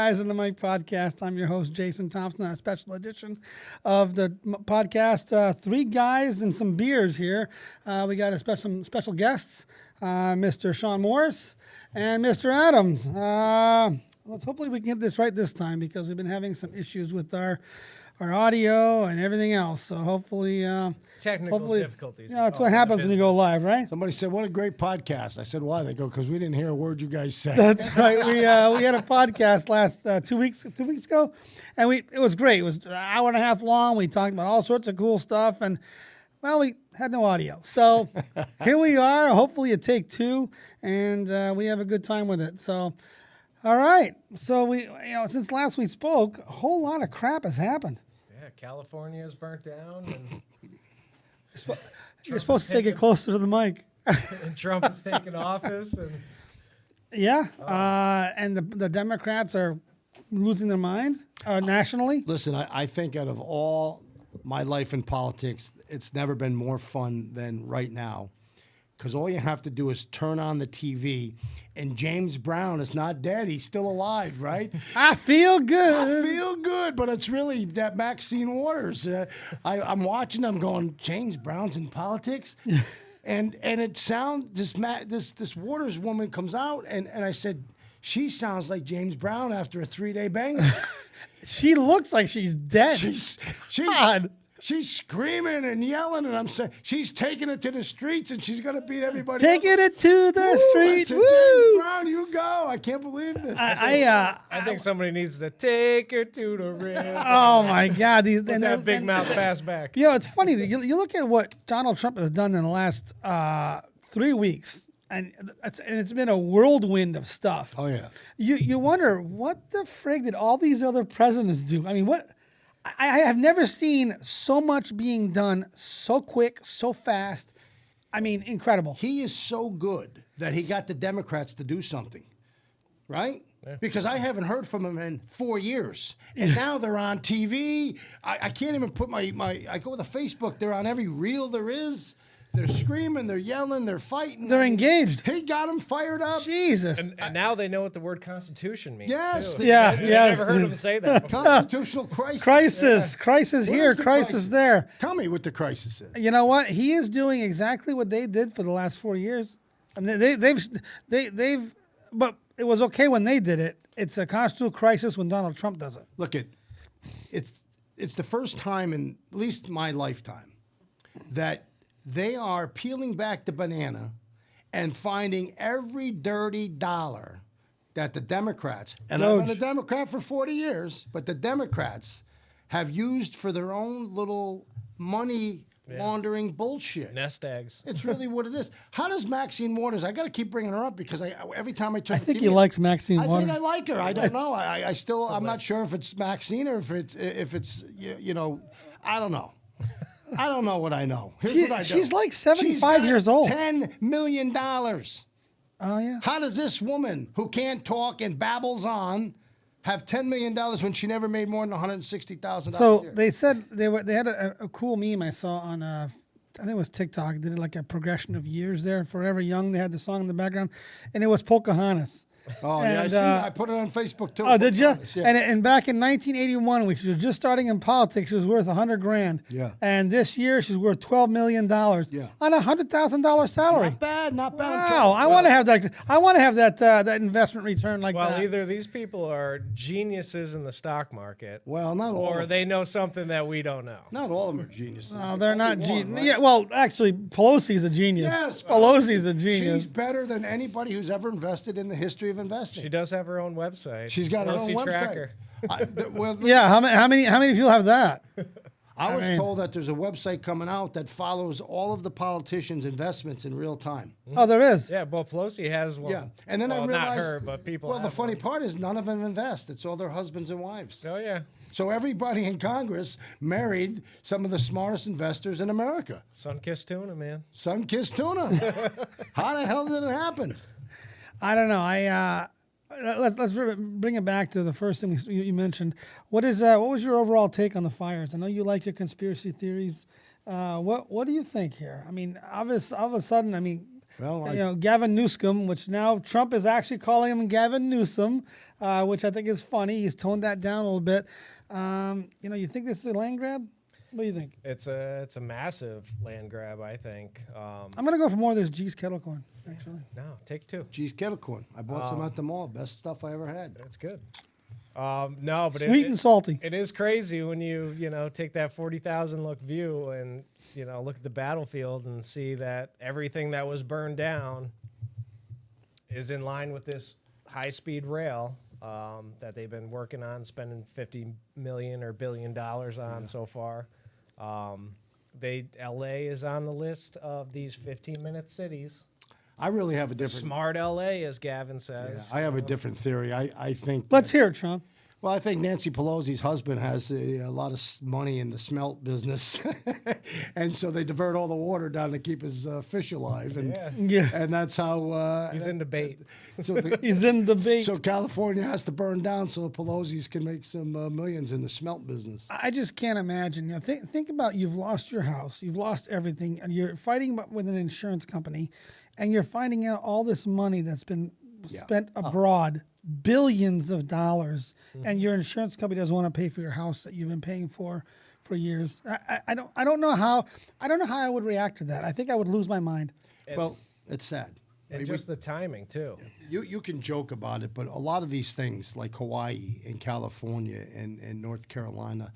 Guys in the Mic podcast. I'm your host, Jason Thompson, a special edition of the podcast. Three guys and some beers here. We got a special guests, Mr. Sean Morris and Mr. Adams. Hopefully we can get this right this time because we've been having some issues with our audio and everything else. So hopefully, technical difficulties. Yeah, that's what happens when you go live, right? Somebody said, "What a great podcast!" I said, "Why?" They go, "Because we didn't hear a word you guys said." That's right. We had a podcast last 2 weeks ago, and it was great. It was an hour and a half long. We talked about all sorts of cool stuff, and well, we had no audio. So here we are. Hopefully, a take two, and we have a good time with it. So. All right. So since last we spoke, a whole lot of crap has happened. Yeah, California is burnt down, and you're supposed to take it closer to the mic. and Trump is taking office, and and the Democrats are losing their mind nationally. Listen, I think out of all my life in politics, it's never been more fun than right now. Because all you have to do is turn on the TV, and James Brown is not dead. He's still alive, right? I feel good. I feel good, but it's really that Maxine Waters. I'm watching them going, James Brown's in politics? and it sounds, this Waters woman comes out, and I said, she sounds like James Brown after a 3-day bang. She looks like she's dead. She's God. She's screaming and yelling, and I'm saying she's taking it to the streets, and she's gonna beat everybody. Taking it to the streets. Woo! James Brown, you go! I can't believe this. I think somebody needs to take her to the rim. Oh my God! That big mouth pass back. It's funny. You look at what Donald Trump has done in the last 3 weeks, and it's been a whirlwind of stuff. Oh yeah. You wonder what the frig did all these other presidents do? I mean, what? I have never seen so much being done so quick, so fast. I mean, incredible. He is so good that he got the Democrats to do something, right? Yeah. Because I haven't heard from him in 4 years. And now they're on TV. I can't even put I go to Facebook, they're on every reel there is. They're screaming, they're yelling, they're fighting. They're engaged. He got them fired up. Jesus. And now they know what the word Constitution means. Yes. Too. Yeah. I've yes. never heard them say that before. Constitutional crisis. Crisis here, crisis there. Tell me what the crisis is. You know what? He is doing exactly what they did for the last 4 years. I mean, they've, but it was okay when they did it. It's a constitutional crisis when Donald Trump does it. Look, it's the first time in at least my lifetime that they are peeling back the banana and finding every dirty dollar that the Democrats, and I've been a Democrat for 40 years, but the Democrats have used for their own little money laundering bullshit. Nest eggs. It's really what it is. How does Maxine Waters, I got to keep bringing her up because every time I turn I think he likes Maxine Waters. I think I like her. I don't know. I'm not sure if it's Maxine or if it's I don't know. I don't know what I know. Here's what I know. She's like 75 years old. $10 million. Oh, yeah. How does this woman who can't talk and babbles on have $10 million when she never made more than $160,000 a So year? they said they had a cool meme I saw on, I think it was TikTok. They did like a progression of years there. Forever Young, they had the song in the background. And it was Pocahontas. Oh, yeah, I see. I put it on Facebook, too. Oh, did you? Yeah. And back in 1981, when she was just starting in politics, she was worth $100,000. Yeah. And this year, she's worth $12 million. Yeah. On a $100,000 salary. Not bad, not bad. Wow, I want to have that. I want to have that investment return like that. Well, either these people are geniuses in the stock market, Well, not all. or they know something that we don't know. Not all of them are geniuses. No, they're not genius. Right? Yeah, well, actually, Pelosi's a genius. Yes. Pelosi's a genius. She's better than anybody who's ever invested in the history of investing. She does have her own website. She's got her own Pelosi website. Tracker. Yeah, how many people have that? I was told that there's a website coming out that follows all of the politicians' investments in real time. Oh, there is. Yeah, well, Pelosi has one. Yeah, and then well, I realized, not her, but people. Well, the have funny one. part is none of them invest. It's all their husbands and wives. Oh yeah. So everybody in Congress married some of the smartest investors in America. Sun-kissed tuna, man. Sun-kissed tuna. How the hell did it happen? I don't know. Let's bring it back to the first thing you mentioned. What was your overall take on the fires? I know you like your conspiracy theories. What do you think here? I mean, all of a sudden, I mean, Well, Gavin Newsom, which now Trump is actually calling him Gavin Newsom, which I think is funny. He's toned that down a little bit. You think this is a land grab? What do you think? It's a massive land grab, I think. I'm gonna go for more of this G's kettle corn. Actually, No, take two. geez, kettle corn. I bought some at the mall. Best stuff I ever had. That's good. No, but sweet and salty. it is crazy when you take that 40,000 look view and look at the battlefield and see that everything that was burned down is in line with this high speed rail that they've been working on, spending $50 million or $1 billion on so far. LA is on the list of these 15-minute cities. I really have a different. Smart LA, as Gavin says. Yeah, I have a different theory. I think. Let's hear it, Sean. Well, I think Nancy Pelosi's husband has a lot of money in the smelt business, and so they divert all the water down to keep his fish alive, and Yeah. and that's how He's in debate. So He's in debate. so California has to burn down so Pelosi's can make some millions in the smelt business. I just can't imagine. Think about you've lost your house, you've lost everything, and you're fighting with an insurance company, and you're finding out all this money that's been spent abroad, billions of dollars, and your insurance company doesn't want to pay for your house that you've been paying for years. I don't know how I would react to that. I think I would lose my mind. Well, it's sad. And just the timing, too. You can joke about it, but a lot of these things, like Hawaii and California and North Carolina,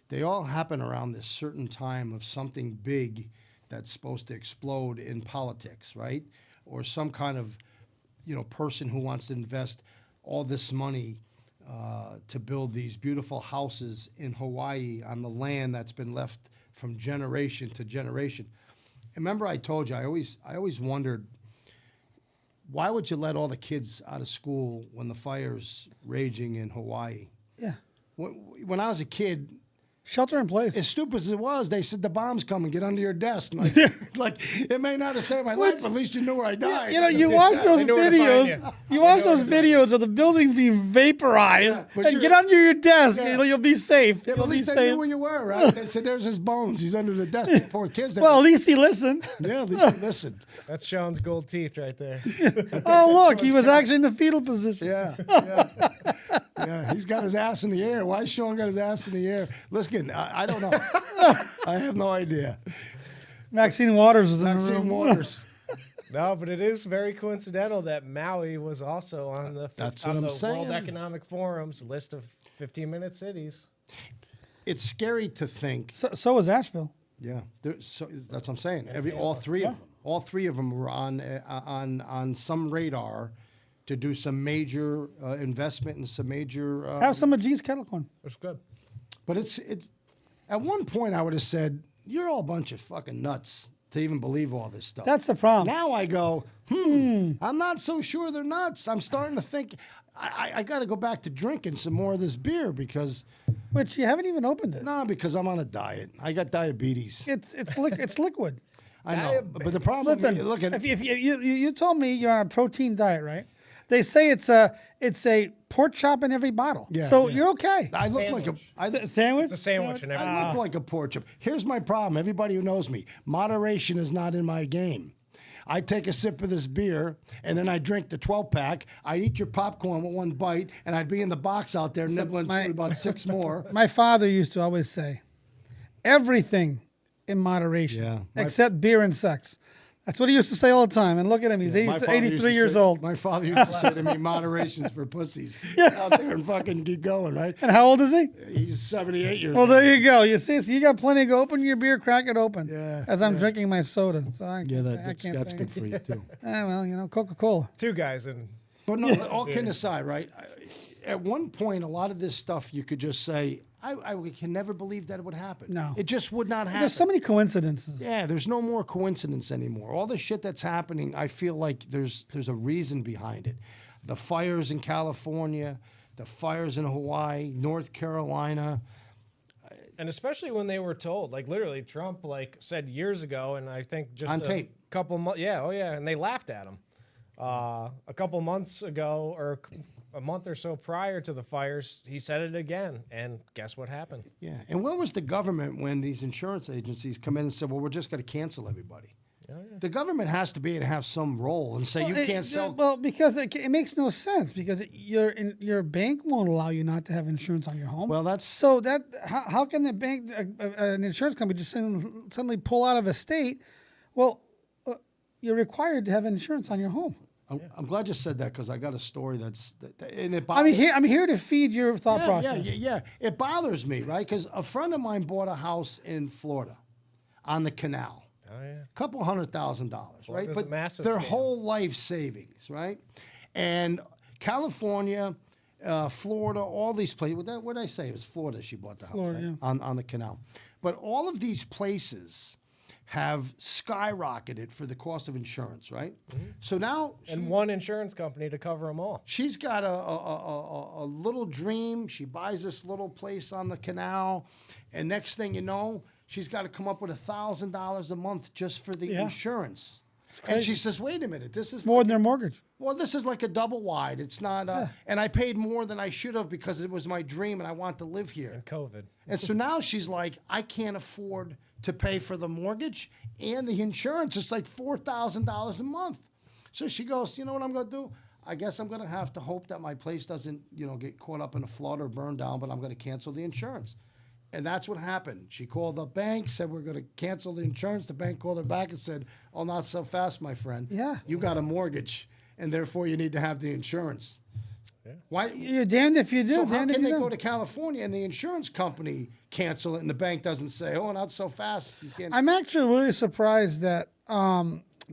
they all happen around this certain time of something big that's supposed to explode in politics, right? Or some kind of, person who wants to invest all this money to build these beautiful houses in Hawaii on the land that's been left from generation to generation. And remember, I told you, I always wondered, why would you let all the kids out of school when the fire's raging in Hawaii? Yeah. When I was a kid, Shelter in place. as stupid as it was, they said the bomb's coming, get under your desk. Like it may not have saved my life, but at least you knew where I died. You watch those They knew where to find videos. You watch those videos of the buildings being vaporized, but and you're- get under your desk. Yeah. You'll be safe. Yeah, but You'll at be least they knew safe. where you were, right? They said, there's his bones. He's under the desk. The poor kids. Well, at least he listened. yeah, at least you listened. That's Sean's gold teeth right there. Oh, look, he was actually in the fetal position. Yeah. He's got his ass in the air. Why Sean got his ass in the air? Listen, I don't know. I have no idea. Maxine Waters was in the Maxine room. Waters. No, but it is very coincidental that Maui was also on the That's on what I'm the saying. World Economic Forum's list of 15-minute cities. It's scary to think. So was Asheville. Yeah, so that's what I'm saying. All three of them were on some radar to do some major investment and some major. Have some of G's kettle corn. That's good. But it's at one point I would have said, you're all a bunch of fucking nuts to even believe all this stuff. That's the problem. Now I go, I'm not so sure they're nuts. I'm starting to think I got to go back to drinking some more of this beer because Which you haven't even opened it. because I'm on a diet. I got diabetes. It's liquid. I know, but the problem. Listen, Look at if you told me you're on a protein diet, right? They say it's a pork chop in every bottle. Yeah, So yeah. you're okay. I look Sandwich. It's a sandwich in every I look like a pork chop. Here's my problem. Everybody who knows me, moderation is not in my game. I take a sip of this beer, and then I drink the 12-pack. I eat your popcorn with one bite, and I'd be in the box out there nibbling through about 6 more. My father used to always say, everything in moderation, Yeah. except beer and sex. That's what he used to say all the time. And look at him. He's My father used 83 to years say- old. My father used to say to me, moderation's for pussies. Out there and fucking keep going, right? And how old is he? He's 78 years Well, old. there you go. You see, so you got plenty to go. Open your beer, crack it open. Yeah, As I'm drinking my soda. So I Yeah, can't that's say good for you, too. well, Coca-Cola. Two guys in. But no, all kidding aside, right? At one point, a lot of this stuff you could just say, I can never believe that it would happen. No. It just would not happen. There's so many coincidences. Yeah, there's no more coincidence anymore. All the shit that's happening, I feel like there's a reason behind it. The fires in California, the fires in Hawaii, North Carolina. And especially when they were told, like literally Trump said years ago, and I think just On a tape. couple months, and they laughed at him. A couple months ago, or a month or so prior to the fires, he said it again, and guess what happened? Yeah. And where was the government when these insurance agencies come in and said, well, we're just going to cancel everybody? The government has to be able to have some role and say you can't sell. Well, because it makes no sense because your bank won't allow you not to have insurance on your home. Well, that's so that how can the bank an insurance company just suddenly pull out of a state? Well, you're required to have insurance on your home. I'm glad you said that because I got a story and it I'm here to feed your thought process. Yeah. It bothers me, right? Because a friend of mine bought a house in Florida on the canal. Oh yeah. A couple $100,000, right? Florida's a massive their scam. whole life savings, right? And California, Florida, all these places. What did I say? It was Florida. She bought the house Florida, right? On the canal. But all of these places have skyrocketed for the cost of insurance, right? Mm-hmm. So now And one insurance company to cover them all. she's got a little dream. She buys this little place on the canal, and next thing you know, she's got to come up with $1,000 a month just for the insurance. And she says, "Wait a minute, this is More than their mortgage." well, this is like a double wide. It's not, and I paid more than I should have because it was my dream and I want to live here." And COVID. And so now she's like, "I can't afford to pay for the mortgage and the insurance. It's like $4,000 a month." So she goes, "You know what I'm going to do? I guess I'm going to have to hope that my place doesn't, get caught up in a flood or burn down, but I'm going to cancel the insurance." And that's what happened. She called the bank, said, "We're going to cancel the insurance." The bank called her back and said, "Oh, not so fast, my friend. Yeah. You got a mortgage, and therefore you need to have the insurance." Yeah. Why? You're damned if you do. So how damned if can you they don't. go to California and the insurance company cancel it and the bank doesn't say, "Oh, not so fast. You can't." I'm actually really surprised that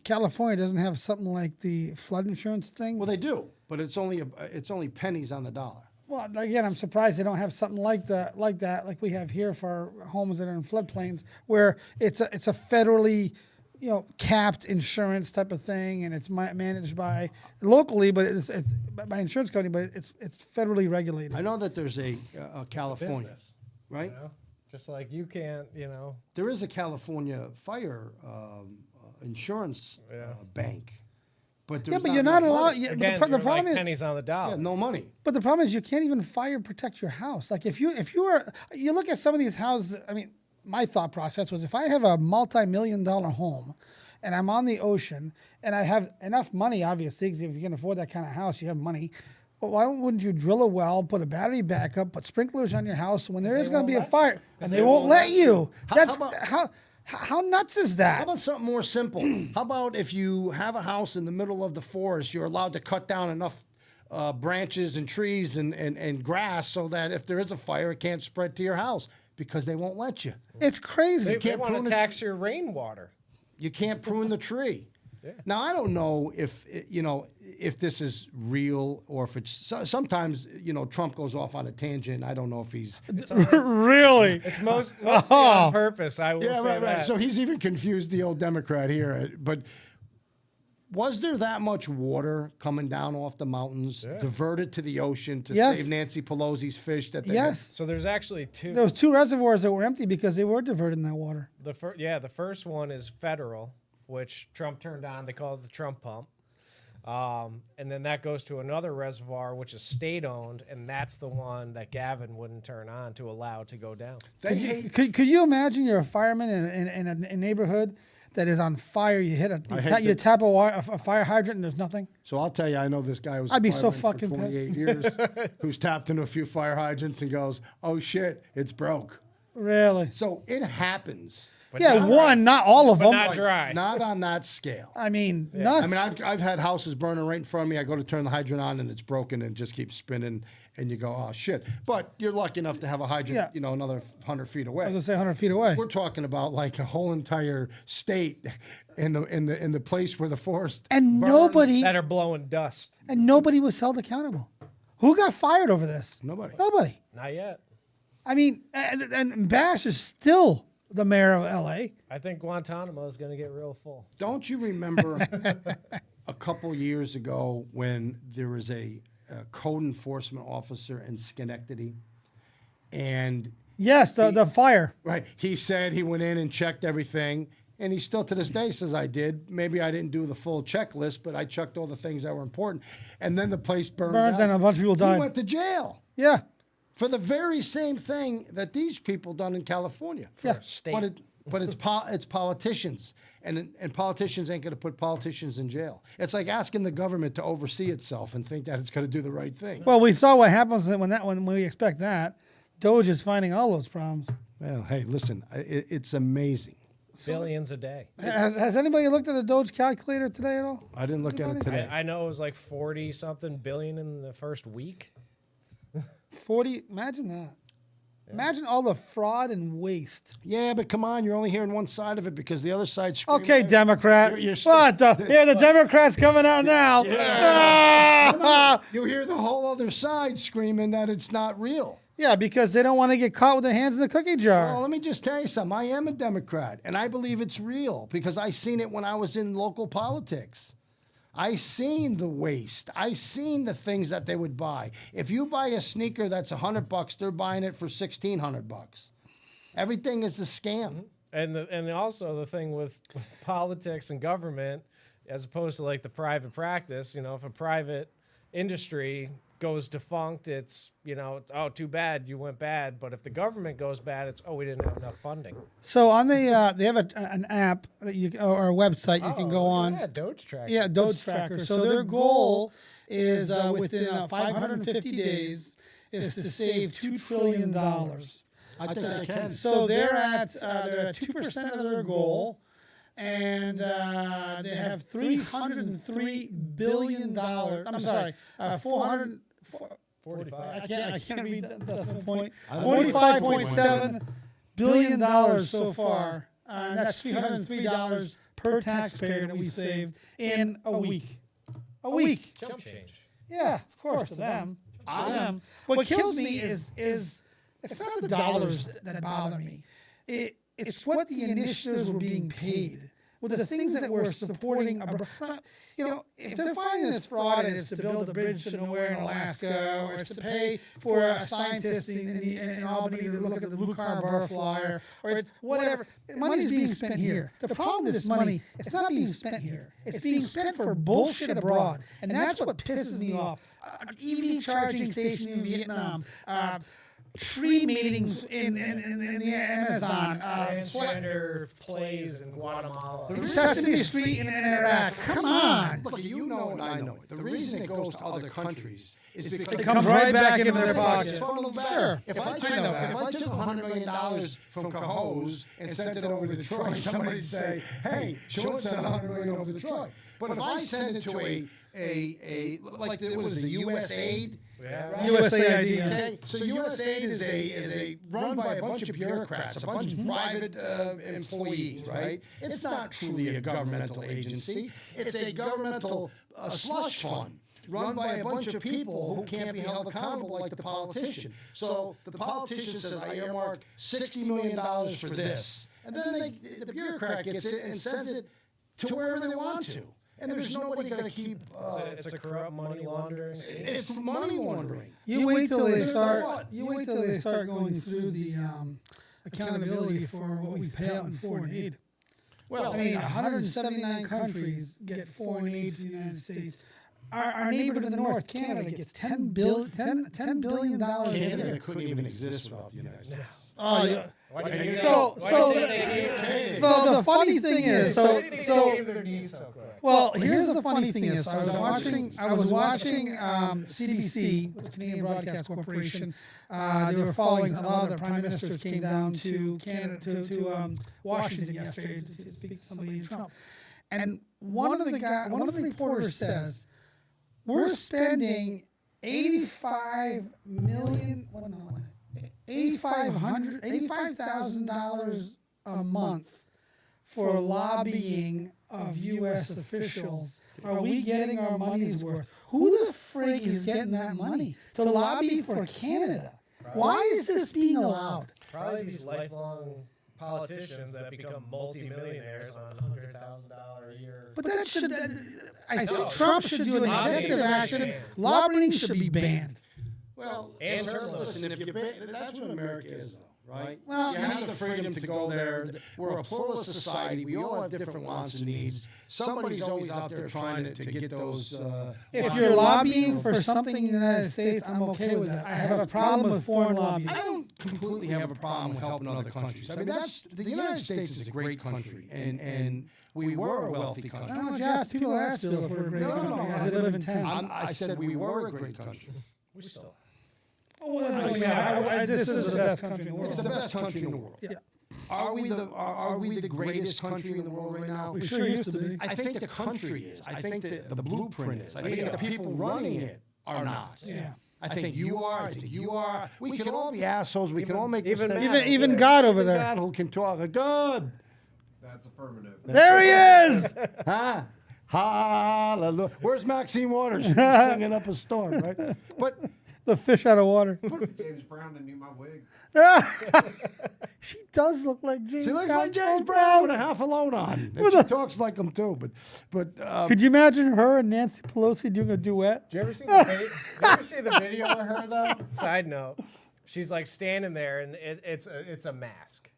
California doesn't have something like the flood insurance thing. Well, they do, but it's only pennies on the dollar. Well, again, I'm surprised they don't have something like that, like we have here for homes that are in floodplains, where it's a federally, capped insurance type of thing, and it's managed by locally, but it's by insurance company, but it's federally regulated. I know that there's a California, Business, right? you know? Just like you can't, There is a California fire insurance bank, but there's but you're not enough allowed. money. Yeah, Again, but the you're problem like is, pennies on the dollar. Yeah, no money. but the problem is you can't even fire protect your house. Like if you look at some of these houses. I mean, my thought process was if I have a multi-million-dollar home, and I'm on the ocean, and I have enough money, obviously, because if you can afford that kind of house, you have money. But why wouldn't you drill a well, put a battery backup, put sprinklers on your house when there is going to be a fire, and they won't let you? That's how nuts is How that? about something more simple? How about if you have a house in the middle of the forest, you're allowed to cut down enough branches and trees and grass so that if there is a fire, it can't spread to your house because they won't let you. It's crazy. They can't want prune to it. tax your rainwater. You can't prune the tree. Yeah. Now I don't know if this is real or if it's sometimes Trump goes off on a tangent. I don't know if he's Really? It's mostly on purpose. I will say right. that. So he's even confused the old Democrat here. But was there that much water coming down off the mountains, diverted to the ocean to Yes. save Nancy Pelosi's fish? That they Yes. So there's actually two. There was 2 reservoirs that were empty because they were diverting that water. The first one is federal, which Trump turned on. They call it the Trump pump. And then that goes to another reservoir, which is state-owned, and that's the one that Gavin wouldn't turn on to allow to go down. They hate. Could you imagine you're a fireman in a neighborhood that is on fire? You hit you tap a fire hydrant and there's nothing. So I'll tell you, I know this guy was. I'd be a so fireman for fucking pissed. 28 years, who's tapped into a few fire hydrants and goes, "Oh shit, it's broke." Really? So it happens. But Yeah, not not all of but them. not dry. Not on that scale. I mean, nuts. I mean, I've had houses burning right in front of me. I go to turn the hydrant on and it's broken and it just keeps spinning, and you go, "Oh shit!" But you're lucky enough to have a hydrant, another 100 feet away. I was gonna say 100 feet away. We're talking about like a whole entire state in the place where the forest And burned. that are blowing dust. nobody was held accountable. Who got fired over this? Nobody. Nobody. Not yet. I mean, and Bash is still the mayor of LA. I think Guantanamo is going to get real full. Don't you remember a couple years ago when there was a code enforcement officer in Schenectady, and Yes, the fire. right, he said he went in and checked everything, and he still to this day says, "I did. Maybe I didn't do the full checklist, but I checked all the things that were important." And then the place burned Burns down. and a bunch of people He died. went to jail Yeah. for the very same thing that these people done in California. Yeah. State. But but it's politicians, and politicians ain't going to put politicians in jail. It's like asking the government to oversee itself and think that it's going to do the right thing. Well, we saw what happens when we expect that. Doge is finding all those problems. Well, hey, listen, it's amazing. Billions a day. Has anybody looked at the Doge calculator today at all? I didn't look at it today. I know it was like 40 something billion in the first week. 40. Imagine that. Imagine all the fraud and waste. Yeah, but come on, you're only hearing one side of it because the other side's screaming. Okay, Democrat. You're What the? Here, the Democrats coming out now. Ah! You hear the whole other side screaming that it's not real. Yeah, because they don't want to get caught with their hands in the cookie jar. Well, let me just tell you something. I am a Democrat, and I believe it's real because I seen it when I was in local politics. I seen the waste. I seen the things that they would buy. If you buy a sneaker that's $100, they're buying it for $1,600. Everything is a scam. And also the thing with politics and government, as opposed to like the private practice, you know, if a private industry goes defunct, it's, you know, it's, oh, too bad you went bad. But if the government goes bad, it's, oh, we didn't have enough funding. So on the they have an app that or a website you can go on. Yeah, Doge Tracker. Yeah, Doge Tracker. So their goal is within 550 days is to save $2 trillion. I think they can. So they're at 2% of their goal, and they have $303 billion. I'm sorry, 45. I can't read the point. $45.7 billion so far. And that's $303 per taxpayer that we saved in a week. A week. Jump change. Yeah, of course, to them. To them. What kills me is it's not the dollars that bother me. It's what the initiatives were being paid. With the things that we're supporting, you know, if they're finding this fraud and it's to build a bridge to nowhere in Alaska, or it's to pay for a scientist in Albany to look at the blue car butterfly, or it's whatever, money's being spent here. The problem with this money, it's not being spent here. It's being spent for bullshit abroad, and that's what pisses me off. EV charging station in Vietnam. Tree meetings in the Amazon. Transgender plays in Guatemala. Sesame Street in Iraq. Come on. Look, you know and I know it. The reason it goes to other countries is because It comes right back into their pocket. Sure. If I took $100 million from Cahoes and sent it over to Detroit, somebody'd say, hey, Sean sent $100 million over to Detroit. But if I send it to what is the USAID? Yeah, right? USAID. Okay? So USAID is a run by a bunch of bureaucrats, a bunch of private employees, right? It's not truly a governmental agency. It's a governmental slush fund run by a bunch of people who can't be held accountable like the politician. So the politician says, I earmark $60 million for this. And then the bureaucrat gets it and sends it to wherever they want to. And there's nobody going to keep. It's a corrupt money laundering. It's money laundering. You wait till they start. You wait till they start going through the accountability for what we pay out in foreign aid. Well, I mean, 179 countries get foreign aid from the United States. Our neighbor to the north, Canada, gets $10 billion a year. Canada couldn't even exist without the United States. Oh yeah. So the funny thing is, well, here's the funny thing is, I was watching CBC, which is Canadian Broadcast Corporation. They were following a lot of the prime ministers came down to Canada to Washington yesterday to speak to somebody in Trump, and one of the reporters says, we're spending $85,000 a month for lobbying of U.S. officials. Are we getting our money's worth? Who the frig is getting that money to lobby for Canada? Why is this being allowed? Probably these lifelong politicians that become multimillionaires on $100,000 a year. But I think Trump should do an executive action. Lobbying should be banned. Well, And journalists. listen, that's what America is, though, right? Well, you have the freedom to go there. We're a pluralist society. We all have different wants and needs. Somebody's always out there trying to get those. If you're lobbying for something in the United States, I'm okay with that. I have a problem with foreign lobbying. I don't completely have a problem with helping other countries. I mean, the United States is a great country, and we were a wealthy country. I don't know, ask people ask Phil if we're a great country. As they live in tents. I said we were a great country. We still. This is the best country in the world. It's the best country in the world. Yeah. Are we the greatest country in the world right now? We sure used to be. I think the country is. I think the blueprint is. I think the people running it are not. Yeah. I think you are. I think you are. We can all be assholes. We can all make mistakes. Even God over there. God who can talk. God. That's affirmative. There he is. Huh? Hallelujah. Where's Maxine Waters? She's singing up a storm, right? But The fish out of water. James Brown didn't need my wig. She does look like James. she looks like James Brown with a half a load on. And she talks like him too. But Could you imagine her and Nancy Pelosi doing a duet? Did you ever see the video of her though? Side note, she's like standing there and it's a mask.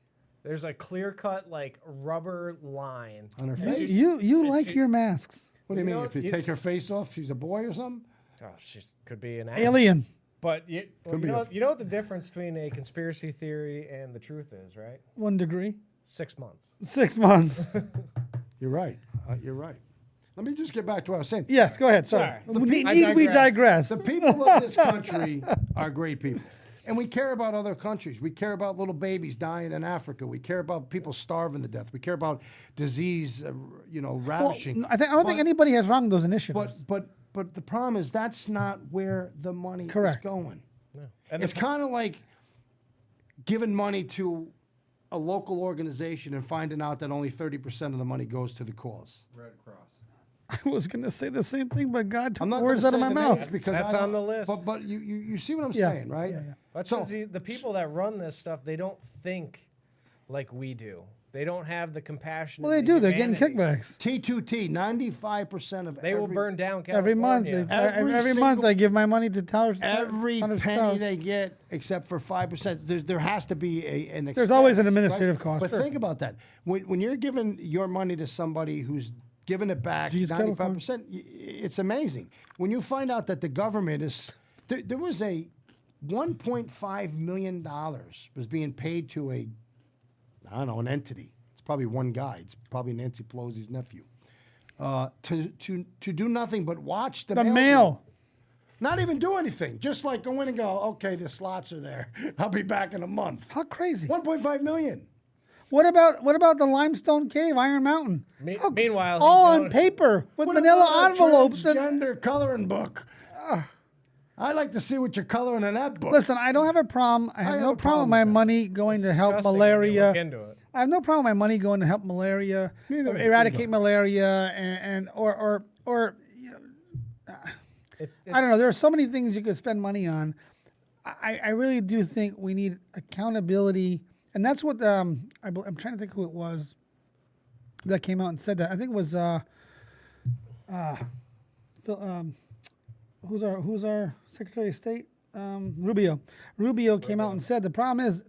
There's a clear cut like rubber line on her And face. she- You and like she- your masks. What do you You mean? know, If you you- take her face off, she's a boy or something? Oh, she could be an actor. Alien. But Could be you know what the difference between a conspiracy theory and the truth is, right? 1 degree. 6 months. 6 months. You're right. You're right. Let me just get back to what I was saying. Yes, go ahead. Sorry. Sorry. We digress. The people of this country are great people. And we care about other countries. We care about little babies dying in Africa. We care about people starving to death. We care about disease, Well, ravishing. I don't think anybody has wronged those initiatives. But the problem is that's not where the money Correct. is going. No. And It's kind of like giving money to a local organization and finding out that only 30% of the money goes to the cause. Red Cross. I was going to say the same thing, but God took I'm not words gonna out of say my the mouth. names because That's I don't- on the list. But you see what I'm Yeah. saying, right? Yeah. That's So- 'cause the people that run this stuff, they don't think like we do. They don't have the compassion. Well, they and do. the They're getting humanity. kickbacks. T2T, 95% of They will burn down California. Every month. Every month single- I give my money to towers. Every Hunters penny Towers. they get, except for 5%, there has to be an expense. There's always an right? administrative cost, But sure. think about that. When you're giving your money to somebody who's giving it back Geez, 95%, it's amazing. When you find out that the government is... There was a $1.5 million was being paid to I don't know, an entity. It's probably one guy. It's probably Nancy Pelosi's nephew. To do nothing but watch the mail. not even do anything. Just like go in and go, okay, the slots are there. I'll be back in a month. How crazy. 1.5 million. What about the limestone cave, Iron Mountain? Meanwhile, he's All doing- on paper with What manila about a envelopes. transgender coloring book. I'd like to see what you're coloring in that book. Listen, I don't have a problem. I have no problem with my money going to help disgusting when you malaria. look into it. I have no problem with my money going to help malaria, Neither or do eradicate I. malaria, or you know, I don't know. There are so many things you could spend money on. I really do think we need accountability, and that's what I'm trying to think who it was that came out and said that. I think it was who's our Secretary of State? Rubio. Rubio came out and said the problem is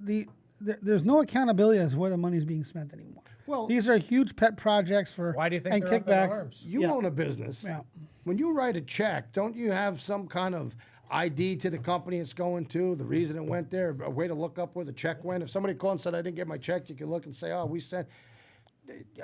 there's no accountability as to where the money's being spent anymore. Well, These are huge pet projects for Why do you think and they're up in kickbacks. arms? you Yeah. own a business. Yeah. When you write a check, don't you have some kind of ID to the company it's going to, the reason it went there, a way to look up where the check went? If somebody called and said, I didn't get my check, you can look and say, oh, we sent.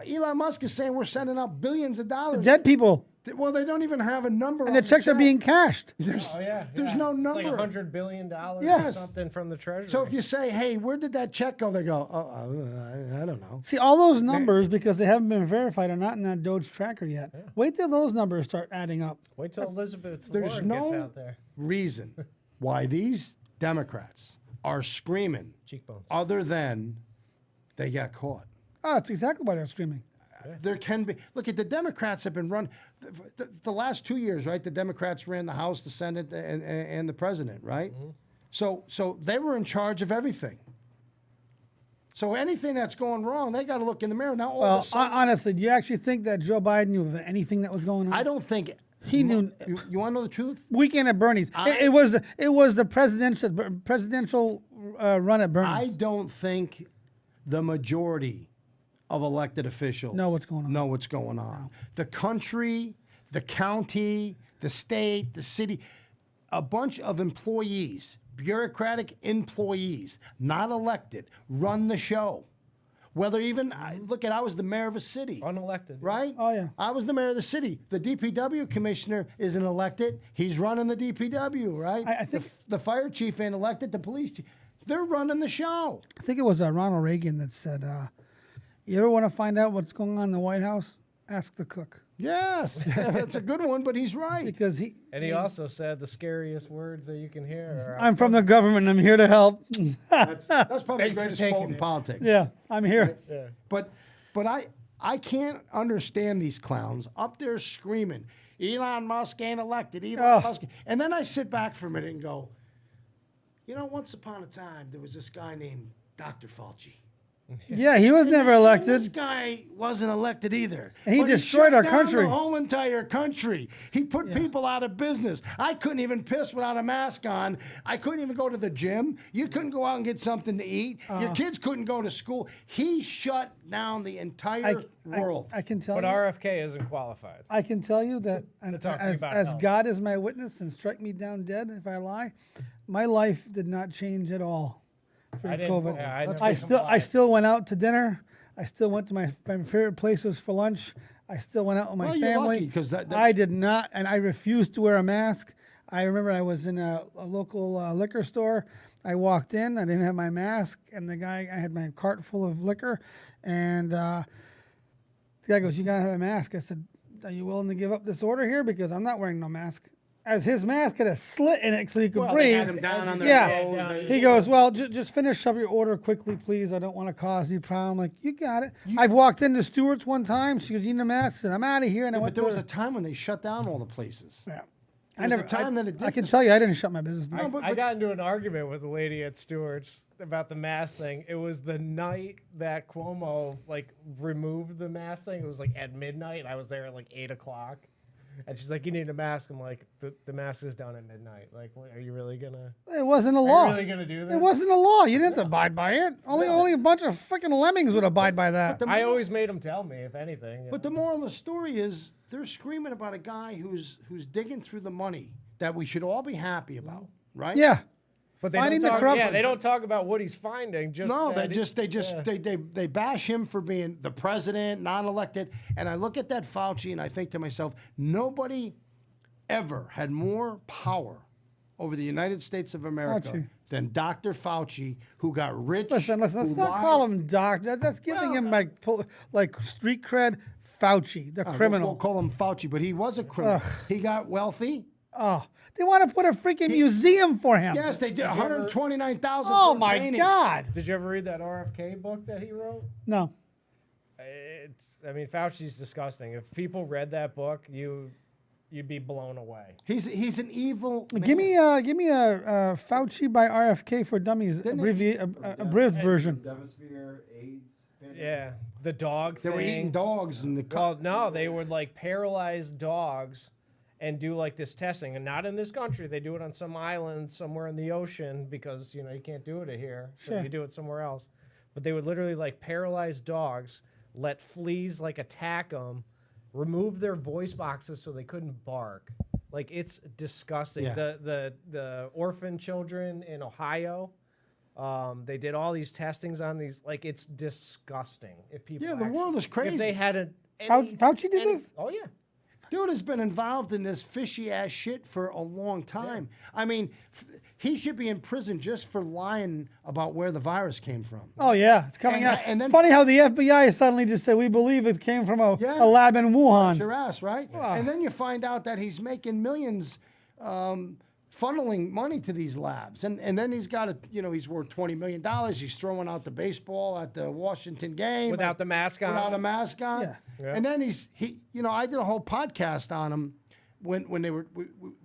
Elon Musk is saying we're sending out billions of dollars. Dead people, Well, they don't even have a number and on the checks are check. being cashed. There's, Oh yeah. there's yeah. no It's number. like $100 billion or Yes. something from the treasury. So if you say, hey, where did that check go? They go, I don't know. See, all those numbers, because they haven't been verified, are not in that Doge tracker yet. Wait till those numbers start adding up. wait till Elizabeth There's Warren gets no out there. reason why these Democrats are screaming Cheekbones. other than they got caught. Oh, that's exactly why they're screaming. There can be. Look at the Democrats have been run the last 2 years, right? The Democrats ran the House, the Senate, and the president, right? So they were in charge of everything. So anything that's going wrong, they got to look in the mirror. Now, all Well, of a sudden, honestly, do you actually think that Joe Biden knew of anything that was going on? I don't think He knew. You want to know the truth? Weekend at Bernie's. It was the presidential run at Bernie's. I don't think the majority of elected officials Know what's going on. Know what's going on. The country, the county, the state, the city, a bunch of employees bureaucratic employees, not elected, run the show. Whether even, look at, I was the mayor of a city. Unelected. Right? Oh, yeah. I was the mayor of the city. The DPW commissioner isn't elected. He's running the DPW, right? I think the fire chief ain't elected. The police chief, they're running the show. I think it was Ronald Reagan that said, "You ever want to find out what's going on in the White House? Ask the cook." Yes, that's a good one, but he's right. Because he. And he also said the scariest words that you can hear are, I'm from the government. I'm here to help. That's probably Thanks the for greatest taking quote in it. politics. Yeah, I'm here. yeah. But I can't understand these clowns up there screaming, Elon Musk ain't elected, Elon Musk. And then I sit back for a minute and go, you know, once upon a time, there was this guy named Dr. Fauci. Yeah, he was never This elected. guy wasn't elected either. And he But destroyed shut our down country. The whole entire country. He put people out of business. I couldn't even piss without a mask on. I couldn't even go to the gym. You couldn't go out and get something to eat. Your kids couldn't go to school. He shut down the entire world. I can tell But you. RFK isn't qualified. I can tell you that, talking as about health. God is my witness and strike me down dead if I lie, my life did not change at all for I didn't- COVID. yeah, I never I complied. still went out to dinner. I still went to my favorite places for lunch. I still went out with my Well, you're family. lucky, 'cause that- I did not, and I refused to wear a mask. I remember I was in a local liquor store. I walked in. I didn't have my mask, and I had my cart full of liquor, and the guy goes, "You gotta have a mask." I said, "Are you willing to give up this order here? Because I'm not wearing no mask." As his mask had a slit in it so he could Well, breathe. they had him down on their Yeah. nose. He goes, "Well, just finish up your order quickly, please. I don't want to cause any problem." I'm like, "You got it." I've walked into Stewart's one time. She goes, "You need a mask?" I said, "I'm out of here." And I But went there to was her. a time when they shut down all the places. Yeah. There was a time that it I did can this- tell you, I didn't shut my business down. No, I got into an argument with a lady at Stewart's about the mask thing. It was the night that Cuomo removed the mask thing. It was at midnight. I was there at 8 o'clock, and she's like, "You need a mask." I'm like, "The mask is down at midnight. What, are you really gonna? It wasn't a Are law. you really gonna do that?" It wasn't a law. You didn't have to abide by it. Only a bunch of freaking lemmings would abide by that. I always made him tell me, if anything. But the moral of the story is they're screaming about a guy who's digging through the money that we should all be happy about, right? Yeah. But they Finding don't the talk. corruption. Yeah, they don't talk about what he's finding. Just No, that they bash him for being the president, non-elected. And I look at that Fauci and I think to myself, nobody ever had more power over the United States of America Fauci. than Dr. Fauci, who got rich. Listen. Let's who not lied. call him doctor. That's giving him like street cred. Fauci, the criminal. We'll call him Fauci, but he was a criminal. He got wealthy. Oh, they want to put a freaking museum for him. Yes, they did. 129,000. Oh for a my painting. God. Did you ever read that RFK book that he wrote? No. Fauci's disgusting. If people read that book, you'd be blown away. He's an evil. Man. Give me a Fauci by RFK for Dummies abridged version. Demosphere, AIDS, pandemic. Yeah, the dog They thing. were eating dogs in the Well, no, they would paralyze dogs and do this testing, and not in this country. They do it on some island somewhere in the ocean because you can't do it here, so Sure. you do it somewhere else. But they would literally paralyze dogs, let fleas attack them, remove their voice boxes so they couldn't bark. It's disgusting. Yeah. The orphan children in Ohio. They did all these testings on these. It's disgusting. If people, Yeah, the world is crazy. If they had Fauci did this? Oh yeah. Dude has been involved in this fishy ass shit for a long time. I mean, he should be in prison just for lying about where the virus came from. Oh yeah, it's coming And- out. and then- Funny how the FBI suddenly just said we believe it came from a lab in Wuhan. Your ass, right? And then you find out that he's making millions funneling money to these labs. And then he's got he's worth $20 million. He's throwing out the baseball at the Washington game. Without the mask on. Without a mask on. Yeah. Yeah. And then I did a whole podcast on him when they were,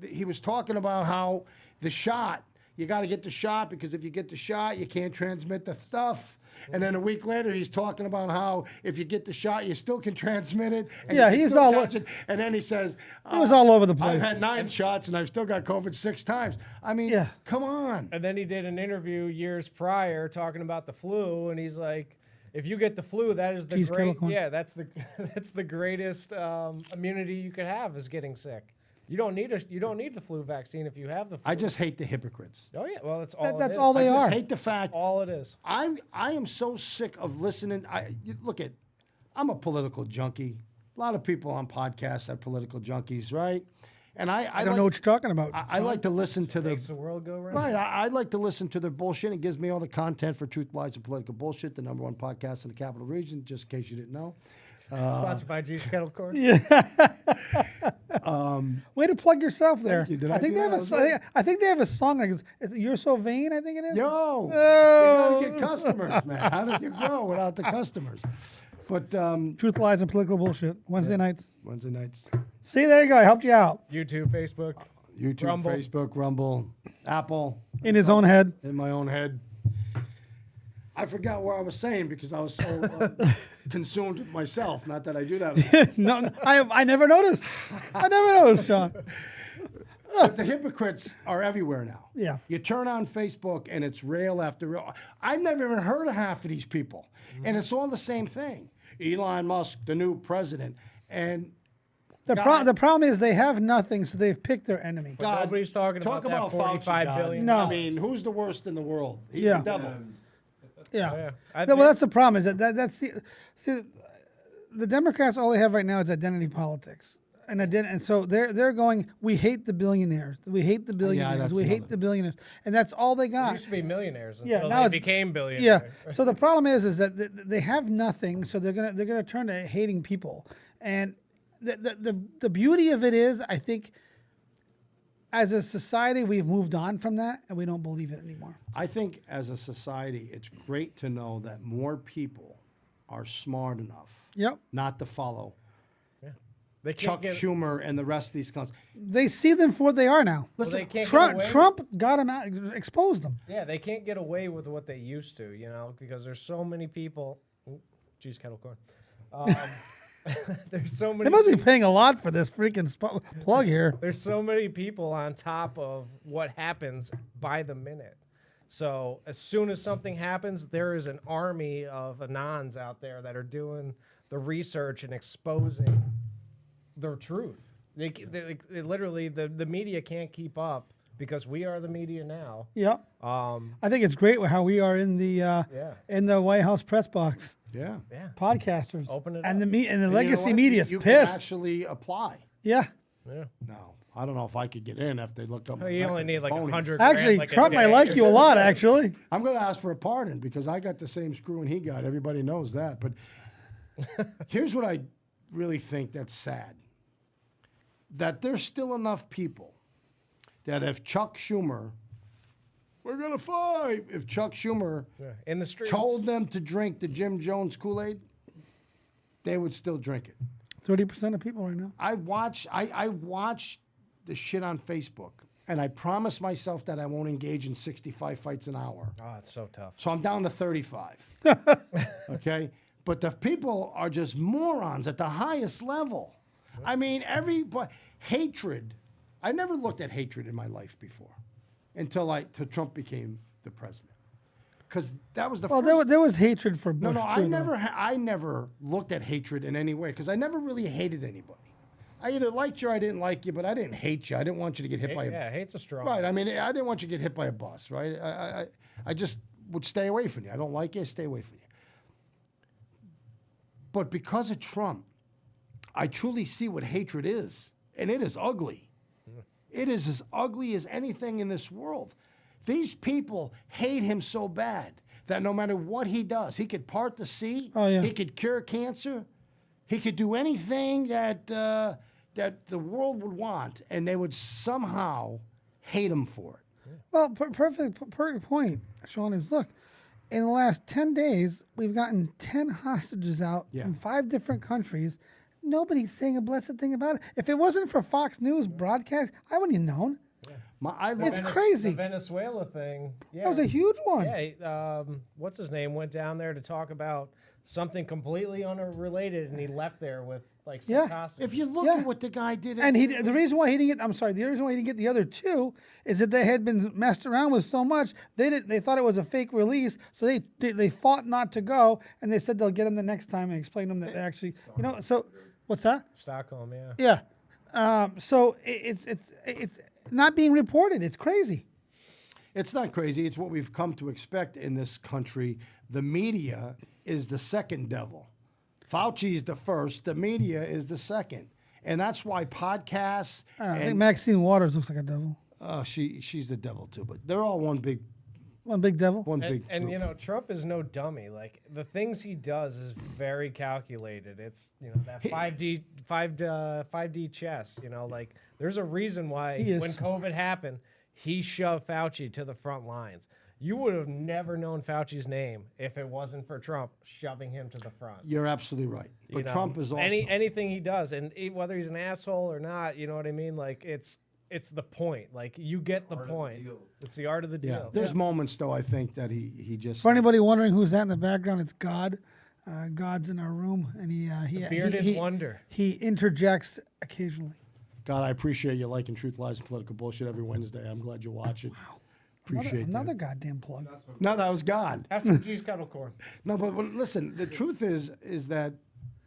he was talking about how the shot, you got to get the shot because if you get the shot, you can't transmit the stuff. And then a week later, he's talking about how if you get the shot, you still can transmit it. And Yeah, you can he's still all catch it. And then he says, It was all over the I've place. had 9 shots and I've still got COVID 6 times. I mean, Yeah. come on. And then he did an interview years prior talking about the flu, and he's like, "If you get the flu, that is the Keith great. Kellogg. Yeah, that's the greatest immunity you could have is getting sick." You don't need the flu vaccine if you have the flu. I just hate the hypocrites. Oh yeah, well that's all. That's it is. all they I are. just hate the fact. All it is. I am so sick of listening. I'm a political junkie. A lot of people on podcasts are political junkies, right? And I don't know what you're talking about. I like to listen to their Makes the world go round. right. I like to listen to their bullshit. It gives me all the content for Truth, Lies, and Political Bullshit, the #1 podcast in the Capital Region. Just in case you didn't know. Sponsored by Juice Kettle Corn. Yeah. Way to plug yourself there. you. Did I I think do they have that? a. Was it? I think they have a song like "You're So Vain." I think it is. Yo, Oh. you gotta get customers, man. How do you grow without the customers? But Truth, lies, and political bullshit. Wednesday nights. Wednesday nights, See, there you go. I helped you out YouTube, Facebook. YouTube, Rumble. Facebook, Rumble, Apple, in his own head. in my own head. I forgot what I was saying because I was so consumed with myself. Not that I do that. No, I never noticed. I never noticed, Sean. But the hypocrites are everywhere now. Yeah. You turn on Facebook and it's rail after rail. I've never even heard of half of these people. And it's all the same thing. Elon Musk, the new president. And The God- problem is they have nothing, so they've picked their enemy. But nobody's talking talk about that Fauci, 45 God. billion. No. I mean, who's the worst in the world? He's Yeah. the devil. Yeah. Yeah. No, well, that's the problem. Is that's the Democrats. All they have right now is identity politics, and so they're going. We hate the billionaires. We hate the billionaires. that's We hate another- the billionaires, and that's all they They got. used to be millionaires Yeah, until now they it's- became Yeah. billionaires. So the problem is that they have nothing, so they're gonna turn to hating people, and the beauty of it is, I think, as a society, we've moved on from that, and we don't believe it anymore. I think as a society, it's great to know that more people are smart enough Yep. not to follow They can't Chuck get. Schumer and the rest of these cunts. They see them for what they are now. Well, they can't Trump, get away Trump got them out, exposed them. Yeah, they can't get away with what they used to, because there's so many people. Geez, kettle corn. There's so many. They must be paying a lot for this freaking plug here. There's so many people on top of what happens by the minute. So as soon as something happens, there is an army of anons out there that are doing the research and exposing the truth. They literally, the media can't keep up because we are the media now. Yep. Um, I think it's great how we are in the White House press box. Yeah. yeah. Podcasters. Open it and up. the And you know legacy what? media's You pissed. can actually apply. Yeah. Yeah. No, I don't know if I could get in if they looked up. Well, my you only record. need like Phonies. 100. Actually, grand, Trump a might day. like you a lot. Actually. I'm going to ask for a pardon because I got the same screwing he got. Everybody knows that. But here's what I really think that's sad. That there's still enough people that if Chuck Schumer, we're going to fight, if Chuck Schumer Yeah, in the streets. told them to drink the Jim Jones Kool-Aid, they would still drink it. 30% of people right now. I watch the shit on Facebook, and I promise myself that I won't engage in 65 fights an hour. Oh, it's so tough. So I'm down to 35. Okay? But the people are just morons at the highest level. I mean, hatred. I never looked at hatred in my life before until Trump became the president. Because that was the Well, first. there was hatred for No, Bush. no, too, though. I never looked at hatred in any way because I never really hated anybody. I either liked you or I didn't like you, but I didn't hate you. I didn't want you to get hit by a Yeah, hate's a strong. right. I mean, I didn't want you to get hit by a bus. Right. I just would stay away from you. I don't like you. Stay away from you. But because of Trump, I truly see what hatred is, and it is ugly. It is as ugly as anything in this world. These people hate him so bad that no matter what he does, he could part the sea. Oh, yeah. He could cure cancer. He could do anything that that the world would want, and they would somehow hate him for it. Well, perfect point, Sean, is look, in the last 10 days, we've gotten 10 hostages out Yeah. from 5 different countries. Nobody's saying a blessed thing about it. If it wasn't for Fox News broadcast, I wouldn't have known. It's crazy. The Venezuela thing. Yeah. That was a huge one. Yeah, what's his name went down there to talk about something completely unrelated, and he left there with like 6 Yeah. hostages. If you look Yeah. at what the guy did, And the reason why he didn't get, the reason why he didn't get the other 2 is that they had been messed around with so much, they thought it was a fake release, so they fought not to go, and they said they'll get him the next time and explain to them that they actually, so, what's that? Stockholm, yeah. Yeah. So it's not being reported. It's crazy. It's not crazy. It's what we've come to expect in this country. The media is the second devil. Fauci is the first. The media is the second. And that's why podcasts I think and Maxine Waters looks like a devil. she's the devil too. But they're all one big devil. big And group. you know, Trump is no dummy. Like the things he does is very calculated. It's that 5D chess. Like there's a reason why He is when COVID happened, he shoved Fauci to the front lines. You would have never known Fauci's name if it wasn't for Trump shoving him to the front. You're absolutely right. But Trump is also anything he does, and whether he's an asshole or not, you know what I mean. Like it's the point. Like you get the point. It's the art of the deal. yeah. There's moments though I think that he just For anybody wondering who's that in the background, it's God. God's in our room, and he Bearded wonder. He interjects occasionally. God, I appreciate you liking Truth, Lies, and Political Bullshit every Wednesday. I'm glad you watch it. Wow. Appreciate Another that. goddamn plug. No, that was God. Have some cheese kettle corn. No, but listen, the truth is that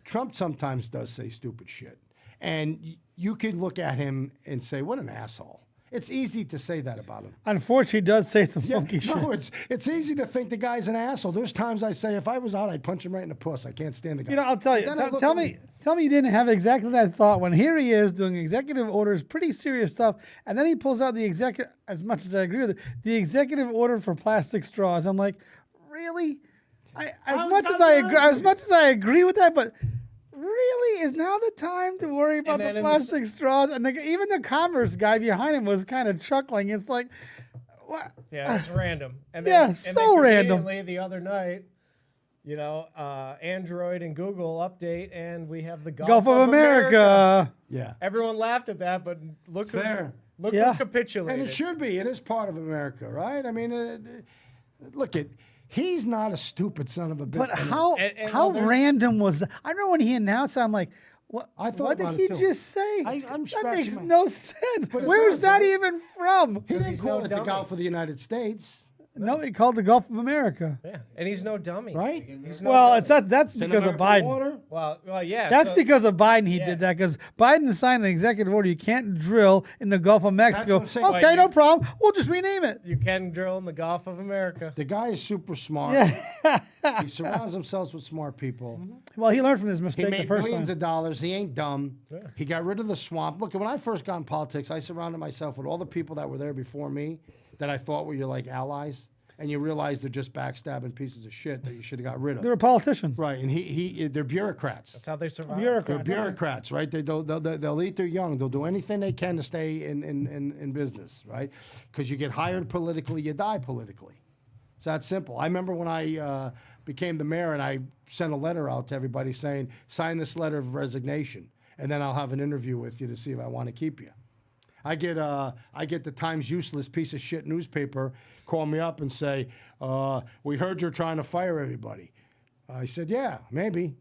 Trump sometimes does say stupid shit. And you could look at him and say, what an asshole. It's easy to say that about him. Unfortunately, he does say some funky No, shit. it's easy to think the guy's an asshole. There's times I say, if I was out, I'd punch him right in the puss. I can't stand the guy. I'll tell you. Then I look Tell at me you didn't have exactly that thought when here he is doing executive orders, pretty serious stuff, and then he pulls out the executive. As much as I agree with it, the executive order for plastic straws. I'm like, really? As much as I agree with that, but really, is now the time to worry about the plastic straws? And even the commerce guy behind him was kind of chuckling. It's like, what? Yeah, it's random. And Yeah, then so random. conveniently the other night, Android and Google update, and we have the Gulf of America. Yeah. Everyone laughed at that, but look who fair. Yeah. who capitulated. And it should be. It is part of America, right? I mean, look at. He's not a stupid son of a bitch. But how And how there's- random was that? I remember when he announced that, I'm like, what? I thought What did about he it, too. just say? I'm that scratching makes my- no sense. But it Where's does, that right? even from? He didn't he's call no it the dummy. Gulf of the United States, No, he called the Gulf of America. Yeah, and he's no dummy. right? He's no Well, dummy. it's not. That's It's an because of American Biden. water. Well, yeah. That's so- because of Biden. He Yeah. did that because Biden signed an executive order. You can't drill in the Gulf of Mexico. what I'm saying. Okay, But no you- problem. We'll just rename it. you can drill in the Gulf of America. The guy is super smart. Yeah. He surrounds himself with smart people. Well, he learned from his He mistake the made first millions time. of dollars. He ain't dumb. He got rid of the swamp. Look, when I first got in politics, I surrounded myself with all the people that were there before me that I thought were your like allies, and you realize they're just backstabbing pieces of shit that you should have got rid of. They were politicians. Right, and they're bureaucrats. That's how they survive. They're Bureaucrats. bureaucrats, right? They'll eat their young. They'll do anything they can to stay in business, right? Because you get hired politically, you die politically. It's that simple. I remember when I became the mayor and I sent a letter out to everybody saying, sign this letter of resignation, and then I'll have an interview with you to see if I want to keep you. I get the Times useless piece of shit newspaper call me up and say, we heard you're trying to fire everybody. I said, yeah, maybe.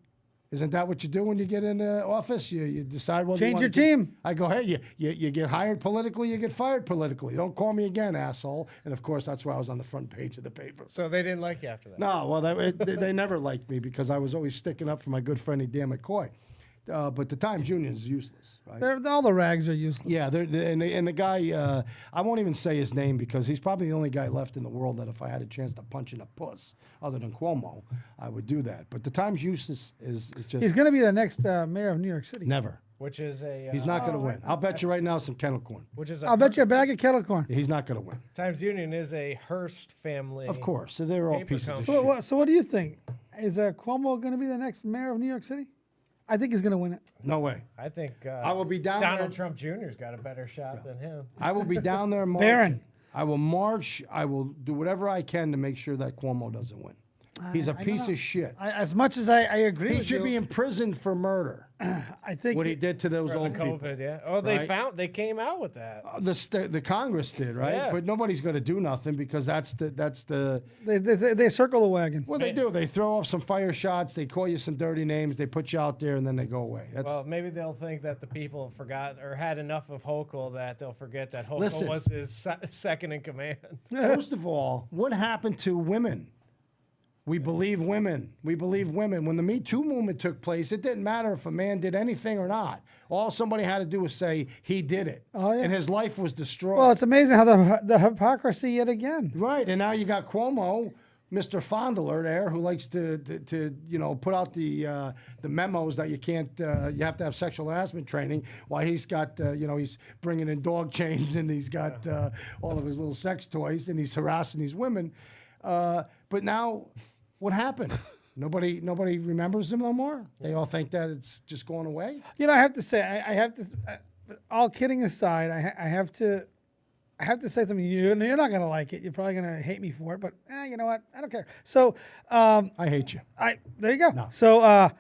Isn't that what you do when you get in the office? You decide what you Change want your to do. team. I go, hey, you get hired politically, you get fired politically. Don't call me again, asshole. And of course, that's why I was on the front page of the paper. So they didn't like you after that. No, well, they never liked me because I was always sticking up for my good friend Dan McCoy. But the Times Union is useless, right? All the rags are useless. Yeah, and the guy, I won't even say his name because he's probably the only guy left in the world that if I had a chance to punch in a puss, other than Cuomo, I would do that. But the Times useless is just He's going to be the next mayor of New York City. never. Which is a He's not going to win. I'll bet you right now some kennel corn. Which is a I'll bet you a bag of kettle corn. He's not going to win. Times Union is a Hearst family. Of course. So they're all Paper pieces of company. shit. So what do you think? Is Cuomo going to be the next mayor of New York City? I think he's going to win it. No way. I think I will be down Donald there. Trump Jr.'s got a better shot than him. I will be down there marching. Barron. I will march. I will do whatever I can to make sure that Cuomo doesn't win. He's a I don't piece know. of shit. As much as I agree He with should you, be imprisoned for murder. I think What he did to those For the old people. COVID, yeah. Oh, Right? they came out with that. The Congress did, right? Yeah. But nobody's going to do nothing because that's the they circle the wagon. what they do. They throw off some fire shots. They call you some dirty names. They put you out there, and then they go away. That's Well, maybe they'll think that the people forgot or had enough of Hochul that they'll forget that Hochul Listen. was his second in command. first of all, what happened to women? We believe women. We believe women. When the Me Too movement took place, it didn't matter if a man did anything or not. All somebody had to do was say he did it. Oh, yeah. And his life was destroyed. Well, it's amazing how the hypocrisy yet again. Right, and now you got Cuomo, Mr. Fondler there, who likes to put out the memos that you can't, you have to have sexual harassment training. While he's got, he's bringing in dog chains and he's got all of his little sex toys and he's harassing these women. But now, what happened? Nobody remembers him no more. They all think that it's just going away. You know, I have to say, I have to. All kidding aside, I have to say something. You're not gonna like it. You're probably gonna hate me for it. But you know what? I don't care. So I hate you. There you go. No. So I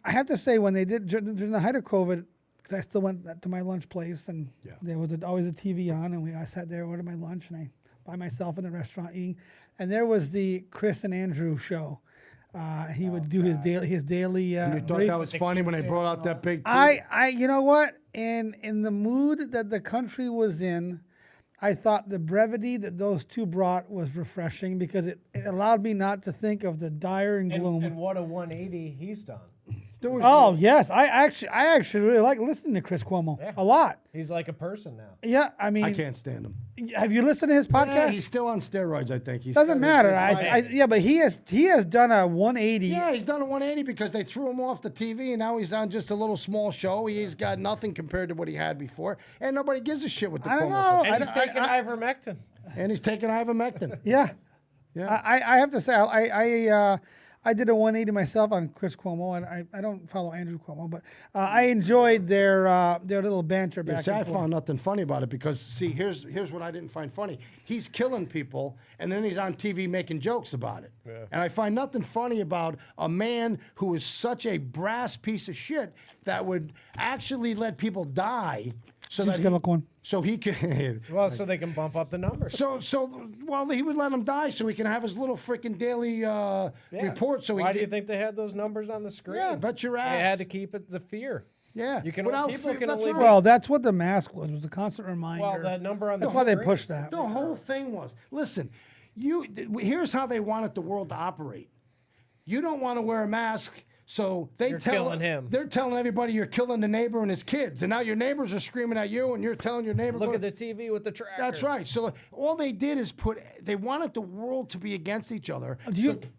have to say, when they did during the height of COVID, because I still went to my lunch place and there was always a TV on, and I sat there, ordered my lunch, and I by myself in the restaurant eating, and there was the Chris and Andrew show. He would do his daily. You thought brief. that was funny when they brought out that big. You know what? And in the mood that the country was in, I thought the brevity that those two brought was refreshing because it allowed me not to think of the dire and gloom. And what a 180 he's done. Oh yes, I actually really like listening to Chris Cuomo a lot. He's like a person now. Yeah, I mean, I can't stand him. have you listened to his podcast? Yeah, he's still on steroids, I think. Doesn't matter. But he has done a 180. Yeah, he's done a 180 because they threw him off the TV, and now he's on just a little small show. He's got nothing compared to what he had before, and nobody gives a shit what the I don't Cuomo know. And he's taking ivermectin. And he's taking ivermectin. Yeah. Yeah. I have to say, I did a 180 myself on Chris Cuomo, and I don't follow Andrew Cuomo, but I enjoyed their little banter back See, I and forth. found nothing funny about it because, see, here's what I didn't find funny. He's killing people, and then he's on TV making jokes about it. Yeah. And I find nothing funny about a man who is such a brass piece of shit that would actually let people die so that he can. Well, so they can bump up the numbers. Well, he would let them die so he can have his little freaking daily report. So why do you think they had those numbers on the screen? Yeah, bet your ass. They had to keep it the fear. Yeah, You can. Without People fear, can that's only. right. Well, that's what the mask was a constant reminder. Well, that number on the That's why they screen. pushed that. The whole thing was, listen, here's how they wanted the world to operate. You don't want to wear a mask, so You're killing him. They're telling everybody you're killing the neighbor and his kids, and now your neighbors are screaming at you, and you're telling your neighbor. Look at the TV with the tracker. That's right. So all they did is they wanted the world to be against each other,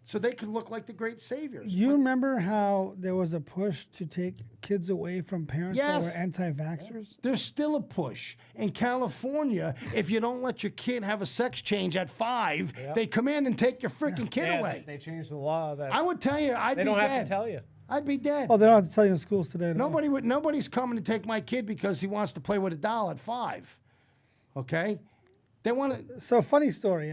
so they could look like the great saviors. You remember how there was a push to take kids away from parents that Yes. were anti-vaxxers? There's still a push. In California, if you don't let your kid have a sex change at 5, they come in and take your freaking kid away. They changed the law that I would tell you, I'd they be don't dead. have to tell you. I'd be dead. Oh, they don't have to tell you in schools today. at all. Nobody's coming to take my kid because he wants to play with a doll at 5. Okay? They want to. So funny story.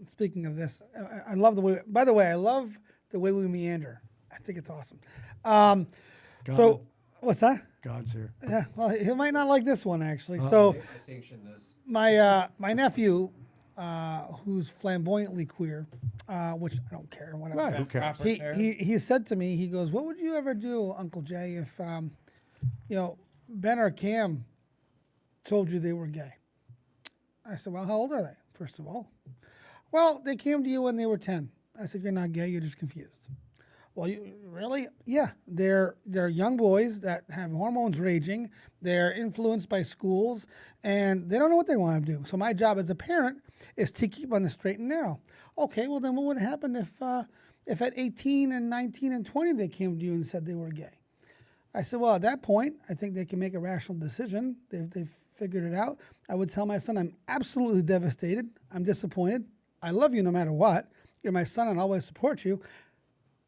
Speaking of this, I love the way. By the way, I love the way we meander. I think it's awesome. So what's that? God's here. Yeah. Well, he might not like this one actually. I So sanctioned this. my nephew, who's flamboyantly queer, which I don't care. Whatever. Right, who cares? Proper care. He said to me, he goes, "What would you ever do, Uncle Jay, if Ben or Cam told you they were gay?" I said, "Well, how old are they, first of all?" "Well, they came to you when they were 10. I said, "You're not gay, you're just confused." "Well, you really?" "Yeah, they're young boys that have hormones raging. They're influenced by schools, and they don't know what they want to do. So my job as a parent is to keep on the straight and narrow." "Okay, well then what would happen if at 18 and 19 and 20 they came to you and said they were gay?" I said, "Well, at that point, I think they can make a rational decision. They've figured it out." I would tell my son, "I'm absolutely devastated. I'm disappointed. I love you no matter what. You're my son and I'll always support you.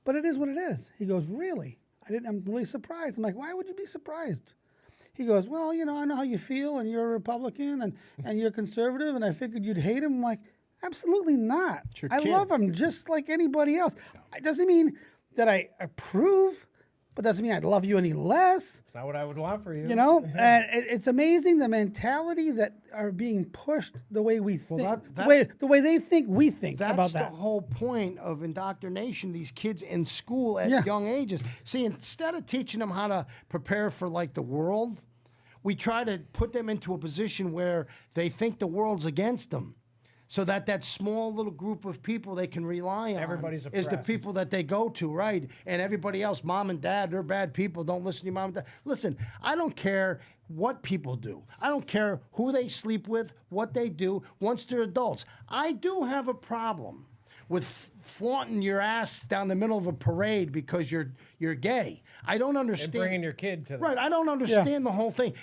But it is what it is." He goes, "Really?" I'm really surprised. I'm like, "Why would you be surprised?" He goes, "Well, I know how you feel, and you're a Republican and you're conservative, and I figured you'd hate him." I'm like, "Absolutely not. It's your I kid." love him just like anybody else. It doesn't mean that I approve, but doesn't mean I love you any less. It's not what I would want for you. And it's amazing the mentality that are being pushed the way we think, the way they think we think That's about that. the whole point of indoctrination, these kids in school at young ages. See, instead of teaching them how to prepare for like the world, we try to put them into a position where they think the world's against them. so that small little group of people they can rely on Everybody's is the oppressed. people that they go to, right? And everybody else, mom and dad, they're bad people. Don't listen to your mom and dad. Listen, I don't care what people do. I don't care who they sleep with, what they do once they're adults. I do have a problem with flaunting your ass down the middle of a parade because you're gay. I don't understand. And bringing your kid to Right, I don't understand the whole thing.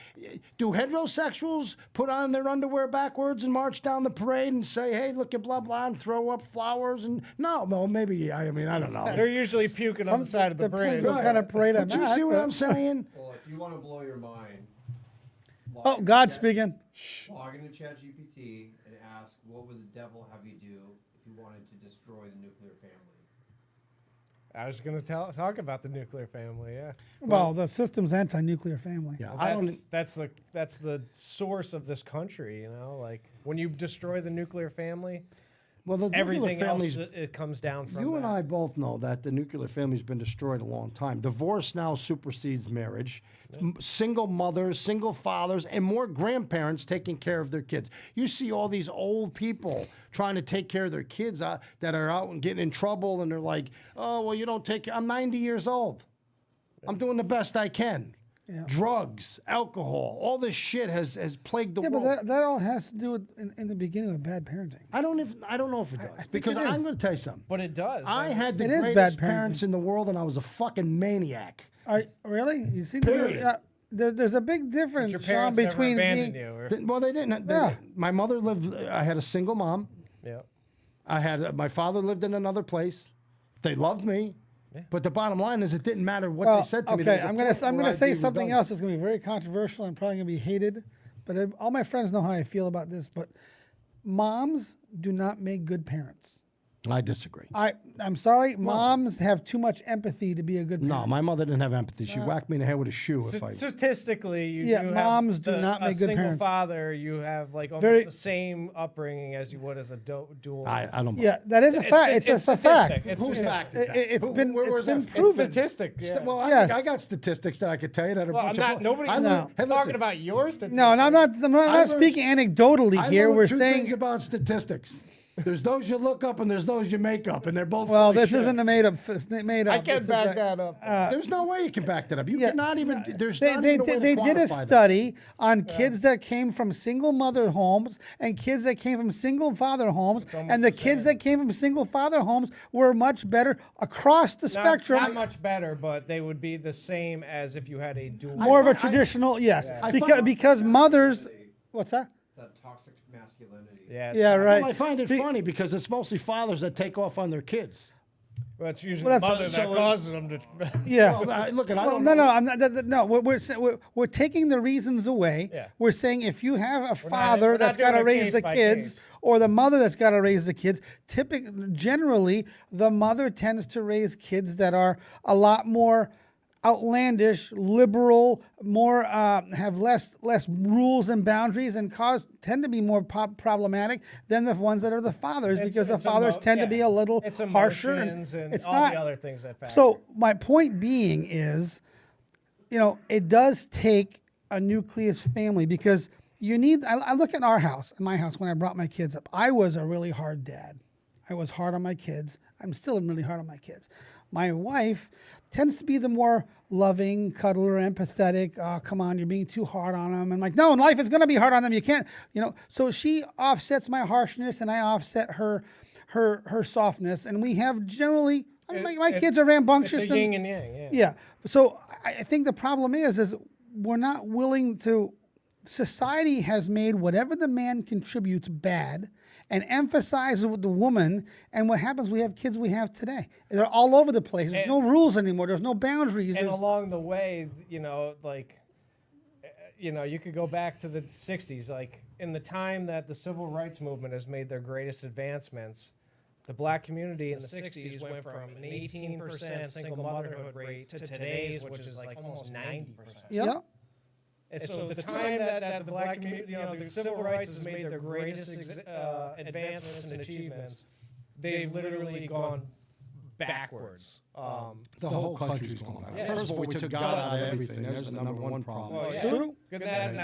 Do heterosexuals put on their underwear backwards and march down the parade and say, "Hey, look at blah blah," and throw up flowers? And no, maybe I mean I don't know. They're usually puking on the side of the Depends bridge. what kind of parade I'm But you at, see what but- I'm saying? Well, if you want to blow your mind, Oh, God speaking. log into ChatGPT and ask, what would the devil have you do if you wanted to destroy the nuclear family? I was going to talk about the nuclear family. Yeah. Well, the system's anti-nuclear family. Yeah, Well, I don't. that's the source of this country. Like when you destroy the nuclear family, Well, the nuclear everything else families. it comes down from. You and that. I both know that the nuclear family's been destroyed a long time. Divorce now supersedes marriage. Single mothers, single fathers, and more grandparents taking care of their kids. You see all these old people trying to take care of their kids that are out and getting in trouble, and they're like, "Oh, well, you don't take care." I'm 90 years old. I'm doing the best I can. Yeah. Drugs, alcohol, all this shit has plagued the Yeah, world. but that all has to do with in the beginning with bad parenting. I don't know if it does think because it I'm is. going to tell you something. But it does. I had the It is bad greatest parenting. parents in the world, and I was a fucking maniac. Really? You see, Period. there's a big difference, your Sean, parents never between abandoned being. you. Or, Well, they didn't. Yeah. My mother lived. I had a single mom. yeah. I had my father lived in another place. They loved me, but the bottom line is it didn't matter what Well, they said to me. okay, There was a I'm point gonna where I'd say be something redundant. else that's gonna be very controversial and probably gonna be hated, but all my friends know how I feel about this. But moms do not make good parents. I disagree. I'm sorry, moms have too much empathy to be a good No, parent. my mother didn't have empathy. She whacked me in the head with a shoe if I. Statistically, you Yeah, do moms have do not make a good single parents. father. You have like almost Very- the same upbringing as you would as a dual. I don't. Yeah, that is a fact. It's a statistic. fact. It's Whose statistic. fact is that? It's Who- been where's that? It's proven. Statistic. Yeah. Well, Yes. I got statistics that I could tell you that are. Well, bunch I'm of not. bull- Nobody's I No. learned- hey, talking listen, about your statistics. No, and I'm not learned- speaking anecdotally I here. learned We're two saying, things about statistics. There's those you look up and there's those you make up, and they're both. well, full of this shit. isn't a made up. Made up. I This can't is back a- that up. There's no way you can back that up. You Yeah. cannot even. There's They, not they, even a way they to did a quantify that. study on kids that came from single mother homes and kids that came from single father homes, and the kids that came from single father homes were much better across the spectrum. Not much better, but they would be the same as if you had a dual. More of a I- traditional, yes, I because find- mothers. What's that? It's that toxic masculinity. Yeah. Yeah, right. Well, I find it funny because it's mostly fathers that take off on their kids. Well, it's usually Well, the that's- mother so that it's- causes them to. Yeah. Well, look, and I Well, don't no, know. no, I'm not, no. We're taking the reasons away. Yeah. We're saying if you have a father we're not that's got to doing a raise case the by kids, case. or the mother that's got to raise the kids, generally the mother tends to raise kids that are a lot more outlandish, liberal, more have less rules and boundaries, and tend to be more problematic than the ones that are the fathers, because the fathers tend to be a little it's harsher, emotions and it's all not. the other things that factor. So my point being is, it does take a nucleus family, because you need. I look at our house, my house, when I brought my kids up. I was a really hard dad. I was hard on my kids. I'm still really hard on my kids. My wife tends to be the more loving, cuddler, empathetic. Oh, come on, you're being too hard on them. And like, no, life is going to be hard on them. You can't, So she offsets my harshness, and I offset her softness. And we have generally, my kids are rambunctious. it's a yin and yang. Yeah. Yeah. So I think the problem is we're not willing to. Society has made whatever the man contributes bad, and emphasizes with the woman. And what happens? We have kids we have today. They're all over the place. There's no rules anymore. There's no boundaries. And There's- along the way, you could go back to the 60s, like in the time that the civil rights movement has made their greatest advancements. The black community in the 60s went from an 18% single motherhood rate to today's, which is like almost 90%. yeah. And so the time that the black community, the civil rights has made their greatest advancements and achievements, they've literally gone backwards. The whole country's going back. Yeah. First of all, we took God out of everything. There's the number one problem. Well, yeah. True. Good He that,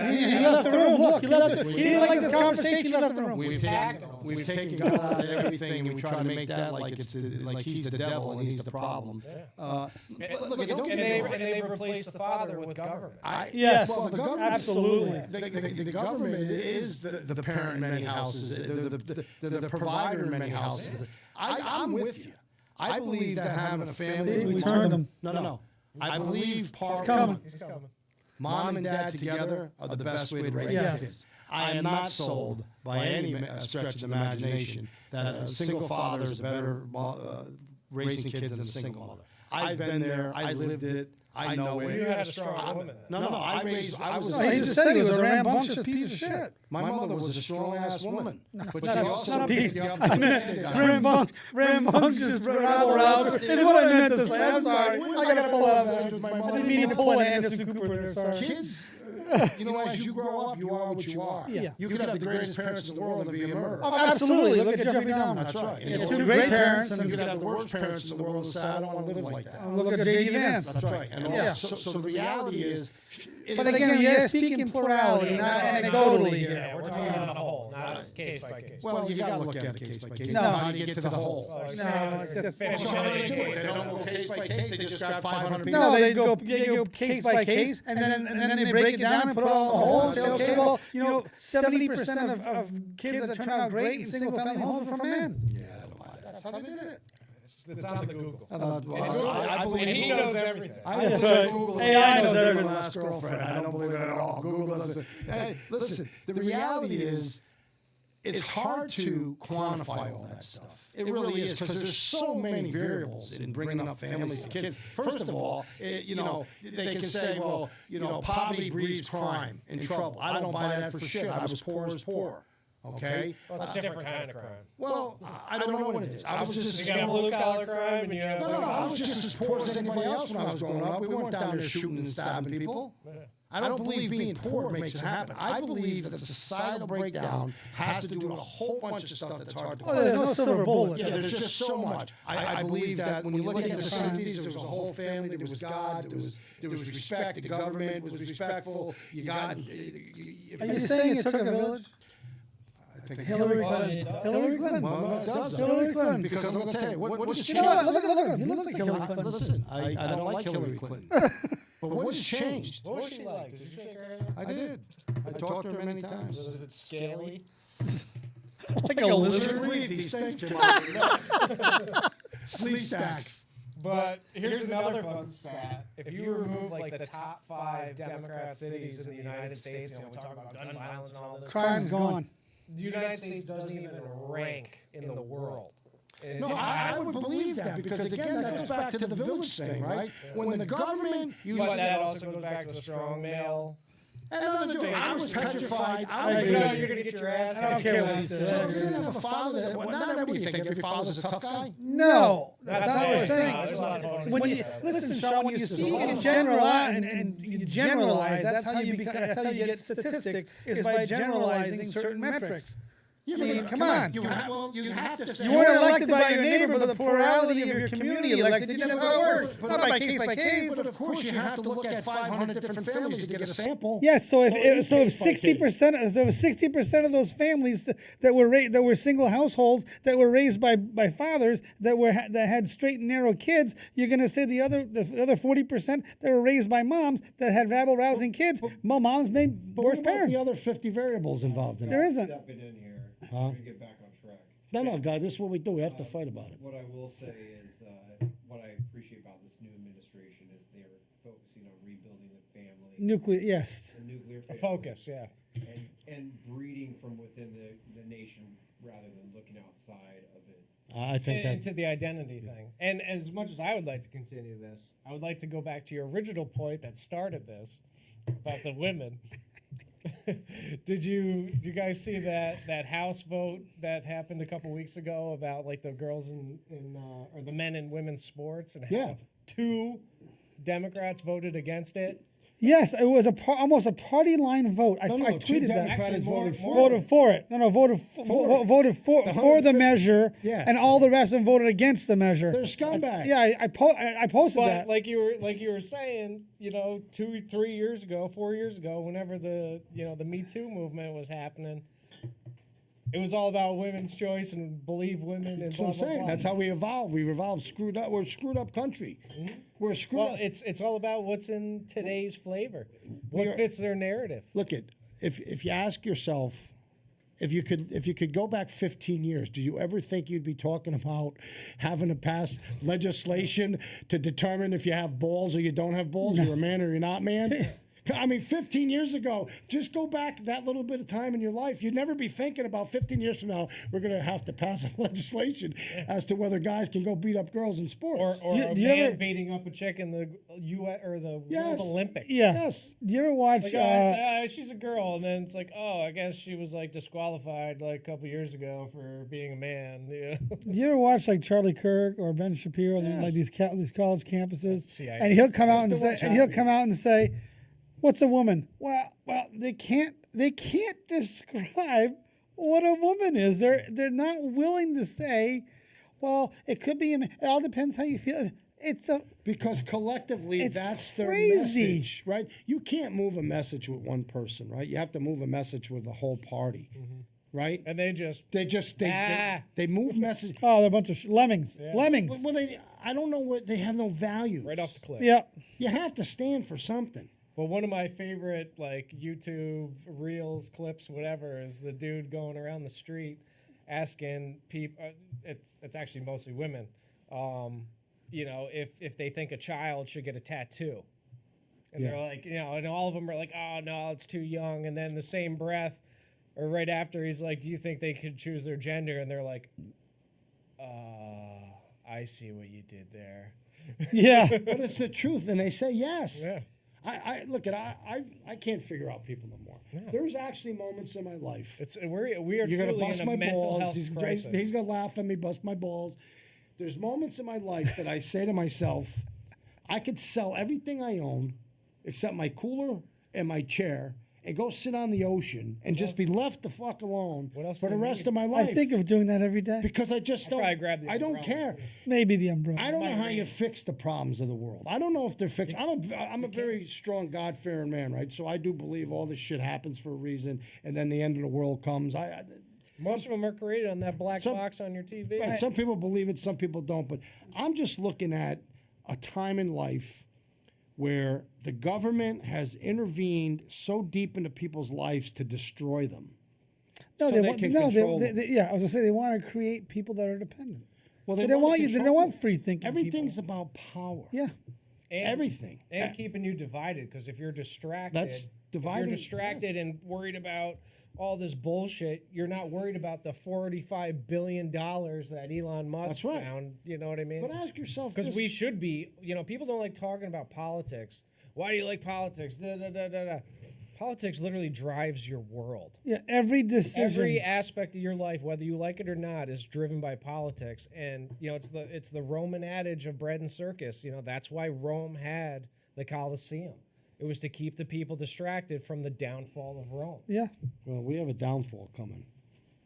left the room. Look, he left. He didn't like this conversation. He left the room. We've taken God out of everything, and we try to make that like it's like he's the devil and he's the problem. and they've replaced the father with government. Yes, well, the government, absolutely. The government is the parent in many houses. They're the provider in many houses. I'm with you. I believe that having a family. We turned him. No. I believe part coming. He's coming. mom and dad together are the best way to raise Yes. kids. I am not sold by any stretch of the imagination that a single father is better raising kids than a single mother. I've been there. I lived it. I know it. You had a strong woman. No. I was. No, he just said he was a rambunctious piece of shit. My mother was a strong-ass woman, but she not also a picked piece. the Rambunctious, rabble-rouser is what I meant to say. I'm sorry. I got to pull out. I didn't mean to pull an Anderson Cooper there. Sorry. Kids, as you grow up, you are what you are. Yeah. You could have the greatest parents in the world and be a murderer. Oh, absolutely. Look at Jeffrey Dahmer. That's right. He had two great parents, You and could have the worst parents in the world and say, I don't want to live like that. look at J.D. Vance. That's right. And Yeah. so the reality is, But again, you're speaking plurality, not anecdotally here. Yeah, we're talking about the whole, not case by case. well, you got to look at it case by case. No. How do you get to the whole? Oh, No, it's just finish So how do they do it? it. They don't go case by case. They just grab 500 people. No, they go case by case, and then they break it down and put it all in the whole. Say, okay, well, 70% of kids that turn out great in single-family homes are from men. Yeah, I don't buy that. That's how they did it. It's on the Google. I believe And he Google knows everything. I That's believe right. Google AI is knows their everything. last girlfriend. I don't believe it at all. Google doesn't. Hey, listen, the reality is, it's hard to quantify all that stuff. It really is, because there's so many variables in bringing up families and kids. First of all, they can say, well, poverty breeds crime and trouble. I don't buy that for shit. I was poor as poor. Okay? Well, it's a different kind of crime. Well, I don't know what it is. I was just. You got blue collar crime, and you have. No, I was just as poor as anybody else when I was growing up. We weren't down there shooting and stabbing people. I don't believe being poor makes it happen. I believe that the societal breakdown has to do with a whole bunch of stuff that's hard to Oh, there's no silver bullet. Yeah, there's just so much. I believe that when you look at the 60s, there was a whole family. There was God. There was respect. The government was respectful. You got. Are you saying it took a village? Hillary Clinton. Hillary Clinton. Well, no, it does. Hillary Clinton. Because I'm going to tell you, what has You know what? changed? Look at him. He looks like Hillary Clinton. Listen, I don't like Hillary Clinton. But what has changed? What was she like? Did you shake her hand? I did. I talked to her many times. Was it scaly? Like a lizard. Read these things, Jim. Sleep stacks. But here's another fun stat. If you remove like the top 5 Democrat cities in the United States, we talk about gun violence and all this. Crime's gone. The United States doesn't even rank in the world. No, I would believe that because, again, that goes back to the village thing, right? When the government uses But that also goes back to the strong male. and nothing to do. I was petrified. I was You know you're gonna get your ass. I don't care what he So says. if you didn't have a father that, well, not everybody think every father's a tough guy. No, that's not what we're There's a lot of saying. bonus. When you listen, Sean, when you speak in generalize and you generalize, that's how you get statistics is by generalizing certain metrics. I mean, come on. You have to say. You weren't elected by your neighbor, but the plurality of your community elected you. That's how it works. Not by case by case. But of course, you have to look at 500 different families to get a sample. Yes, so if 60% of those families that were single households that were raised by fathers that had straight and narrow kids, you're going to say the other 40% that were raised by moms that had rabble rousing kids, moms made worse parents. The other 50 variables involved in it. There isn't. Stepping in here Huh? to get back on track. No, God, this is what we do. We have to fight about it. What I will say is, what I appreciate about this new administration is they're focusing on rebuilding the family, Nuclear, yes. the nuclear A family, focus, yeah. and breeding from within the nation rather than looking outside of it. I think And that to the identity thing. And as much as I would like to continue this, I would like to go back to your original point that started this about the women. Did you guys see that House vote that happened a couple weeks ago about like the girls or the men in women's sports and how Yeah. 2 Democrats voted against it? Yes, it was almost a party line vote. I No, two tweeted that. Democrats voted for it. Voted for it. No, voted voted for the 150 measure, Yeah. and all the rest of them voted against the measure. They're scumbags. Yeah, I posted But that. like you were saying, 2-3 years ago, 4 years ago, whenever the the Me Too movement was happening, it was all about women's choice and believe women and That's blah, what I'm blah, saying. blah. That's how we evolved. We evolved screwed up. We're a screwed up country. We're screwed Well, up. it's all about what's in today's flavor, what We are- fits their narrative. Look at if you ask yourself, if you could go back 15 years, do you ever think you'd be talking about having to pass legislation to determine if you have balls or you don't have balls, you're a man or you're not man? I mean, 15 years ago, just go back that little bit of time in your life. You'd never be thinking about 15 years from now, we're going to have to pass a legislation as to whether guys can go beat up girls in sports. Or a do you man ever- beating up a chick in the U.S. or the Yes. World Olympics. Yeah. Yes. Do you ever watch? Like, she's a girl, and then it's like, oh, I guess she was like disqualified like a couple years ago for being a man. Do you ever watch like Charlie Kirk or Ben Shapiro, Yes. like these college campuses? CIA. And he'll come out and That's say, the one "What's a woman?" Well, they can't describe what a woman is. They're not willing to say, well, it could be. It all depends how you feel. Because collectively, It's that's their crazy. message, right? You can't move a message with one person, right? You have to move a message with the whole party, right? And they just They move message. Oh, they're a bunch of lemmings. Yeah. Lemmings. Well, I don't know what they have no value. right off the cliff. Yeah. You have to stand for something. Well, one of my favorite like YouTube reels, clips, whatever, is the dude going around the street asking people. It's actually mostly women. If they think a child should get a tattoo, and Yeah. they're like, and all of them are like, oh no, it's too young. And then the same breath, or right after, he's like, do you think they could choose their gender? And they're like, I see what you did there. Yeah. But it's the truth, and they say yes. Yeah. I look at I can't figure out people no more. There's actually moments in my life. We are You're gonna truly bust in a my mental balls. health He's crisis. gonna laugh at me, bust my balls. There's moments in my life that I say to myself, I could sell everything I own, except my cooler and my chair, and go sit on the ocean and just be left the fuck alone What else for do the you rest need? of my life. I think of doing that every day. because I just don't. probably grab the I don't umbrella. care. Maybe the umbrella. I don't know how you fix the problems of the world. I don't know if they're fixed. I'm a very strong God-fearing man, right? So I do believe all this shit happens for a reason, and then the end of the world comes. Most of them are created on that black Some- box on your TV. Right, some people believe it, some people don't. But I'm just looking at a time in life where the government has intervened so deep into people's lives to destroy them. No, so they they want. can No, control them. yeah. I was gonna say they want to create people that are dependent. Well, They don't want you. They control don't want them. free thinking. Everything's people. about power. Yeah. And, Everything. and keeping you divided, because if you're distracted, That's dividing- You're distracted yes. and worried about all this bullshit. You're not worried about the $45 billion that Elon Musk That's right. found. You know what I mean? But ask yourself Because this. we should be. People don't like talking about politics. Why do you like politics? Da, da, da, da, da. Politics literally drives your world. Yeah. Every decision. Every aspect of your life, whether you like it or not, is driven by politics. And it's the Roman adage of bread and circus. That's why Rome had the Colosseum. It was to keep the people distracted from the downfall of Rome. Yeah. Well, we have a downfall coming.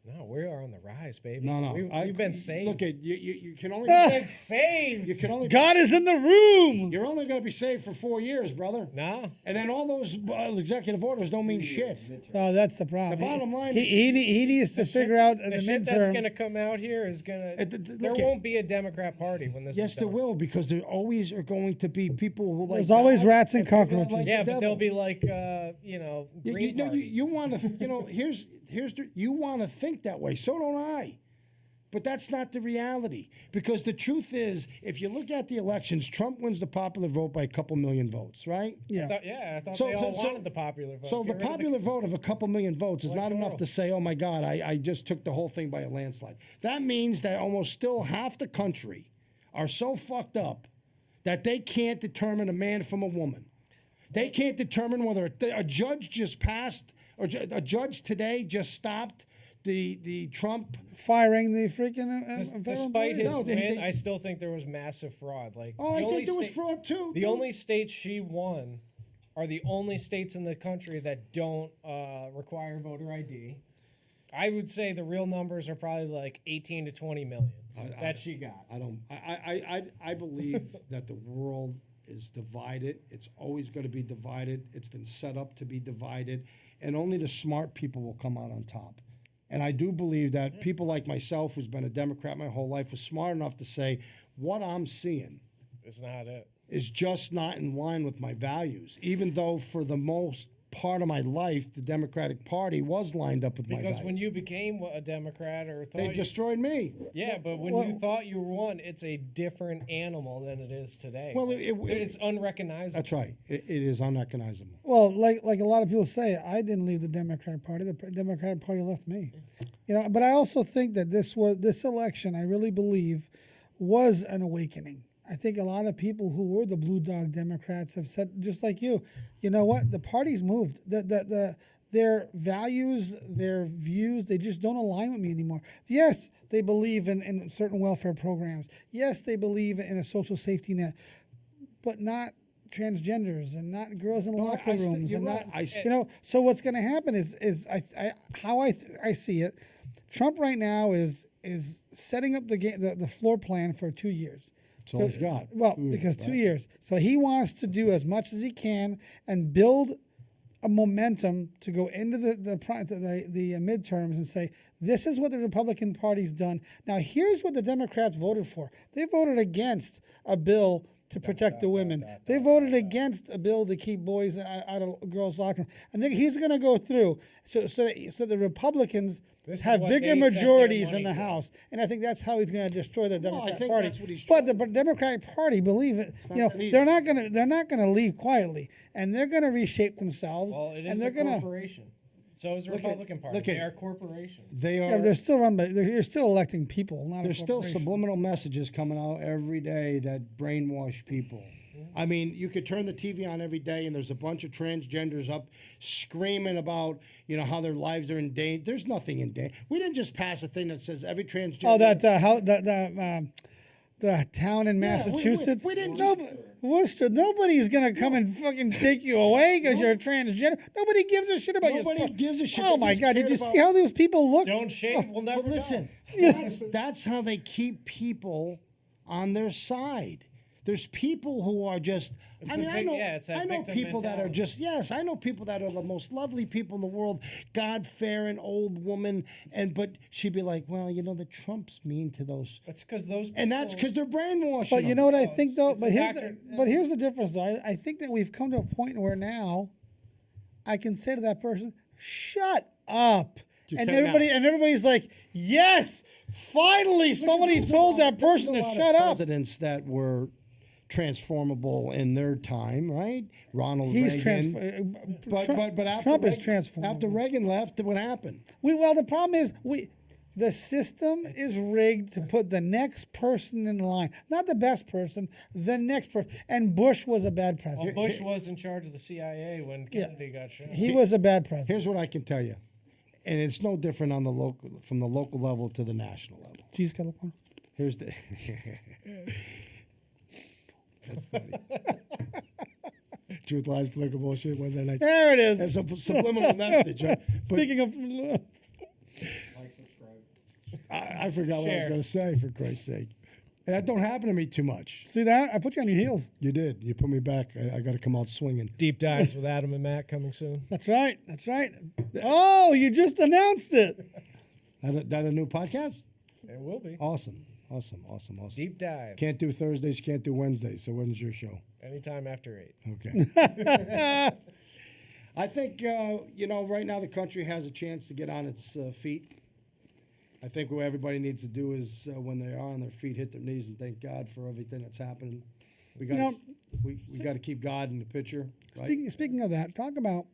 No, we are on the rise, baby. No. We've been saved. Look at you. You can only. Been saved. You can only. God is in the room. You're only going to be saved for 4 years, brother. No. And then all those executive orders don't mean shit. Oh, that's the problem. The bottom line he needs to figure out in The the shit that's midterm. going to come out here is going to. There look at- won't be a Democrat Party when this Yes, is there done. will, because there always are going to be people who like. There's always God rats and people that cockroaches. like Yeah, the but they'll devil. be like, Green Party. You want to, you want to think that way. So don't I. But that's not the reality, because the truth is, if you look at the elections, Trump wins the popular vote by a couple million votes, right? Yeah. I thought So- they all so- wanted the popular vote. So Get the rid of popular vote of a couple million votes is not enough Electoral. to say, oh my God, I just took the whole thing by a landslide. That means that almost still half the country are so fucked up that they can't determine a man from a woman. They can't determine whether a judge just passed, or a judge today just stopped the Trump. Firing the freaking. federal Despite his employees. No, win, they- I still think there was massive fraud. Like, Oh, the I only think there was state- fraud too. The only state she won are the only states in the country that don't require voter ID. I would say the real numbers are probably like 18 to 20 million that she got. I believe that the world is divided. It's always going to be divided. It's been set up to be divided, and only the smart people will come out on top. And I do believe that people like myself, who's been a Democrat my whole life, was smart enough to say, what I'm seeing It's not it. is just not in line with my values, even though for the most part of my life, the Democratic Party was lined up with my values. Because when you became a Democrat or thought They you- destroyed me. yeah, but when you thought you were one, it's a different animal than it is today. Well, it's unrecognizable. That's right. It is unrecognizable. Well, like a lot of people say, I didn't leave the Democratic Party. The Democratic Party left me. You know, but I also think that this election, I really believe, was an awakening. I think a lot of people who were the blue dog Democrats have said, just like you know what? The party's moved. Their values, their views, they just don't align with me anymore. Yes, they believe in certain welfare programs. Yes, they believe in a social safety net, but not transgenders and not girls in locker rooms and not, you know. So what's going to happen is how I see it. Trump right now is setting up the floor plan for 2 years. That's all he's got. Well, 2 years, because right? 2 years. So he wants to do as much as he can and build a momentum to go into the midterms and say, this is what the Republican Party's done. Now, here's what the Democrats voted for. They voted against a bill to protect the women. They voted against a bill to keep boys out of girls' locker room. And then he's going to go through so the Republicans This is have what bigger they sent their majorities in money the for. House. And I think that's how he's going to destroy the Well, I Democratic think Party. that's what he's But the Democratic Party, believe it, not you know, that easy. they're not going to leave quietly, and they're going to reshape themselves. Well, it and is they're a going to. corporation. So is the Look at- Republican Party. look at- They are corporations. They Yeah, are. but they're still run by. You're still electing people, not There's a still corporation. subliminal messages coming out every day that brainwash people. I mean, you could turn the TV on every day, and there's a bunch of transgenders up screaming about, you know, how their lives are in danger. There's nothing in danger. We didn't just pass a thing that says every transgender. Oh, the town in Yeah, Massachusetts. we didn't Worcester. Nobody's gonna come and fucking take you away because you're a transgender. Nobody gives a shit about you. Nobody gives a shit. Oh They my just God! Did cared you about- see how those people look? Don't shave. We'll never But listen, know. that's how they keep people on their side. There's people who are just. I mean, I know. it's that I know victim people that are mentality. just. Yes, I know people that are the most lovely people in the world. God-fearing old woman, but she'd be like, "Well, you know, the Trump's mean to those," It's because those. and that's because they're brainwashing. But you know what I think though. it's But a here's doctrine. here's the difference though. I think that we've come to a point where now, I can say to that person, "Shut up." You And can now. everybody's like, yes, finally somebody told that person to shut up. Presidents that were transformable in their time, right? Ronald He's Reagan. But after Trump is Reagan- transformable. After Reagan left, what happened? Well, the problem is the system is rigged to put the next person in line, not the best person, the next person. And Bush was a bad Well, president. Bush was in charge of the CIA when Kennedy got shot. He was a bad president. Here's what I can tell you, and it's no different on the from the local level to the national level. Cheese California. Here's the. That's funny. Truth, lies, political bullshit. Wednesday night. There it is. That's a subliminal message. Right? But Speaking of, Like, subscribe. I forgot what I was Share. going to say. For Christ's sake, and that don't happen to me too much. see that? I put you on your heels. You did. You put me back. I got to come out swinging. Deep dives with Adam and Matt coming soon. That's right. That's right. Oh, you just announced it. That a new podcast? It will be. Awesome. Deep dive. Can't do Thursdays, can't do Wednesdays. So when's your show? Anytime after 8. Okay. I think, right now the country has a chance to get on its feet. I think what everybody needs to do is, when they are on their feet, hit their knees and thank God for everything that's happening. We got we got to keep God in the picture. Right? Speaking of that, talk about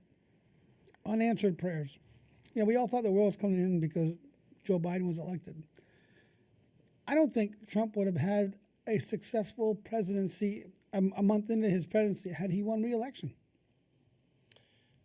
unanswered prayers. Yeah, we all thought the world was coming in because Joe Biden was elected. I don't think Trump would have had a successful presidency a month into his presidency had he won re-election.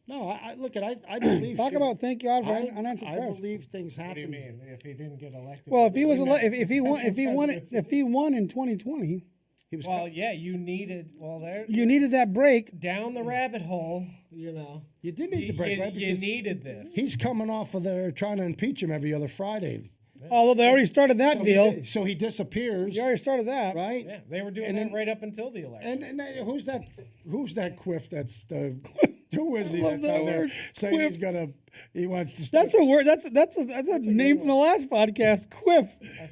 No, I look at I believe. Talk about thank God for I unanswered I prayers. believe things What do you happen. mean? If he didn't get elected? Well, if he was Wouldn't that if he won successful if he won presidency? if he won in 2020, He was. Well, yeah, you needed. Well, there. You needed that break. Down the rabbit hole. You know. you did need the break, right? You Because needed this. he's coming off of their trying to impeach him every other Friday. Although they already started that deal. So he disappears, You already started that. right? Yeah, they were doing And that then- right up until the election. And who's that? Who's that quiff? That's the. Who is he? love That's that out there word, saying quiff. He's gonna. He wants to. Start, That's a word. That's a name from the last podcast. Quiff.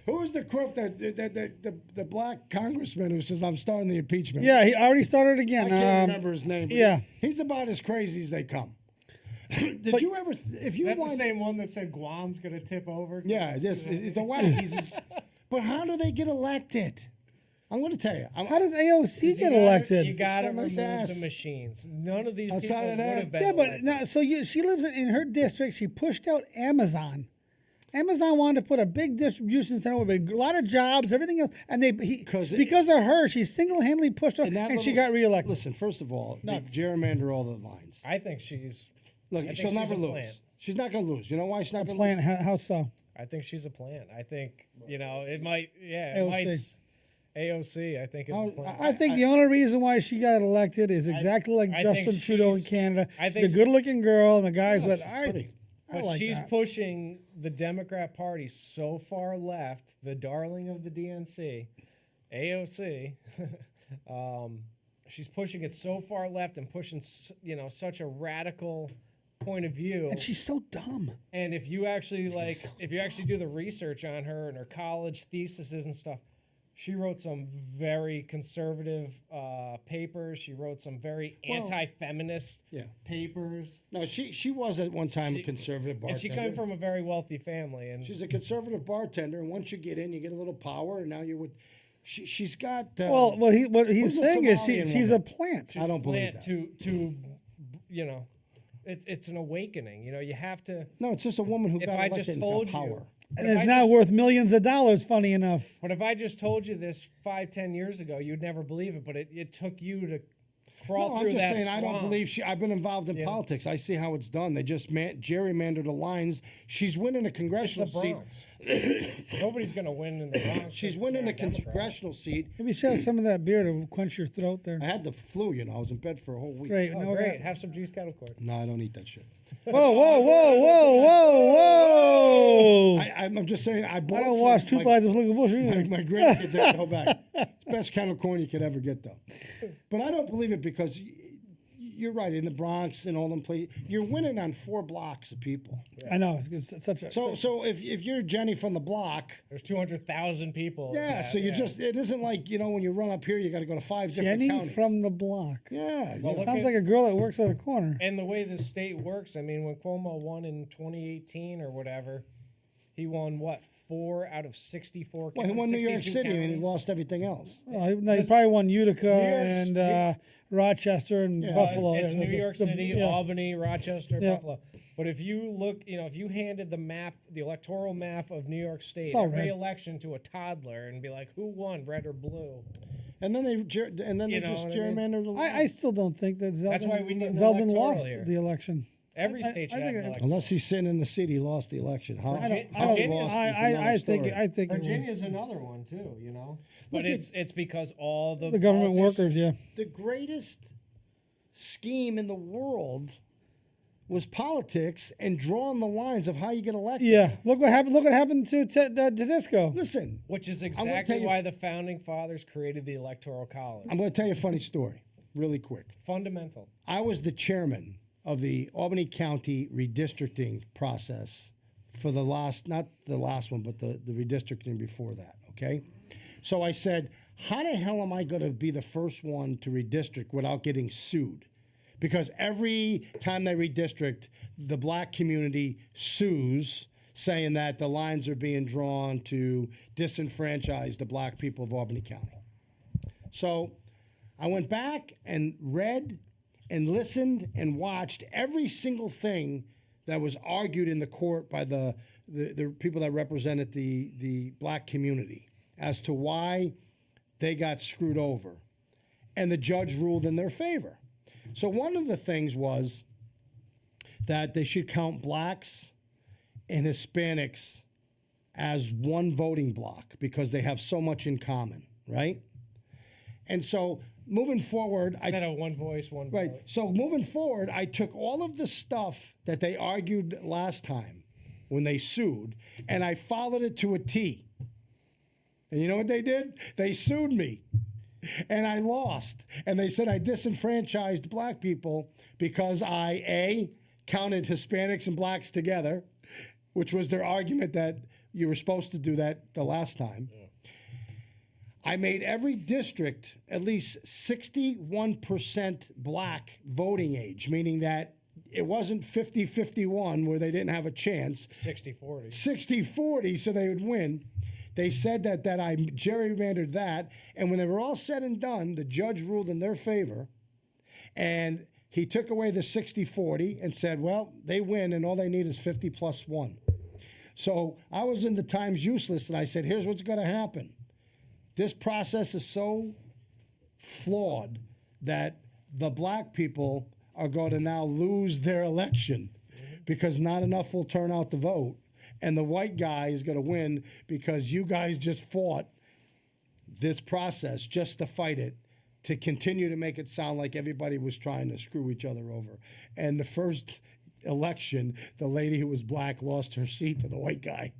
Who is the quiff that the black congressman who says I'm starting the impeachment? Yeah, he already started again. I can't remember his name. But yeah. he's about as crazy as they come. Did you ever? If you That's the wind same one that said Guam's gonna tip over. yeah, it's a whack. But how do they get elected? I'm going to tell you. How does AOC get elected? You got to got a nice remove ass. the machines. None of these Outside people of would that- have been. Yeah, but elected. now, so she lives in her district. She pushed out Amazon. Amazon wanted to put a big distribution center with a lot of jobs, everything else, and because of her, she single-handedly pushed her, and she got reelected. Listen, first of all, they Nuts. gerrymander all the lines. I think she's. Look, think she'll she's never a lose. plant. She's not going to lose. You know why she's not going to Plan lose? how so? I think she's a plant. I think it might. Yeah, AOC. it might. AOC, I think is Oh, a plant. I think the only reason why she got elected is exactly like I think Justin Trudeau in she's- Canada. I She's a think good-looking girl, and the guys that buddy. I But like she's that. pushing the Democrat Party so far left, the darling of the DNC, AOC. She's pushing it so far left and pushing, such a radical point of view. And she's so dumb. And if you actually if you actually do the research on her and her college theses and stuff, she wrote some very conservative papers. She wrote some very anti-feminist Yeah. papers. No, she was at one time a conservative bartender. And she came from a very wealthy family. And She's a conservative bartender, and once you get in, you get a little power, and now you would. She's got. What he's who's the saying is Somalian she's a woman? plant. I don't believe plant that. to it's an awakening. You have to. No, it's just a woman who If got I elected just and told got you, power. but And if it's I now just- worth millions of dollars, funny enough. But if I just told you this 5-10 years ago, you'd never believe it. But it took you to crawl No, I'm through just that saying I don't swamp. believe she. I've been involved in Yeah. politics. I see how it's done. They just gerrymander the lines. She's winning a It's the congressional seat. Bronx. Nobody's gonna win in the Bronx. She's if winning you're a Democrat. congressional seat. Maybe she has some of that beer to quench your throat there. I had the flu. I was in bed for a whole week. Great. Oh, Now we're great. gonna- Have some juice cattle cord. No, I don't eat that shit. Whoa, whoa, whoa, whoa, whoa, whoa! I'm just saying. I bought. I don't some- watch Two my- Lives of Political Bullshit My, either. my grandkids have to go back. It's the best kind of corn you could ever get, though. But I don't believe it because you're right. In the Bronx and all them places, you're winning on 4 blocks of people. I know. It's such a. So if you're Jenny from the block, There's 200,000 people. yeah. So you just it isn't like when you run up here, you got to go to 5 different Jenny counties. from the block. Yeah. Well, look Sounds at- like a girl that works at a corner. And the way the state works, I mean, when Cuomo won in 2018 or whatever, he won what 4 out of 64. Well, he won New York 62 City and he counties? lost everything else. Well, he probably won Utica York's- and Rochester and Buffalo. It's Yeah, New York City, yeah. Albany, Rochester, Yeah. Buffalo. But if you look, if you handed the map, the electoral map of New York State, all every red. election to a toddler and be like, who won, red or blue? And then they You just know what I mean? gerrymandered the I still don't think that Zeldin, That's why we need an Zeldin electoral lost here. the election. Every I state should think have an it- election. Unless he's sitting in the seat, he lost the election. How, I don't. how he Virginia's- lost is another I think. story. I think it was Virginia's another one too, But Look, it's because all the the government politicians- workers. Yeah. The greatest scheme in the world was politics and drawing the lines of how you get elected. Yeah. Look what happened. Look what happened to Tedesco. Listen, Which is gonna tell exactly you- why the founding fathers created the Electoral College. I'm going to tell you a funny story, really quick. Fundamental. I was the chairman of the Albany County redistricting process for the last, not the last one, but the redistricting before that, okay? So I said, how the hell am I going to be the first one to redistrict without getting sued? Because every time they redistrict, the black community sues, saying that the lines are being drawn to disenfranchise the black people of Albany County. So I went back and read and listened and watched every single thing that was argued in the court by the people that represented the black community as to why they got screwed over. And the judge ruled in their favor. So one of the things was that they should count blacks and Hispanics as one voting block because they have so much in common, right? And so moving forward, Instead of one voice, one right. vote. So moving forward, I took all of the stuff that they argued last time when they sued, and I followed it to a T. And you know what they did? They sued me. And I lost. And they said I disenfranchised black people because I, A, counted Hispanics and blacks together, which was their argument that you were supposed to do that the last time. Yeah. I made every district at least 61% black voting age, meaning that it wasn't 50-51 where they didn't have a chance. 60-40. 60-40, so they would win. They said that I gerrymandered that, and when they were all said and done, the judge ruled in their favor, and he took away the 60-40 and said, well, they win, and all they need is 50 plus 1. So I was in the Times Useless, and I said, here's what's going to happen. This process is so flawed that the black people are going to now lose their election because not enough will turn out to vote. And the white guy is going to win because you guys just fought this process just to fight it, to continue to make it sound like everybody was trying to screw each other over. And the first election, the lady who was black lost her seat to the white guy.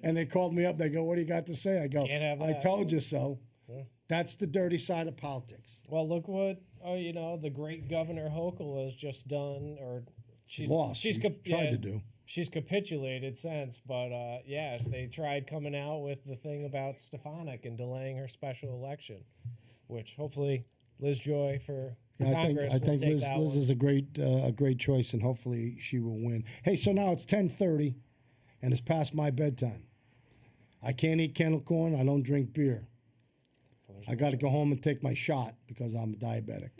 And they called me up. They go, what do you got to say? I go, Can't have I that. told you so. Yeah. That's the dirty side of politics. Well, look what the great Governor Hochul has just done, or she's Lost. She's Tried to do. She's capitulated since, but they tried coming out with the thing about Stefanik and delaying her special election, which hopefully Liz Joy for Congress I will think take Liz that one. is a great choice, and hopefully she will win. Hey, so now it's 10:30, and it's past my bedtime. I can't eat kettle corn. I don't drink beer. I got to go home and take my shot because I'm diabetic.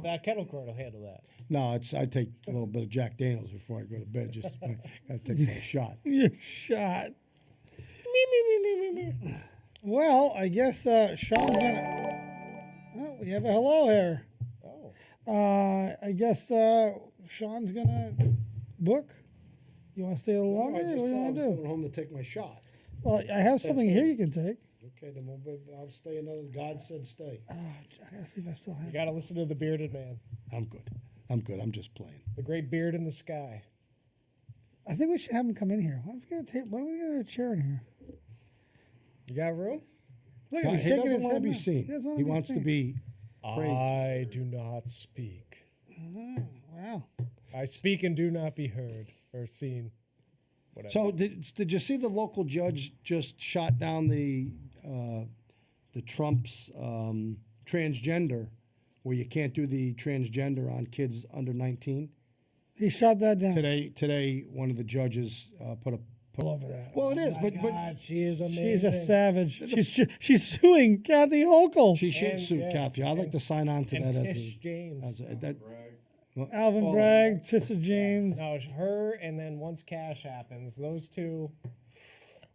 That kettle corn will handle that. No, I take a little bit of Jack Daniels before I go to bed. Just I got to take my shot. Your shot. Well, I guess Sean's gonna. Oh, we have a hello here. Oh. I guess Sean's gonna book. You want to stay a little longer? I Or just what do said you I want was to do? going home to take my shot. Well, I have something here you can take. Okay, then I'll stay another. God said stay. Oh, I gotta see if I still have. You got to listen to the bearded man, I'm good. I'm good. I'm just playing. the great beard in the sky. I think we should have him come in here. Why are we gonna have a chair in here? You got room? Look No, at him. He's he shaking doesn't his want to head be now. seen. doesn't wanna He be wants to seen. be. I do not speak. Oh, wow. I speak and do not be heard or seen. Whatever. So did you see the local judge just shot down the Trump's transgender, where you can't do the transgender on kids under 19? He shot that down. Today, one of the judges put All over that. Well, it is, My but God, she is amazing. She's a savage. She's suing Kathy Hochul. she should And, sue yeah, Kathy. I'd like to sign on to and that Tish James. Alvin Oh. Bragg, Tissa James. No, it's her, and then once cash happens, those two,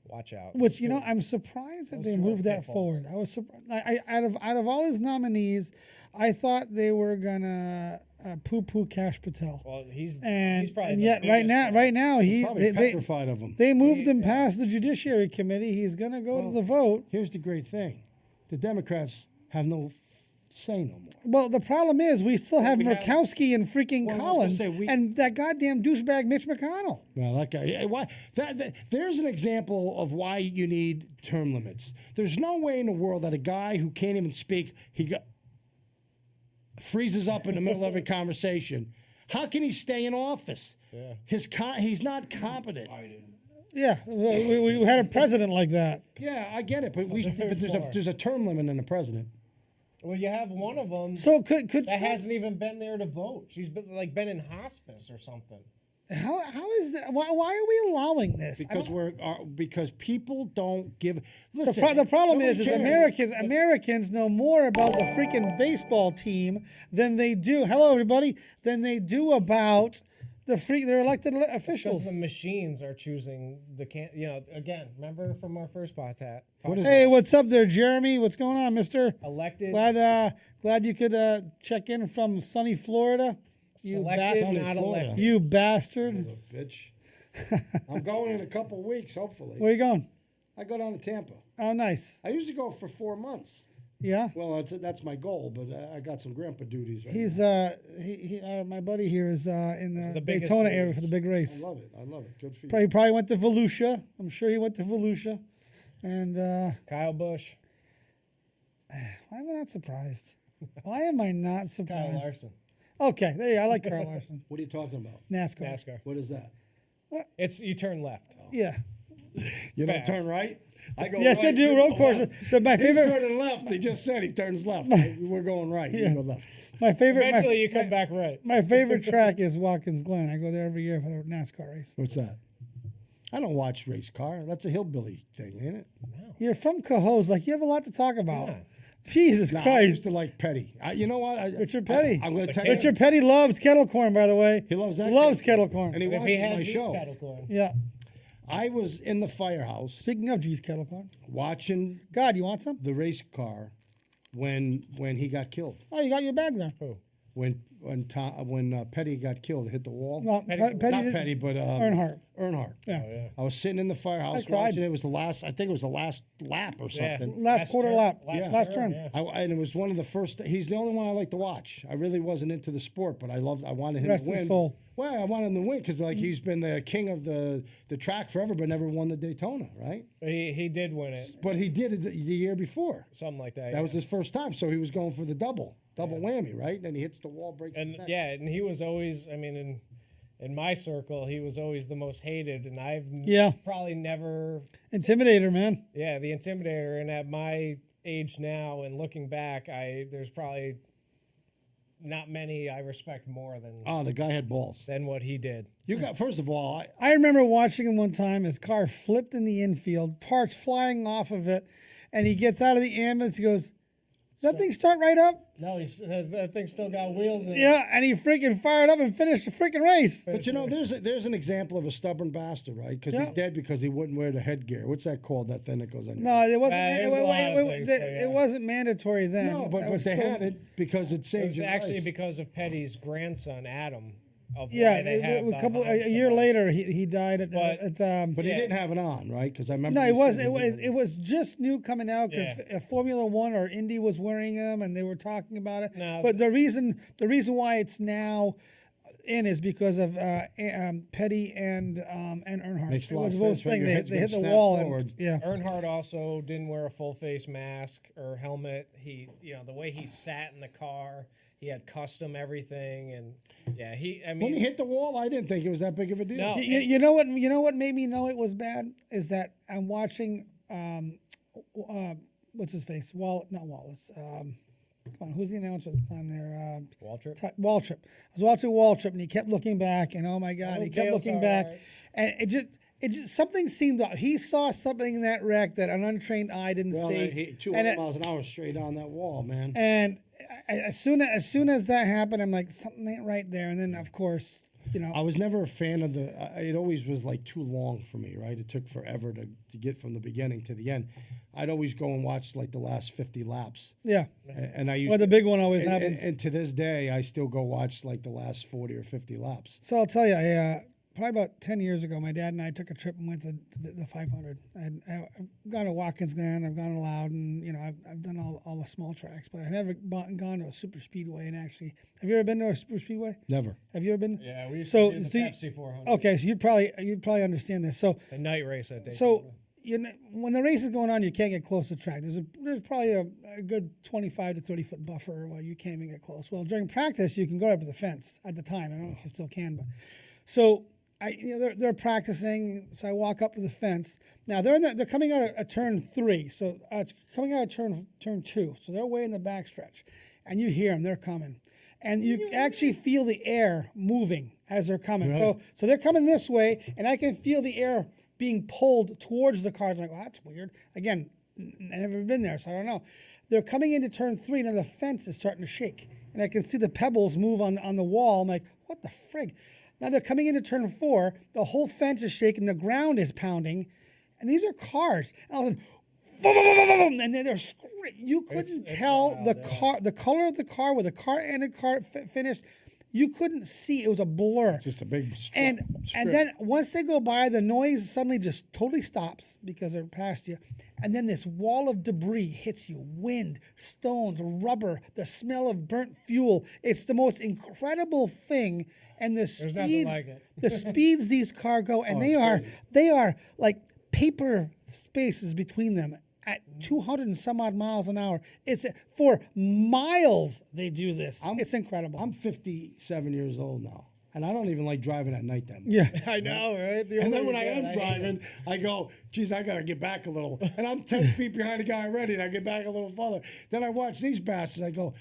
watch out. Which I'm surprised that Those they two are moved that pitfalls. forward. I was surprised. Out of all his nominees, I thought they were gonna poo-poo Cash Patel. Well, he's And probably and the yet biggest one. right now Probably they petrified of him. they moved him past the Judiciary Committee. He's gonna go to the vote. Here's the great thing: the Democrats have no say no more. Well, the problem is we still have we have- Murkowski and freaking Well, I was Collins gonna say, and that goddamn douchebag Mitch McConnell. Well, that guy. Why? There's an example of why you need term limits. There's no way in the world that a guy who can't even speak, freezes up in the middle of every conversation. How can he stay in office? Yeah. He's not competent. Yeah, we had a president like that. Yeah, I get it, but there's a term limit in the president. Well, you have one of them So could that Trump- hasn't even been there to vote. She's been in hospice or something. how is that? Why are we allowing this? Because people don't give. The, Listen, the problem nobody is cares. Americans know more about the freaking baseball team than they do. Hello, everybody. Than they do about their elected officials. Because the machines are choosing again, remember from our first podcast. What is Hey, what's up there, Jeremy? What's going on, Mister? Elected, Glad you could check in from sunny Florida. You selected, Sunny not Florida. elected. You bastard. Little bitch. I'm going in a couple weeks, hopefully. Where you going? I go down to Tampa. Oh, nice. I usually go for 4 months. Yeah. Well, that's my goal, but I got some grandpa duties right He's now. my buddy here is in the The biggest Daytona area race. for the big race. I love it. I love it. Good for you. Probably went to Volusia. I'm sure he went to Volusia. And Kyle Busch, why am I not surprised? Why am I not Kyle surprised? Larson, Okay, there you go. I like Kyle Larson. What are you talking about? NASCAR. NASCAR. What is that? It's you turn left. Yeah. You don't Fast. turn right? I go Yes, right. they do. you Road go courses. left. My He's favorite. turning left. He just said he turns left. We're going right. You go left. My favorite. Eventually, you come back right. My favorite track is Watkins Glen. I go there every year for the NASCAR race. What's that? I don't watch race car. That's a hillbilly thing, ain't it? You're from Cohoes. Like, you have a lot to talk about. Yeah. Jesus No, I Christ. used to like Petty. You know what? Richard Petty. I'm going to tell Richard you. Petty loves kettle corn, by the way. He loves that. Loves kettle kettle corn. And he If he watches had my G's show. cattle corn. Yeah. I was in the firehouse Speaking of G's kettle corn. watching God, you want some? the race car when he got killed. Oh, you got your bag there. When Petty got killed, hit the wall. Well, Petty- Petty Not did- Petty, but Earnhardt. Earnhardt. Yeah. Oh, yeah. I was sitting in the firehouse I cried. watching. It was the last. I think it was the last lap or Yeah. something. Last quarter turn- lap. last turn. yeah. And it was one of the first. He's the only one I like to watch. I really wasn't into the sport, but I wanted him Rest to his win. soul. Well, I wanted him to win because he's been the king of the track forever, but never won the Daytona, right? He did win it, But he did it the year before. something like that. That was his first time, so he was going for the double whammy, right? And then he hits the wall, breaks his and neck. yeah, and he was always. I mean, in my circle, he was always the most hated, and Yeah. probably never. Intimidator, man. Yeah, the intimidator. And at my age now, and looking back, there's probably not many I respect more Oh, the guy had balls. than what he did. You got first of all, I remember watching him one time. His car flipped in the infield, parts flying off of it, and he gets out of the ambulance. He goes, "Does that thing start right up?" No, he says that thing still got wheels in it. Yeah, and he freaking fired up and finished the freaking race. but you know, there's an example of a stubborn bastard, right? Because Yeah. he's dead because he wouldn't wear the headgear. What's that called? That thing that goes on. your No, it wasn't. There's It, a lot of it, things, it, but yeah. it wasn't mandatory then. No, but That was they still- had it because it It saved was your actually life. because of Petty's grandson, Adam. Of Yeah, why they have a year later he died at. But- at But he Yeah. didn't have it on, right? Because I remember. no, you it was said it he was didn't. it was just new coming out because Yeah. Formula One or Indy was wearing them and they were talking about it. No, but the reason why it's now in is because of Petty and Earnhardt. Makes a It lot was of both sense, right? things. Your They head's hit the gonna snap wall forward. and yeah. Earnhardt also didn't wear a full face mask or helmet. He, the way he sat in the car, he had custom everything, and yeah, I When mean, he hit the wall, I didn't think it was that big of a deal. No. You know what? You know what made me know it was bad is that I'm watching. What's his face? Not Wallace. Come on, who's the announcer at the time there? Waltrip. Waltrip. I was watching Waltrip, and he kept looking back, and oh my God, he kept Okay, looking it's back, all right. and it just something seemed off. He saw something in that wreck that an untrained eye didn't Well, see. he 200 and it- miles an hour straight on that wall, man. and as soon as that happened, I'm like, something ain't right there. And then of course, I was never a fan of it always was like too long for me, right? It took forever to get from the beginning to the end. I'd always go and watch like the last 50 laps. yeah. And I used Well, the big one always and, happens. and to this day, I still go watch like the last 40 or 50 laps. So I'll tell you, probably about 10 years ago, my dad and I took a trip and went to the 500. I've gone to Watkins Glen, I've gone to Loudon, I've done all the small tracks, but I've never gone to a super speedway. And actually, have you ever been to a super speedway? Never. Have you ever been? Yeah, we used So- to do the so you- Pepsi 400. Okay, so you'd probably understand this. So The night race at Daytona. So when the race is going on, you can't get close to the track. There's probably a good 25 to 30 foot buffer where you can't even get close. Well, during practice, you can go up to the fence at the time. I don't know if you still can, but so they're practicing. So I walk up to the fence. Now they're coming out of turn 3, so it's coming out of turn 2. So they're way in the backstretch, and you hear them. They're coming. And you actually feel the air moving as they're coming. Right. So they're coming this way, and I can feel the air being pulled towards the cars. I'm like, well, that's weird. Again, I've never been there, so I don't know. They're coming into turn 3, and the fence is starting to shake. And I can see the pebbles move on the wall. I'm like, what the frig? Now they're coming into turn 4. The whole fence is shaking. The ground is pounding. And these are cars. And all of a sudden, boom, boom, boom, boom, boom, and then they're screaming. You couldn't it's tell wild, the yeah. car, the color of the car, where the car ended, finished. You couldn't see. It was a blur. Just a big And strip. then once they go by, the noise suddenly just totally stops because they're past you. And then this wall of debris hits you. Wind, stones, rubber, the smell of burnt fuel. It's the most incredible thing. And the nothing speeds, like it. the speeds these cars go, and they are like paper spaces between them at 200 and some odd miles an hour. It's for miles they do this. It's incredible. I'm 57 years old now, and I don't even like driving at night that much. yeah. I know, right? And then when I am driving, I go, geez, I got to get back a little. And I'm 10 feet behind the guy already, and I get back a little farther. Then I watch these bastards. I go,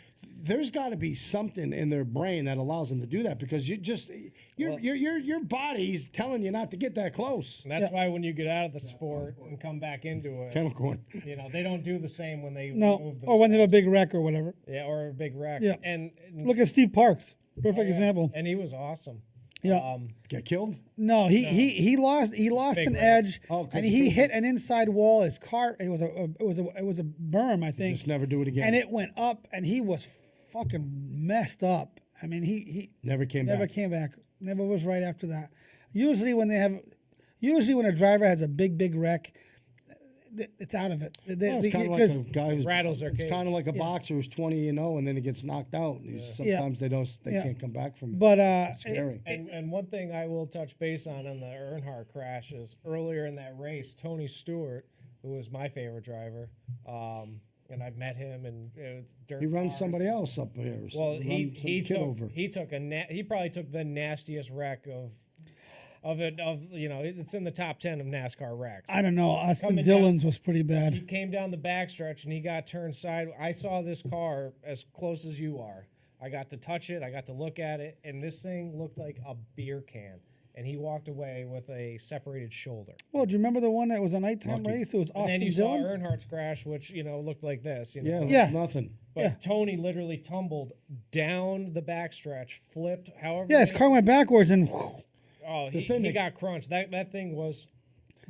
there's got to be something in their brain that allows them to do that, because your body's telling you not to get that close. And that's why when you get out of the sport and come back into it, Kennel corn. you know, they don't do the same when they No, move or when they have a big wreck or whatever. yeah, or a big wreck. Yeah. And Look at Steve Parks. Perfect example. And he was awesome. Yeah. Get killed? No, he lost Big an wreck. edge, Oh, 'cause and he he threw- hit an inside wall. His car, it was a berm, I think, Just never do it again. and it went up, and he was fucking messed up. I mean, he never came never back. came back. Never was right after that. Usually when a driver has a big wreck, it's out of it. Well, it's kind of like a guy who's rattles their It's cage. kind of like a boxer who's 20-0 and then he gets knocked out. Sometimes they Yeah. can't come back from it. But It's scary. And one thing I will touch base on the Earnhardt crash is earlier in that race, Tony Stewart, who was my favorite driver, and I've met him, and it was dirt He runs cars. somebody else up here. Well, Runs he some kid over. he probably took the nastiest wreck it's in the top 10 of NASCAR wrecks. I don't know. Austin Coming Dillon's was pretty bad. He came down the backstretch and he got turned side. I saw this car as close as you are. I got to touch it. I got to look at it, and this thing looked like a beer can. And he walked away with a separated shoulder. Well, do you remember the one that was a nighttime Lucky. race? It was And then Austin you Dillon. saw Earnhardt's crash, which looked like this. Yeah, Yeah. nothing. But Tony literally tumbled down the backstretch, flipped. However, Yeah, his car went backwards, and Oh, The he thing that- got crunched. That thing was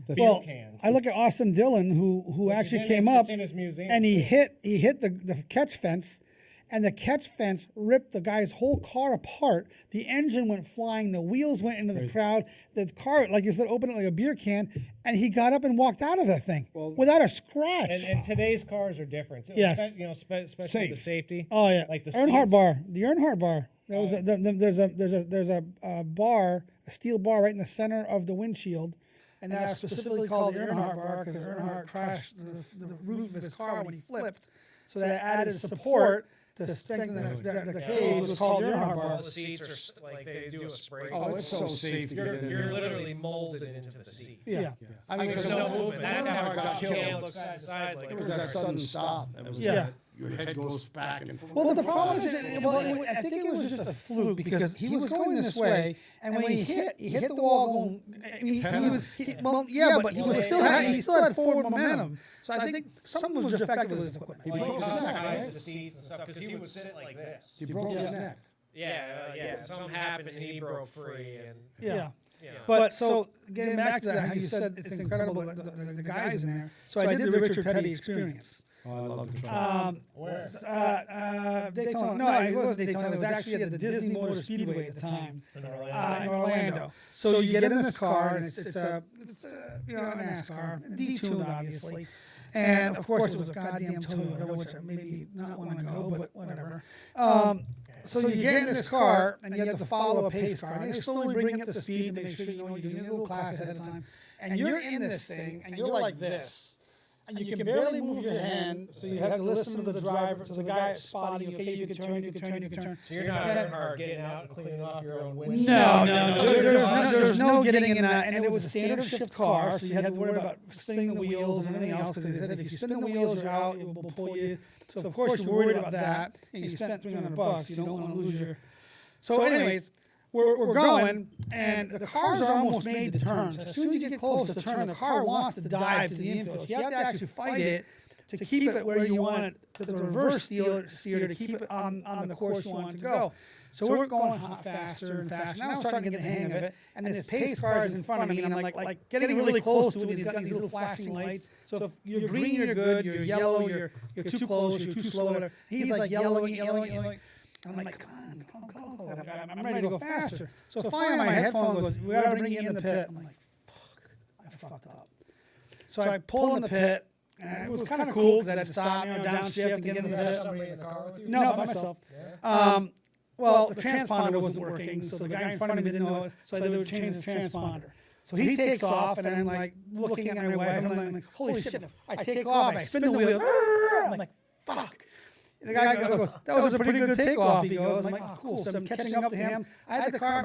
The beer well, can. I look at Austin Dillon, who Which is actually in came his- up, it's in his museum. and he hit the catch fence, and the catch fence ripped the guy's whole car apart. The engine went flying, the wheels went into the crowd. The car, like you said, opened it like a beer can, and he got up and walked out of that thing without a scratch. And today's cars are different. So Yes. especially the safety. Oh yeah, Like the Earnhardt seats. bar, the Earnhardt bar. There was there's a bar, a steel bar right in the center of the windshield, and that's specifically called the Earnhardt bar because Earnhardt crashed the roof of his car when he flipped, so that added support to strengthen the cage. Was called the Earnhardt bar. All the seats are like they do a spray. Oh, it's so safe. to get in You're there. literally molded into the seat. Yeah. I mean, There's because no movement. That's how Earnhardt got you can't killed. look side to side like It was that sudden stop. It was Yeah. your head goes back and forth. Well, the problem is, I think it was just a fluke because he was going this way, and when he hit the wall going. But he still had forward momentum. So I think something was defective with his equipment. He broke his neck, right? the seats and stuff because he would sit like this. He broke his neck. Yeah. Something happened and he broke free, and Yeah. you know. But so getting back to that, how you said it's incredible the guys in there. So I did the Richard Petty experience. Oh, I love the truck. Where? Daytona. No, it wasn't Daytona. It was actually at the Disney Motor Speedway at the time In in Orlando. Orlando. So you get in this car, and it's a NASCAR, detuned obviously. And of course, it was a goddamn Toyota, which I maybe not want to go, but whatever. So you get in this car, and you have to follow a pace car. And they slowly bring you up to speed to make sure you're doing a little class ahead of time. And you're in this thing, and you're like this. And you can barely move your hand, so you have to listen to the driver, to the guy spotting you. Okay, you can turn. So you're not Earnhardt getting out and cleaning off your own windshield. No. There's no getting in that. And it was a standard shift car, so you had to worry about spinning the wheels and everything else. Because they said if you spin the wheels, you're out, it will pull you. So of course you're worried about that. And you spent $300. You don't want to lose your. So anyways. We're going, and the cars are almost made to turn. So as soon as you get close to turn, the car wants to dive to the infield. So you have to actually fight it to keep it where you want it, to the reverse steer to keep it on the course you want it to go. So we're going faster and faster. Now I'm starting to get the hang of it, and this pace car is in front of me, and I'm like getting really close to it. He's got these little flashing lights. So if you're green, you're good. You're yellow, you're too close. You're too slow. Whatever. He's like yellowing. And I'm like, come on, go. I'm ready to go faster. So finally my headphone goes, we got to bring you in the pit. I'm like, fuck, I fucked up. So I pull in the pit, and it was kind of cool because I had to stop, downshift to get in the pit. Somebody in the car with you? No, by myself. Well, the transponder wasn't working, so the guy in front of me didn't know it, so they would change the transponder. So he takes off, and I'm like looking at my wife, and I'm like, holy shit. I take off, I spin the wheel, I'm like, fuck. The guy goes, that was a pretty good takeoff, he goes. I'm like, oh, cool. So I'm catching up to him. We had the car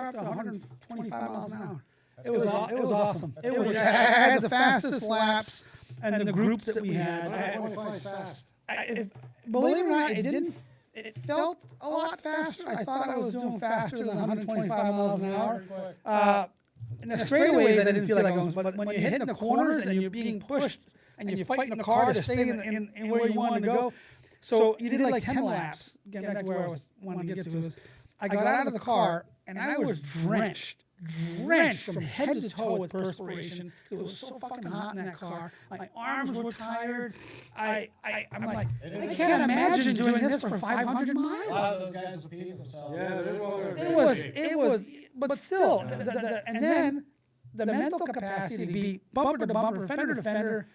up to 125 miles an hour. It was awesome. I had the fastest laps and the groups that we had. 25 is fast. Believe it or not, it felt a lot faster. I thought I was doing faster than 125 miles an hour. In the straightaways, I didn't feel like I was, but when you're hitting the corners and you're being pushed and you're fighting the car to stay in where you wanted to go. So you did like 10 laps. Getting back to where I was wanting to get to is, I got out of the car and I was drenched from head to toe with perspiration. It was so fucking hot in that car. My arms were tired. I'm like, I can't imagine doing this for 500 A lot miles. of those guys will pee themselves. It was, but still, and then the mental capacity to be bumper to bumper, fender to fender,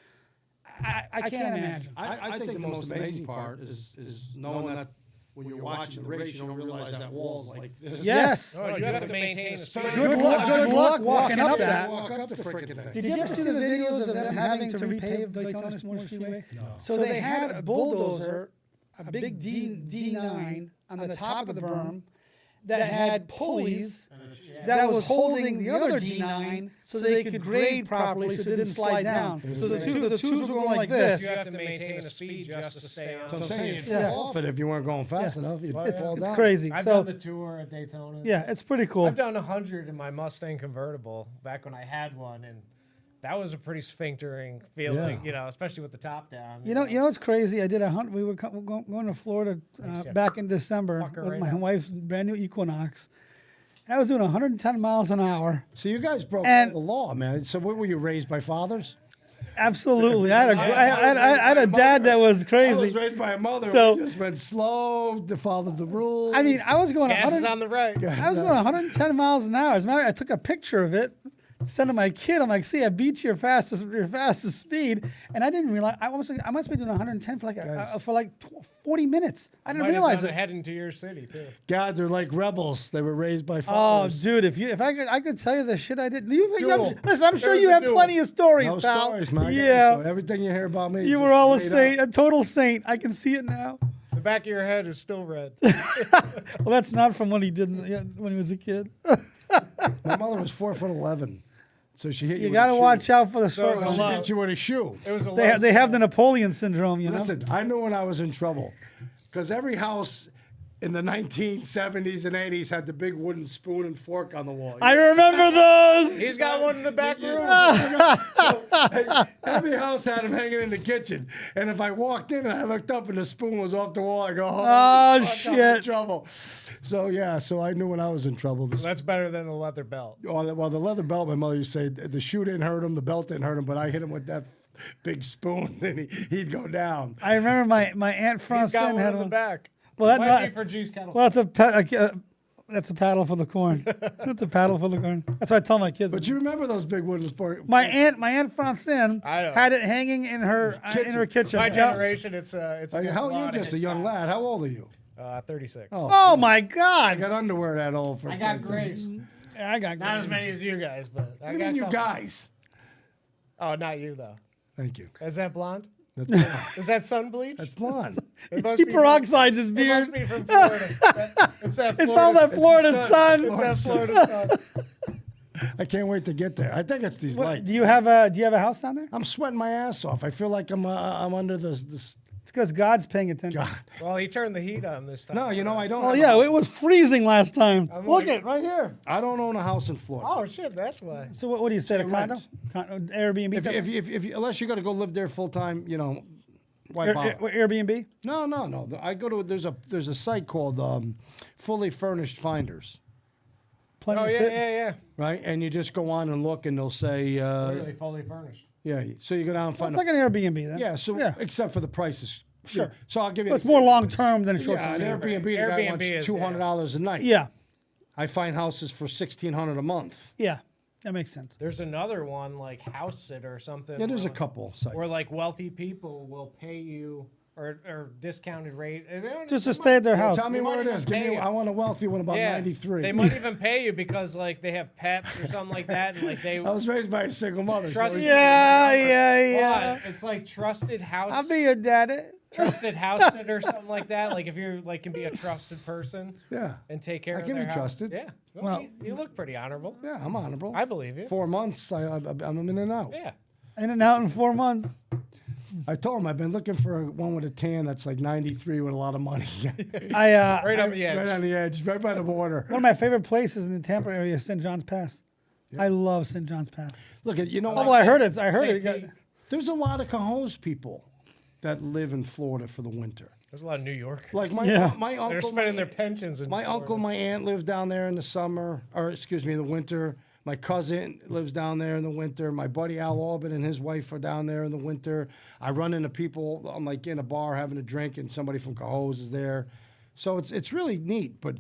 I can't imagine. I think the most amazing part is knowing that when you're watching the race, you don't realize that wall's like this. Yes. Oh, you have to maintain a speed. Good luck walking up that. Walk up the freaking thing. Did you ever see the videos of them having to repave Daytona Motor Speedway? No. So they had a bulldozer, a big D9 on the top of the berm that had pulleys that was holding the other D9 so they could grade properly so it didn't slide down. So the twos were going like this. You have to maintain a speed just to stay on. So I'm saying you'd Yeah. fall off it if you weren't going fast enough. You'd fall It's down. crazy. I've So done the tour at Daytona. yeah, it's pretty cool. I've done 100 in my Mustang convertible back when I had one, and that was a pretty sphinctering feeling, especially with the top down. You know what's crazy? I did a hunt. We were going to Florida Jeff. back in December Fucker with right my now. wife's brand new Equinox. And I was doing 110 miles an hour. So you guys broke And- the law, man. So what were you raised by fathers? Absolutely, I had a dad that was I was crazy. raised by a mother. So- We just went slow, followed the rules. I mean, I was going Gas is 100. on the right. I was going 110 miles an hour. As a matter, I took a picture of it, sent to my kid. I'm like, see, I beat your fastest speed, and I didn't realize I must be doing 110 for like 40 minutes. I didn't Might have realize done it. heading to your city too. God, they're like rebels. They were raised by Oh, fathers. dude, if I could tell you the shit I did. Duel. Listen, I'm sure There's you a have duel. plenty of stories, No pal. stories, man. Yeah, Everything you hear about me. you is were just all a made saint, up. a total saint. I can see it now. The back of your head is still red. Well, that's not from what he did when he was a kid. My mother was 4'11", so she hit you. You with got to a shoe. watch out for the So short it's a ones. She lot. hit you with a shoe. It was a They have the Napoleon syndrome, you know. Listen, I knew when I was in trouble, because every house in the 1970s and 80s had the big wooden spoon and fork on the wall. I remember those. He's got one in the back room. Every house had them hanging in the kitchen, and if I walked in and I looked up and the spoon was off the wall, I go, Oh, fuck, I'm in shit. trouble. So yeah, so I knew when I was in trouble. That's better than the leather belt. Well, the leather belt, my mother used to say, the shoe didn't hurt him, the belt didn't hurt him, but I hit him with that big spoon, and he'd go down. I remember my aunt He's got Francine one had in the one. back. Well, Might be for juice kettle. Well, that's a paddle for the corn. That's a paddle for the corn. That's what I tell my kids. But you remember those big wooden sports? my aunt Francine I know. had it hanging in her kitchen. My Yeah. generation, it's a How you're just a young lad. How old are you? 36. Oh my I God! got underwear that old. For I got Christ's sake. grays. I got Not as grades. many as you guys, but I What do you got mean, you couple. guys? Oh, not you though. Thank you. Is that blonde? That's blonde. Is that sun bleach? That's blonde. It must He be from- peroxides his It beard. must be from Florida. It's that It's all that Florida sun. It's that Florida sun. I can't wait to get there. I think it's these What, lights. do you have a house down there? I'm sweating my ass off. I feel like I'm under this. It's because God's paying attention. God. Well, he turned the heat on this time. No, you know I don't. Oh have yeah, a- it was freezing last time. I'm Look like- it right here. I don't own a house in Florida. Oh shit, that's why. So what do you say? A Say condo? rent. Airbnb? If you, unless you got to go live there full time, why bother? Airbnb? No. I go to there's a site called Fully Furnished Finders, Plenty Oh of yeah, fit. yeah. right? And you just go on and look, and they'll say, Really fully furnished. yeah. So you go down and Well, find it's like an Airbnb then. yeah. So yeah. except for the price is Sure. So I'll give you. But it's more long term than short Yeah, term. an Airbnb, the guy Airbnb wants is, $200 a night. Yeah, I find houses for $1,600 a month. yeah, that makes sense. There's another one like House Sitter or something. Yeah, there's a where- couple sites. Where like wealthy people will pay you or discounted rate. Just to stay at their house. Tell me They where might it is. even Give me. pay you. I want a wealthy one about 93. They might even pay you because like they have pets or something like that, and like they I was raised by a single mother. trust. Yeah. But it's like trusted house. I'll be your daddy. Trusted house sitter or something like that. Like if you're like can be a trusted person Yeah. and take care I of can their be house. trusted. Yeah. Well- You look pretty honorable. Yeah, I'm honorable. I believe you. 4 months, I'm in and out. Yeah. In and out in 4 months. I told him I've been looking for one with a tan that's like 93 with a lot of money. Right on the edge. Right on the edge, right by the border. One of my favorite places in the Tampa area is St. John's Pass. I love St. John's Pass. Look, you know Although what? I heard it. I heard St. it. got- Pete. There's a lot of Cajones people that live in Florida for the winter. There's a lot of New York. Like my Yeah. my uncle, They're spending their pensions in my Florida. uncle, my aunt live down there in the summer, or excuse me, in the winter. My cousin lives down there in the winter. My buddy Al Albin and his wife are down there in the winter. I run into people. I'm like in a bar having a drink, and somebody from Cajones is there. So it's really neat. But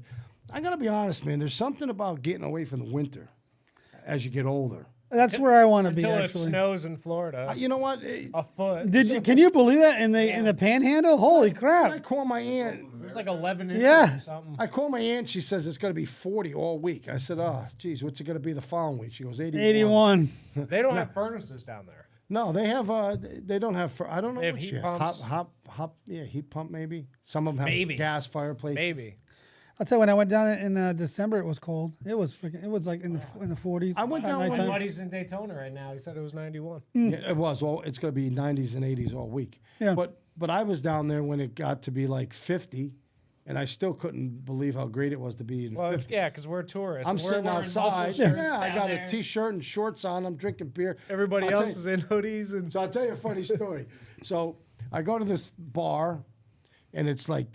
I gotta be honest, man. There's something about getting away from the winter as you get older. That's where I want to be, Until it actually. snows in Florida. You know what? A foot. Did you? Can you believe that in the Panhandle? Holy I crap! call my aunt. There's like 11 inches Yeah. or something. I call my aunt. She says it's going to be 40 all week. I said, oh, geez, what's it going to be the following week? She goes, 81. 81. They don't have furnaces down there. No, they have. They don't have. I don't know. They have what heat she has. pumps? Hop. Yeah, heat pump maybe. Some of them have Maybe. gas fireplace. Maybe. I'll tell you, when I went down in December, it was cold. It was freaking. It was like in the 40s. I went at down nighttime. when My buddy's in Daytona right now. He said it was 91. Yeah, it was. Well, it's going to be 90s and 80s all week. Yeah. But I was down there when it got to be like 50, and I still couldn't believe how great it was to be in Well, 50. yeah, because we're tourists. I'm We're sitting wearing muscle outside. shirts Yeah, I down got there. a t-shirt and shorts on. I'm drinking beer. Everybody I'll tell else you- is in hoodies and. So I'll tell you a funny story. So I go to this bar, and it's like,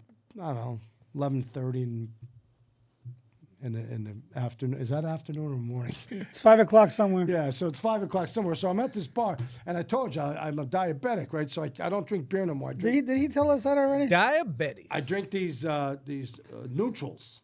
I don't know, 11:30 in the afternoon. Is that afternoon or morning? It's 5 o'clock somewhere. Yeah, so it's 5 o'clock somewhere. So I'm at this bar, and I told you I'm a diabetic, right? So I don't drink beer no more. Did he tell us that already? Diabetes. I drink these neutrals.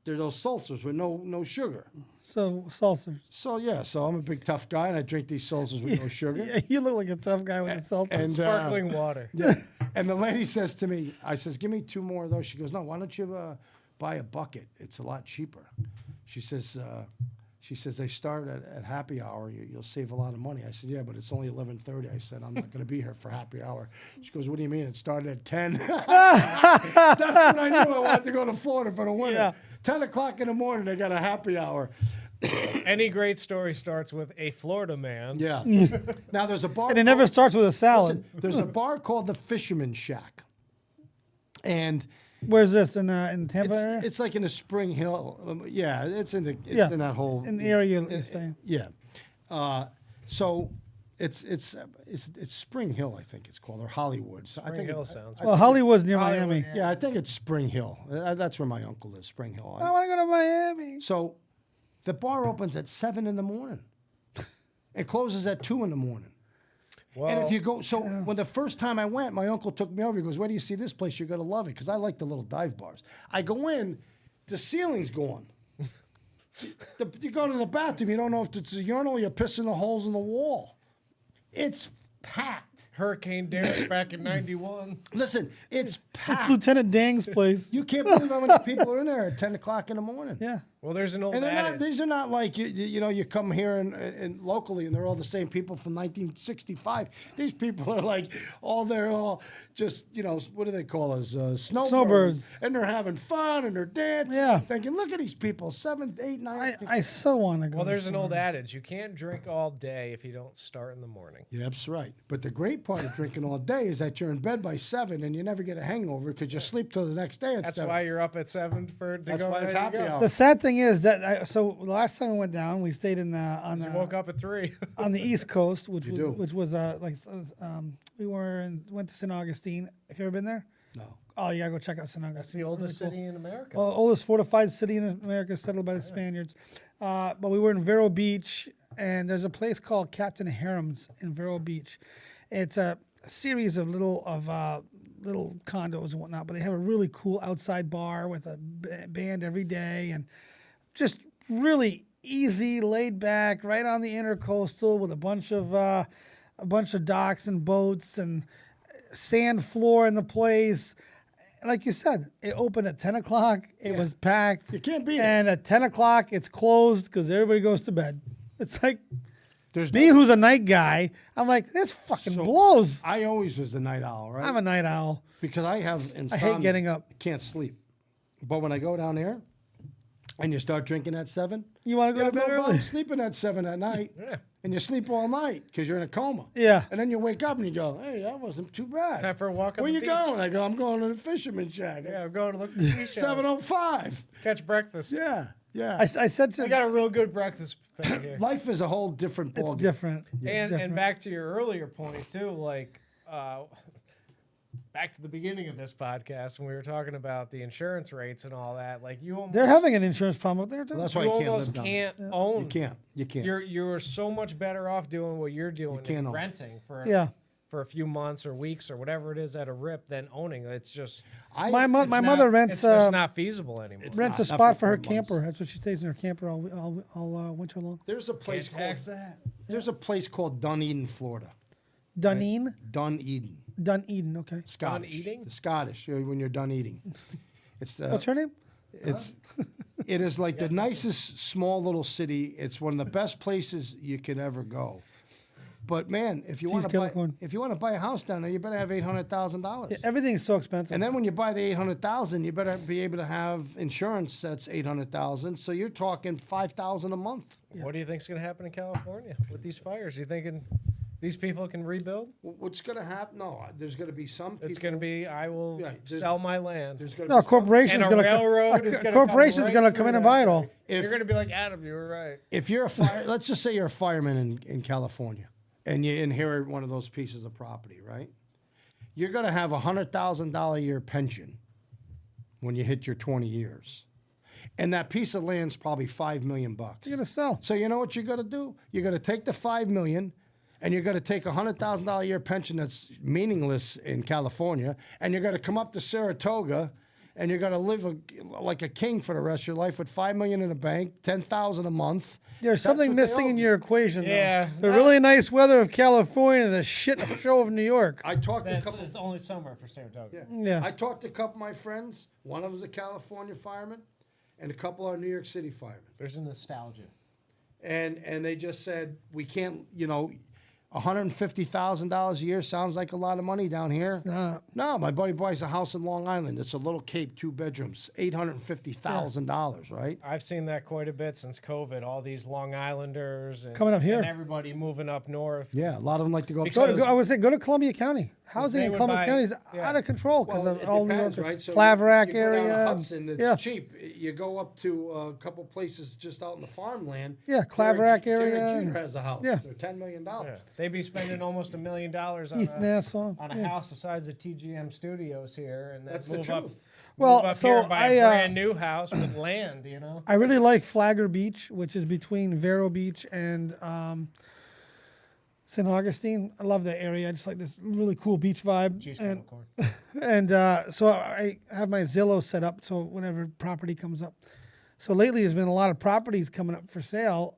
They're those seltzers with no sugar. So salsas. So yeah, so I'm a big tough guy, and I drink these seltzers with no sugar. Yeah, you look like a tough guy with a salsa. And Sparkling water. yeah, and the lady says to me, I says, give me 2 more of those. She goes, no, why don't you buy a bucket? It's a lot cheaper. She says they start at happy hour. You'll save a lot of money. I said, yeah, but it's only 11:30. I said, I'm not going to be here for happy hour. She goes, what do you mean? It started at 10. That's when I knew I wanted to go to Florida for the winter. Yeah. 10 o'clock in the morning, they got a happy hour. Any great story starts with a Florida man. Yeah. Now there's a bar. And it never starts with a salad. Listen, there's a bar called the Fisherman Shack, and Where's this in Tampa area? it's like in the Spring Hill. Yeah, it's in Yeah, in that whole in the area you're staying. Yeah. So it's Spring Hill, I think it's called, or Hollywood. So I Spring think Hill it- sounds. Well, Hollywood's near Hollywood, Miami. Yeah, I think it's Spring Hill. That's where my uncle lives, Spring Hill. I want to go to Miami. So the bar opens at 7 in the morning. It closes at 2 in the morning. Well, And if you go, so when the first time I went, my uncle took me over. He goes, "Where do you see this place? You're gonna love it." Because I like the little dive bars. I go in, the ceiling's gone. You go to the bathroom, you don't know if it's a urinal, you're pissing the holes in the wall. It's packed. Hurricane Derek back in '91. Listen, it's It's packed. Lieutenant Dang's place. You can't believe how many people are in there at 10 o'clock in the morning. Yeah. Well, there's an old And they're not, adage. these are not like, you come here and locally and they're all the same people from 1965. These people are like, they're all just, what do they call us? Snowbirds. Snowbirds. And they're having fun and they're dancing. Yeah. Thinking, look at these people, 7, 8, 9. I so want to go. Well, to there's an old Florida. adage: you can't drink all day if you don't start in the morning. Yeah, that's right. But the great part of drinking all day is that you're in bed by 7 and you never get a hangover because you sleep till the next day at That's 7. why you're up at 7 to That's go. why it's there you happy go. hour. The sad thing is that so the last time we went down, we stayed in You woke up at 3. on the East Coast, which You was, do. which was we went to St. Augustine. Have you ever been there? No. Oh, you gotta go check out St. Augustine. That's the oldest Really cool. city in America. Oldest fortified city in America, settled by the Spaniards. But we were in Vero Beach, and there's a place called Captain Harem's in Vero Beach. It's a series of little condos and whatnot, but they have a really cool outside bar with a band every day, and just really easy, laid back, right on the intercoastal with a bunch of docks and boats and sand floor in the place. Like you said, it opened at 10 o'clock. It was packed. You can't beat it. And at 10 o'clock, it's closed because everybody goes to bed. It's like There's me, no, who's a night guy. I'm like, this fucking blows. I always was the night owl, right? I'm a night owl. Because I have insomnia. I hate getting up. Can't sleep. But when I go down there and you start drinking at 7, You want to go you to bed have no early? problem sleeping at 7 at night. Yeah. And you sleep all night because you're in a coma. Yeah. And then you wake up and you go, hey, that wasn't too bad. Time for a walk on Where the you beach. going? I go, I'm going to the fisherman shack. Yeah, I'm going to look at the seashell. 7:05. Catch breakfast. Yeah, yeah. I said to I got a real good breakfast thing here. Life is a whole different it's ballgame. different. It's And different. back to your earlier point too, like back to the beginning of this podcast when we were talking about the insurance rates and all that. Like you almost, They're having an insurance problem up there too. Well, that's why you you can't almost live down can't there. own. You can't. You can't. You're so much better off doing what you're doing can't and own. renting for Yeah. for a few months or weeks or whatever it is at a rip than owning. It's just My it's mother not- rents It's just not feasible anymore. rents a not spot for her 4 months. camper. That's what she stays in her camper all winter long. There's a place Can't tax called that. There's a place called Dunedin, Florida. Dunedin, Dunedin. Dunedin. Okay. Scottish. eating? The Scottish. When you're done eating. It's What's her name? It's it is like the nicest small little city. It's one of the best places you could ever go. But man, if you want to buy California. a house down there, you better have $800,000. Yeah, everything's so expensive. And then when you buy the 800,000, you better be able to have insurance that's 800,000. So you're talking 5,000 a month. What do you think's going to happen in California with these fires? You thinking these people can rebuild? What's going to happen? No, there's going to be some people. It's going to be I will Yeah, there's- sell my land. There's going no, a corporation's And a going railroad is to gonna corporation's come going right to come in through and buy it that all. thing. You're going to be like Adam. You were right. If you're a fire, let's just say you're a fireman in California, and you inherit one of those pieces of property, right? You're going to have a $100,000 a year pension when you hit your 20 years, and that piece of land's probably $5 million. You're going to sell. So you know what you're going to do? You're going to take the $5 million, and you're going to take a $100,000 a year pension that's meaningless in California, and you're going to come up to Saratoga, and you're going to live like a king for the rest of your life with $5 million in the bank, $10,000 a month. There's something what they missing owe in you. your equation. Yeah, Though. The really nice weather of California and the shit show of New York. I talked to a That's, couple. it's only summer for Saratoga. Yeah. I talked to a couple of my friends. One of them's a California fireman, and a couple are New York City firemen. There's a nostalgia. And they just said we can't. $150,000 a year sounds like a lot of money down here. Nah. No, my buddy buys a house in Long Island. It's a little cape, 2 bedrooms, $850,000, right? I've seen that quite a bit since COVID. All these Long Islanders and, Coming up here. and everybody moving up north. Yeah, a lot of them like to go up. Because- I would say go to Columbia County. Housing they in would Columbia buy- County is yeah. out of control because Well, of it all New depends, York, right? So Claverack you go down to area. Hudson, it's yeah, cheap. You go up to a couple places just out in the farmland. yeah, Claverack Derek area. Jr. and has a house. yeah. They're $10 million. Yeah. They'd be spending almost $1 million on East Nassau. on a yeah. house the size of TGM Studios here, and then That's the move up, truth. Well, move up so here and buy a I, brand new house with land. You know, I really like Flagler Beach, which is between Vero Beach and St. Augustine. I love that area. I just like this really cool beach vibe. Cheese And, corn. and so I have my Zillow set up so whenever property comes up. So lately there's been a lot of properties coming up for sale.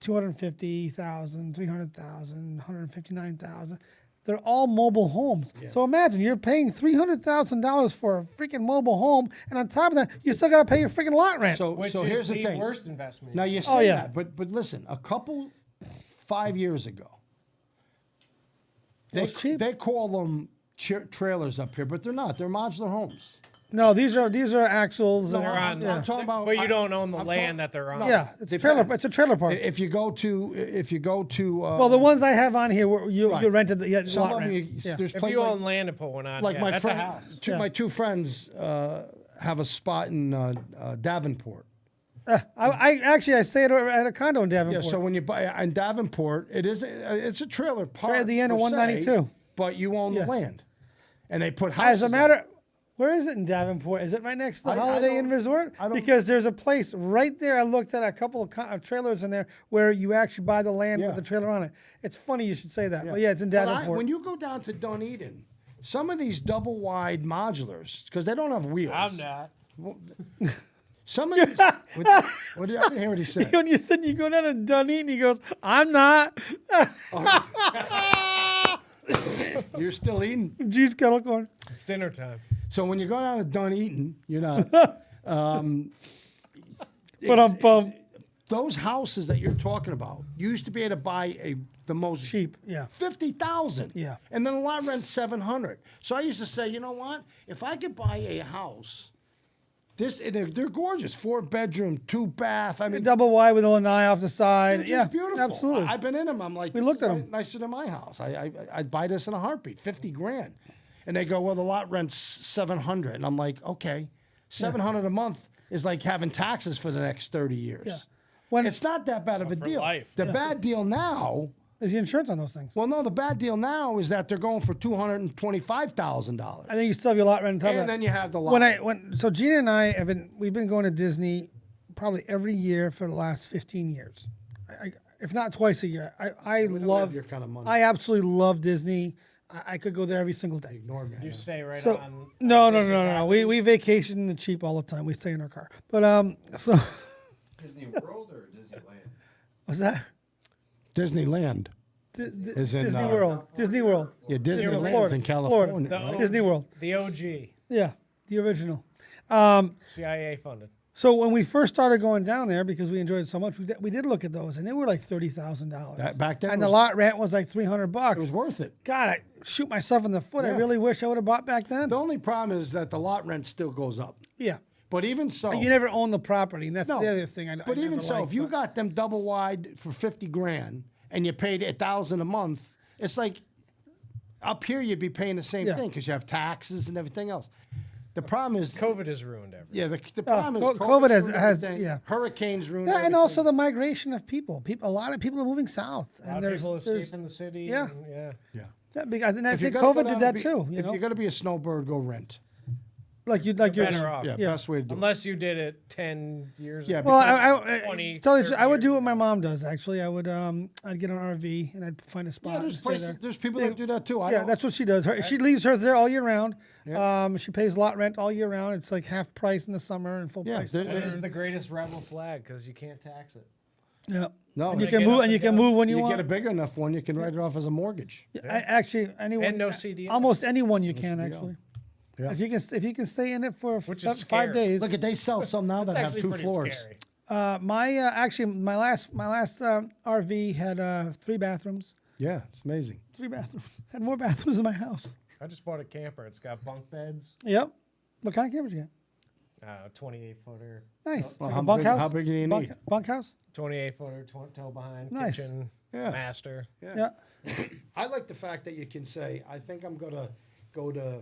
250,000, 300,000, 159,000. They're all mobile homes. So imagine you're paying $300,000 for a freaking mobile home, and on top of that, you still got to pay your freaking lot rent. Which So is here's the thing. worst investment. Now you say Oh, yeah. that, but listen, a couple 5 years ago, It was cheap. they call them trailers up here, but they're not. They're modular homes. No, these are axles. No, and- I'm yeah. talking about. but you don't own the I'm land talking- that they're on. No. Yeah, it's a Depends. trailer. It's a trailer park. If you go to. Well, the ones I have on here, where you Right. rented the some lot of them, rent. Yeah. there's If plenty you like, own land and put one on, like yeah, my that's friend, a house. Yeah. my two friends have a spot in Davenport. I stay at a condo in Yeah, Davenport. so when you buy in Davenport, it's a trailer park. right at the end of per se, 192. But you own Yeah. the land, and they put houses. As a matter, where is it in Davenport? Is it right next to the I Holiday Inn don't- Resort? I don't- Because there's a place right there. I looked at a couple of trailers in there where you actually buy the land Yeah. with the trailer on it. It's funny you should say that, Yeah. but yeah, it's in But Davenport. when you go down to Dunedin, some of these double wide modulars, because they don't have wheels. I'm not. Some of these. What did I didn't hear what he said? When you said you go down to Dunedin, he goes, "I'm not." You're still eating. Juice kettle corn. It's dinner time. So when you go down to Dunedin, you're not. But I'm pumped. Those houses that you're talking about, you used to be able to buy the most Cheap, yeah. 50,000. Yeah. And then a lot rent 700. So I used to say, you know what? If I could buy a house, they're gorgeous, 4-bedroom, 2-bath. I mean, Double wide with a lanai off the side. they're Yeah, just beautiful. absolutely. I've been in them. I'm like, We this looked is at 'em. nicer than my house. I'd buy this in a heartbeat, 50 grand. And they go, well, the lot rent's 700. And I'm like, okay, 700 a month is like having taxes for the next 30 years. Yeah. When It's not that bad of a for deal. life. The bad deal now, is the insurance on those things? well, no, the bad deal now is that they're going for $225,000. I think you still have your lot rent on top of And that. then you have the lot. So Gina and I we've been going to Disney probably every year for the last 15 years. If not twice a year. I We don't love have your kind of money. I absolutely love Disney. I could go there every single day. Ignore me. You stay right So on. no. Disney property. We vacation the cheap all the time. We stay in our car. But so Disney World or Disneyland? what's that? Disneyland. Is in, Disney uh, World. Disney World. Yeah, Disneyland's Florida. in California. Florida. right? Disney World. The OG. Yeah, the original. CIA funded. So when we first started going down there, because we enjoyed it so much, we did look at those, and they were like $30,000. Back then, And it the was, lot rent was like $300. it was worth it. God, I shoot myself in the foot. I Yeah. really wish I would have bought back then. The only problem is that the lot rent still goes up. Yeah, But even so, you never own the property, and that's No, the other thing. I but even never so, liked, if you but- got them double wide for 50 grand and you paid 1,000 a month, it's like up here you'd be paying the same Yeah. thing because you have taxes and everything else. The problem is, COVID has ruined everything. yeah, the problem is COVID has- ruined has- everything. yeah. Hurricanes ruined yeah, everything. and also the migration of people. A lot of people are moving south, A lot and of there's, people there's escaping the city. yeah. and- yeah. that big, and I If you're think gonna go COVID down did that to be- too. You If know, you're going to be a snowbird, go rent. like you're better off. Yeah, Yeah. best way to do it. Unless you did it 10 years Yeah, ago. Well, because- 20, tell you, the 30 truth, I would do years what my ago. mom does. Actually, I'd get an RV and I'd find a spot. Yeah, and there's stay places, there. there's people that do that too. I Yeah, don't- that's what she does. She leaves hers there all year round. Yeah. She pays lot rent all year round. It's like half price in the summer and full Yeah, price. there- in the That winter. is the greatest rebel flag because you can't tax it. Yeah. No, And you they can get move up and you and can down. move when you you want. get a big enough one, you can write it off as a mortgage. Actually, anyone. And no CDL. Almost anyone you can CDL. actually. Yeah. If you can stay in it for Which is 5 scary. days. Look at they sell some now that It's have actually 2 pretty floors. scary. My last RV had 3 bathrooms. Yeah, it's amazing. 3 bathrooms. Had more bathrooms in my house. I just bought a camper. It's got bunk beds, Yep. What kind of camper did you get? 28 footer, Nice. Well, Like how a bunkhouse. how big do you need? Bunkhouse. 28 footer, tow behind, Nice. kitchen, Yeah. master. Yeah. I like the fact that you can say, I think I'm gonna go to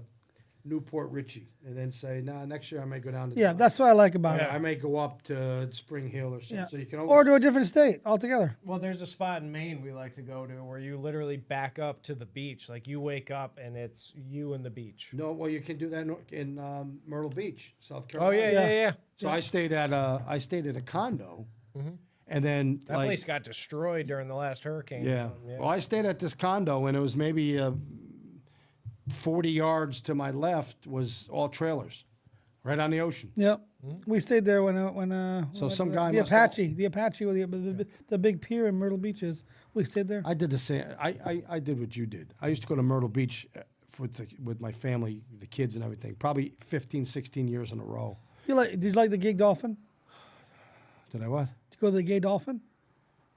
Newport Richie, and then say, nah, next year I may go down to. Yeah, that's what I like about I it. may go up to Spring Hill or something. Yeah. So you can Or always, to a different state altogether. Well, there's a spot in Maine we like to go to where you literally back up to the beach. Like you wake up and it's you and the beach. no, well, you can do that in Myrtle Beach, South Oh Carolina. yeah, Yeah. yeah, yeah. So I stayed at a condo, and then That like, place got destroyed during the last hurricane. or yeah. something, Well, I stayed at this condo, and it was maybe 40 yards to my left was all trailers, right on the ocean. Yep. We stayed there when So when some guy the must have- Apache with the big pier in Myrtle Beach is. We stayed there. I did the same. I did what you did. I used to go to Myrtle Beach with my family, the kids and everything, probably 15, 16 years in a row. Did you like the Gay Dolphin? Did I what? Did you go to the Gay Dolphin?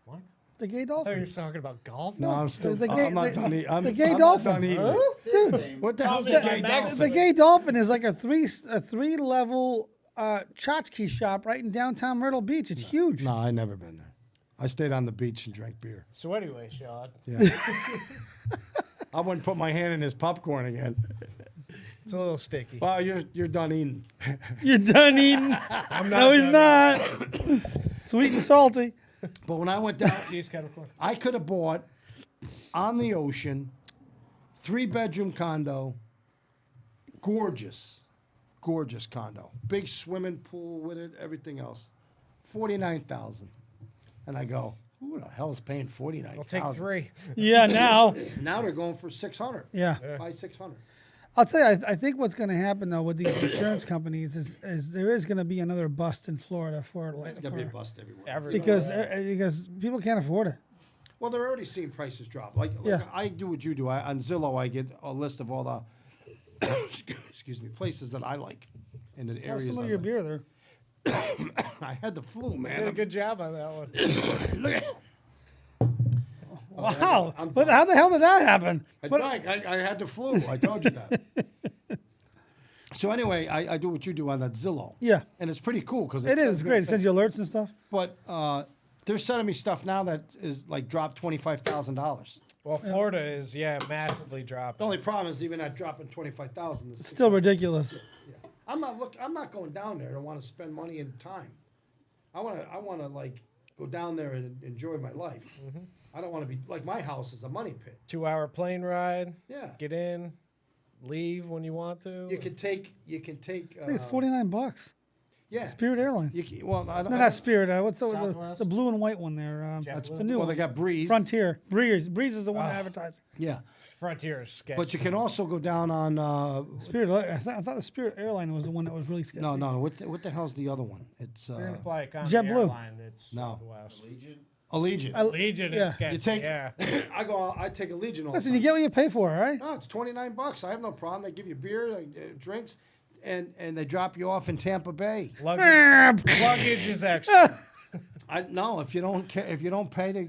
What? The Gay I thought you were Dolphin. talking about golf. No, I'm still. the gay- I'm not the- done eating. I'm, the gay I'm dolphin. Not done eating. Dude, What the hell's the Probably gay the dolphin? the Gay Dolphin is like a three level tchotchke shop right in downtown Myrtle Beach. It's huge. No, I never been there. I stayed on the beach and drank beer. So anyway, Sean, Yeah. I wouldn't put my hand in his popcorn again. it's a little sticky. Well, you're done eating. You're done eating. No, he's not. Sweet and salty. But when I went down, Cheese kettle corn. I could have bought on the ocean, 3-bedroom condo, gorgeous condo, big swimming pool with it, everything else, 49,000. And I go, who the hell is paying 49,000? I'll take 3. Yeah, now. Now they're going for 600. Yeah. Buy 600. I'll tell you, I think what's going to happen though with these insurance companies is there is going to be another bust in Florida for It's gonna be a bust everywhere. Everywhere. because people can't afford it. Well, they're already seeing prices drop. Like Yeah. I do what you do. On Zillow, I get a list of all the excuse me, places that I like in the Have areas. some of I your like. beer there. I had the flu, Did a man. good job on that one. Look at. Wow, I'm but done. how the hell did that happen? I What- drank. I had the flu. I told you that. So anyway, I do what you do on that Zillow. Yeah, And it's pretty cool because it is great. It sends you alerts and stuff. But they're sending me stuff now that is like dropped $25,000. Well, Florida is massively dropped. The only problem is even that dropping 25,000. It's still ridiculous. I'm not going down there. I want to spend money and time. I want to like go down there and enjoy my life. Mm-hmm. I don't want to be like my house is a money pit. 2-hour plane ride. Yeah. Get in, leave when you want to. You can take. I think it's $49. Yeah. Spirit Airlines. Well, I don't. No, I not don't- Spirit. What's the Southwest? blue and white one there? That's the new well, they one. got Breeze. Frontier. Breeze is the one Ah. advertising. Yeah. Frontier is sketchy. But you can also go down on. Spirit. I thought the Spirit Airline was the one that was really sketchy. No. What the hell's the other one? It's You're gonna fly economy JetBlue. airline. It's No. Southwest. Allegiant. Legion yeah. is sketchy. You take. Yeah. I take Allegiant all the Listen, time. you get what you pay for, all right? No, it's $29. I have no problem. They give you beer, drinks, and they drop you off in Tampa Bay. Luggage is extra. No, if you don't pay,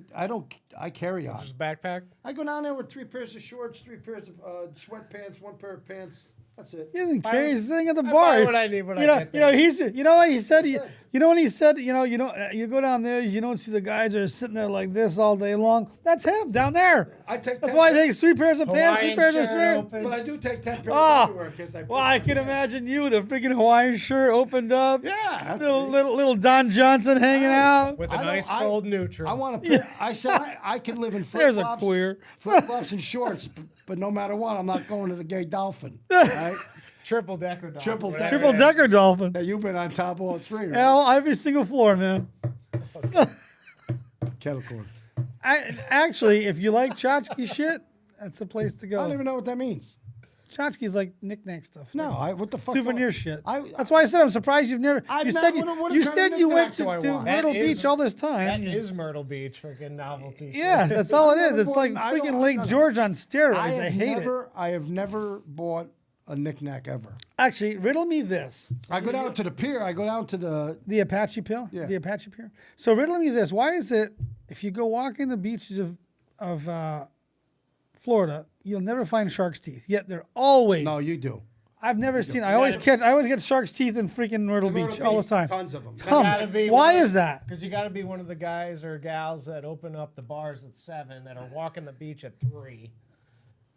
I carry on. Just backpack. I go down there with 3 pairs of shorts, 3 pairs of sweatpants, 1 pair of pants. That's it. He doesn't care. He's sitting at the I bar. buy what I need when I You know, get you know, there. you know what he said. You know when he said, you go down there, you don't see the guys that are sitting there like this all day long. That's him down there. I take. That's 10 why he pairs- takes 3 pairs of pants, 3 Hawaiian pairs of shirt shirts. open. But I do take 10 pairs Oh, everywhere in case I. well, I can imagine you with a freaking Hawaiian shirt opened up. Yeah, that's me. little Don Johnson hanging out. With a I don't- nice cold neutral. I want to. I said I can live in flip There's flops. a queer. Flip flops and shorts, but no matter what, I'm not going to the gay dolphin. Right? Triple decker dog. Triple whatever. Triple decker dolphin. Hey, you've been on top of all 3, right? Hell, every single floor, man. Kettle corn. Actually, if you like tchotchke shit, that's the place to I go. don't even know what that means. Tchotchke's like knick-knack stuff. No, what the fuck? Souvenir shit. I- That's why I said I'm surprised you've never. I've You never- said what you kind said of you went knick-knack do to I want? Myrtle That is- Beach all this That time. is Myrtle Beach, freaking novelty. Yeah, that's all it is. It's like I don't- freaking Lake no. George on steroids. I hate it. I have never bought a knick-knack ever. Actually, riddle me this: I go down to the pier. I go down to the. the Apache Pill. Yeah. The Apache Pier. So riddle me this: why is it if you go walking the beaches of Florida, you'll never find shark's teeth? Yet they're always. No, you do. I've never seen. I always get shark's teeth in freaking Myrtle Beach all the time. Tons of them. gotta be Why one- is that? Because you got to be one of the guys or gals that open up the bars at 7 that are walking the beach at 3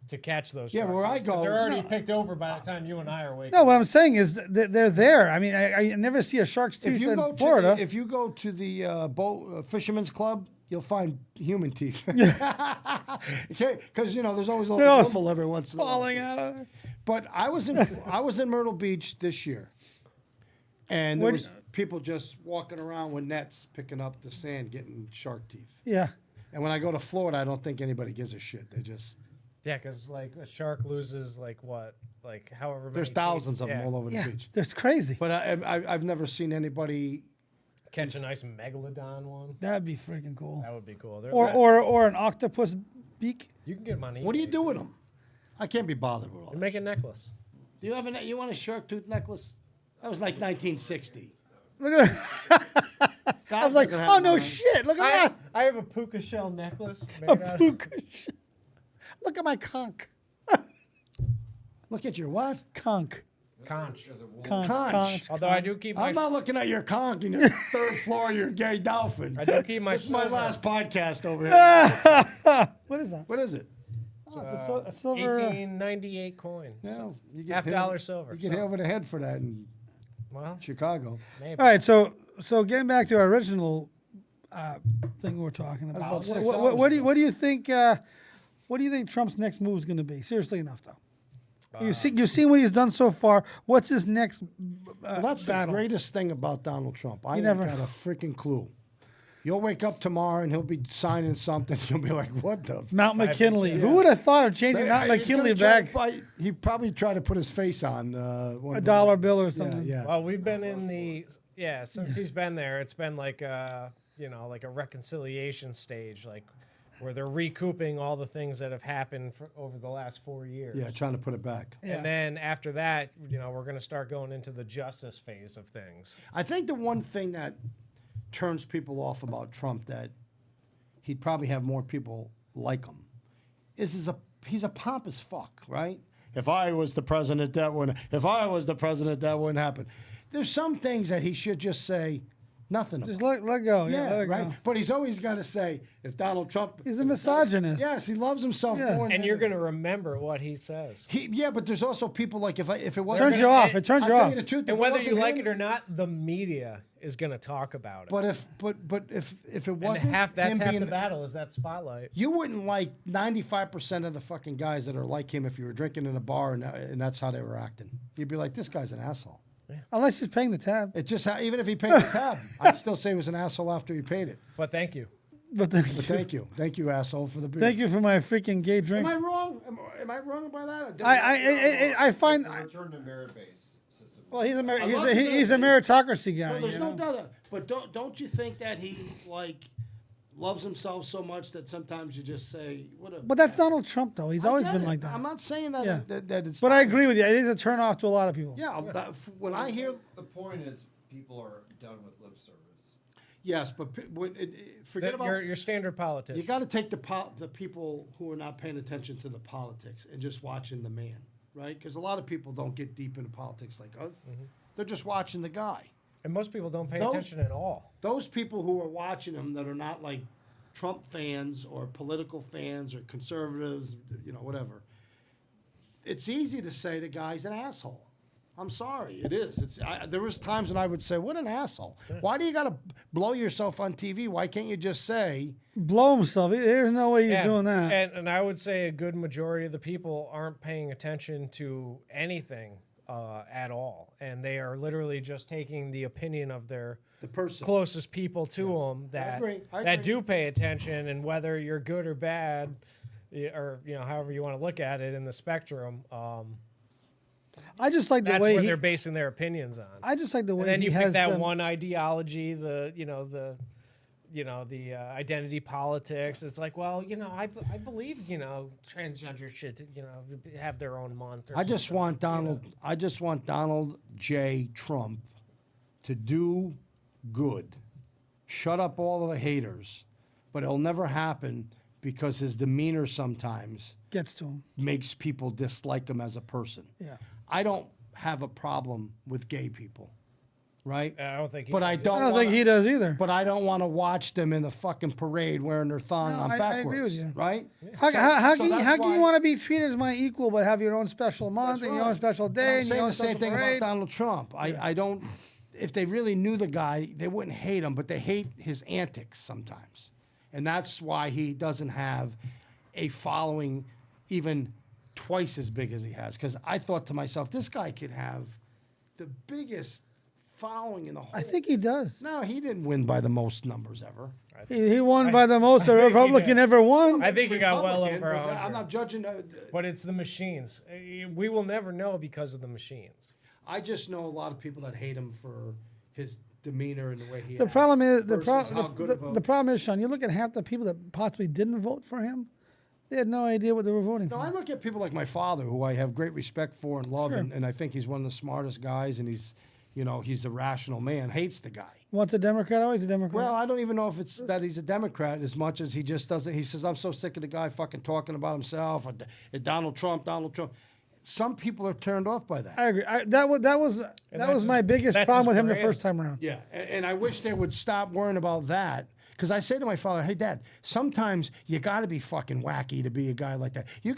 to catch those. Yeah, sharks. where I 'Cause go- they're already No. picked over by the time you and I are waking. No, what I'm saying is they're there. I mean, I never see a shark's tooth If you in go Florida. if you go to the boat fisherman's club, you'll find human teeth. Okay, because there's always a They're little all dribble every once in a while. falling out of there. But I was in Myrtle Beach this year, and there Where was do- people just walking around with nets, picking up the sand, getting shark teeth. Yeah. And when I go to Florida, I don't think anybody gives a shit. They just Yeah, because like a shark loses like however many. there's teeth. thousands of them Yeah. all over Yeah. the beach. That's crazy. But I've never seen anybody. Catch a nice megalodon one. That'd be freaking cool. That would be cool. They're Or an octopus beak. you can get money. What do you do with them? I can't be bothered with all You that. make a necklace. Do you have you want a shark tooth necklace? That was like 1960. Look at I was like, doesn't have oh no mine. shit! Look at I have a puka shell necklace. that. Made A out puka shell. Look at my conch. Look at your what? Conch. of conch. Conch. Conch. Conch. Although I do keep my I'm not looking at your conch in your third floor of your gay dolphin. I do keep my This is my silver. last podcast over here. What is that? What is it? Oh, it's a silver. 1898 coin. No, you get Half hit- dollar silver. You get hit over the head for that in Well, Chicago. maybe. All right, so getting back to our original thing we were talking was about. about 6 What hours do you ago. what do you think? What do you think Trump's next move is going to be? Seriously enough, though. You've seen what he's done so far. What's his next Well, that's battle? the greatest thing about Donald Trump. I You never never- got a freaking clue. You'll wake up tomorrow and he'll be signing something. You'll be like, what the? Mount McKinley. Yeah. Who would have thought of changing Mount He's gonna McKinley try back to He probably tried to put his face on one a of the- dollar bill or something? Yeah, yeah. Well, we've been in the since he's been there. It's been like a like a reconciliation stage, like where they're recouping all the things that have happened over the last 4 years. Yeah, trying to put it back. Yeah. And then after that, we're going to start going into the justice phase of things. I think the one thing that turns people off about Trump, that he'd probably have more people like him, is he's a pompous fuck, right? If I was the president, that wouldn't. If I was the president, that wouldn't happen. There's some things that he should just say nothing Just about. let go. Yeah, let it right. go. But he's always got to say, if Donald Trump, He's a misogynist. Yes, he loves himself Yeah. more. And you're going to remember what he says. But there's also people like if it wasn't. Turns you off. It turns I'll you tell off. you the truth, if And it whether wasn't you like him- it or not, the media is going to talk about it. But if it and wasn't that's him half being, the battle is that spotlight. you wouldn't like 95% of the fucking guys that are like him if you were drinking in a bar and that's how they were acting. You'd be like, this guy's an asshole. Unless he's paying the tab. It just even if he paid the tab, I'd still say he was an asshole after he paid it. But thank you. But Thank you, asshole, for the beer. thank you for my freaking gay drink. Am I wrong? Am I wrong about that? I find. It's a return to merit-based system. Well, he's a I love he's the a meritocracy guy. No, there's you no know? doubt. But don't you think that he loves himself so much that sometimes you just say, "What a." But that's Donald Trump, though. He's I always get been it. like that. I'm not saying that Yeah. that it's. But I agree with you. It is a turn off to a lot of people. Yeah, when I hear The point is, people are done with lip service. yes, but forget about Your standard politician. you got to take the people who are not paying attention to the politics and just watching the man, right? Because a lot of people don't get deep into politics like us. They're just watching the guy. And most people don't pay Those- attention at all. Those people who are watching him that are not like Trump fans or political fans or conservatives, whatever. It's easy to say the guy's an asshole. I'm sorry, it is. There was times when I would say, "What an asshole! Why do you got to blow yourself on TV? Why can't you just say?" Blow himself. There's no way he's doing that. And I would say a good majority of the people aren't paying attention to anything at all. And they are literally just taking the opinion of their The person. closest people to them that agree. I that agree. do pay attention, and whether you're good or bad, or however you want to look at it in the spectrum, I just like the that's way what they're basing their opinions on. I just like the way And then he you has pick that them- one ideology, the identity politics. It's like, well, I believe, transgender should, have their own month. Or I just something, want Donald. I just want Donald J. Trump to do good. Shut up all of the haters, but it'll never happen because his demeanor sometimes gets to him. makes people dislike him as a person. Yeah. I don't have a problem with gay people, right? I don't think. He But I does. don't. I don't think wanna- he does either. But I don't want to watch them in the fucking parade wearing their thong No, on I backwards. agree with you. Right? How So can that's you why- want to be treated as my equal but have your own special month That's and your own right. special And day I'm and your saying own the same special thing parade? about Donald Trump. I don't. If they really knew the guy, they wouldn't hate him, but they hate his antics sometimes, and that's why he doesn't have a following even twice as big as he has. Because I thought to myself, this guy could have the biggest following in the whole. I think he does. No, he didn't win by the most numbers ever. He won by the most a think he Republican did. ever won. I think he got well Republican, over but 100. I'm not judging. But it's the machines. We will never know because of the machines. I just know a lot of people that hate him for his demeanor and the way he. The acts problem is versus how good of a- the problem is, Sean. You look at half the people that possibly didn't vote for him. They had no idea what they were voting No, for. I look at people like my father, who I have great respect for and love, Sure. and I think he's one of the smartest guys, and he's a rational man. Hates the guy. Once a Democrat, always a Democrat. Well, I don't even know if it's that he's a Democrat as much as he just doesn't. He says, "I'm so sick of the guy fucking talking about himself." Or, Donald Trump. Some people are turned off by that. I agree. That was my biggest that's problem his with him the brand. first time around. Yeah, and I wish they would stop worrying about that. Because I say to my father, "Hey, Dad, sometimes you got to be fucking wacky to be a guy like that. You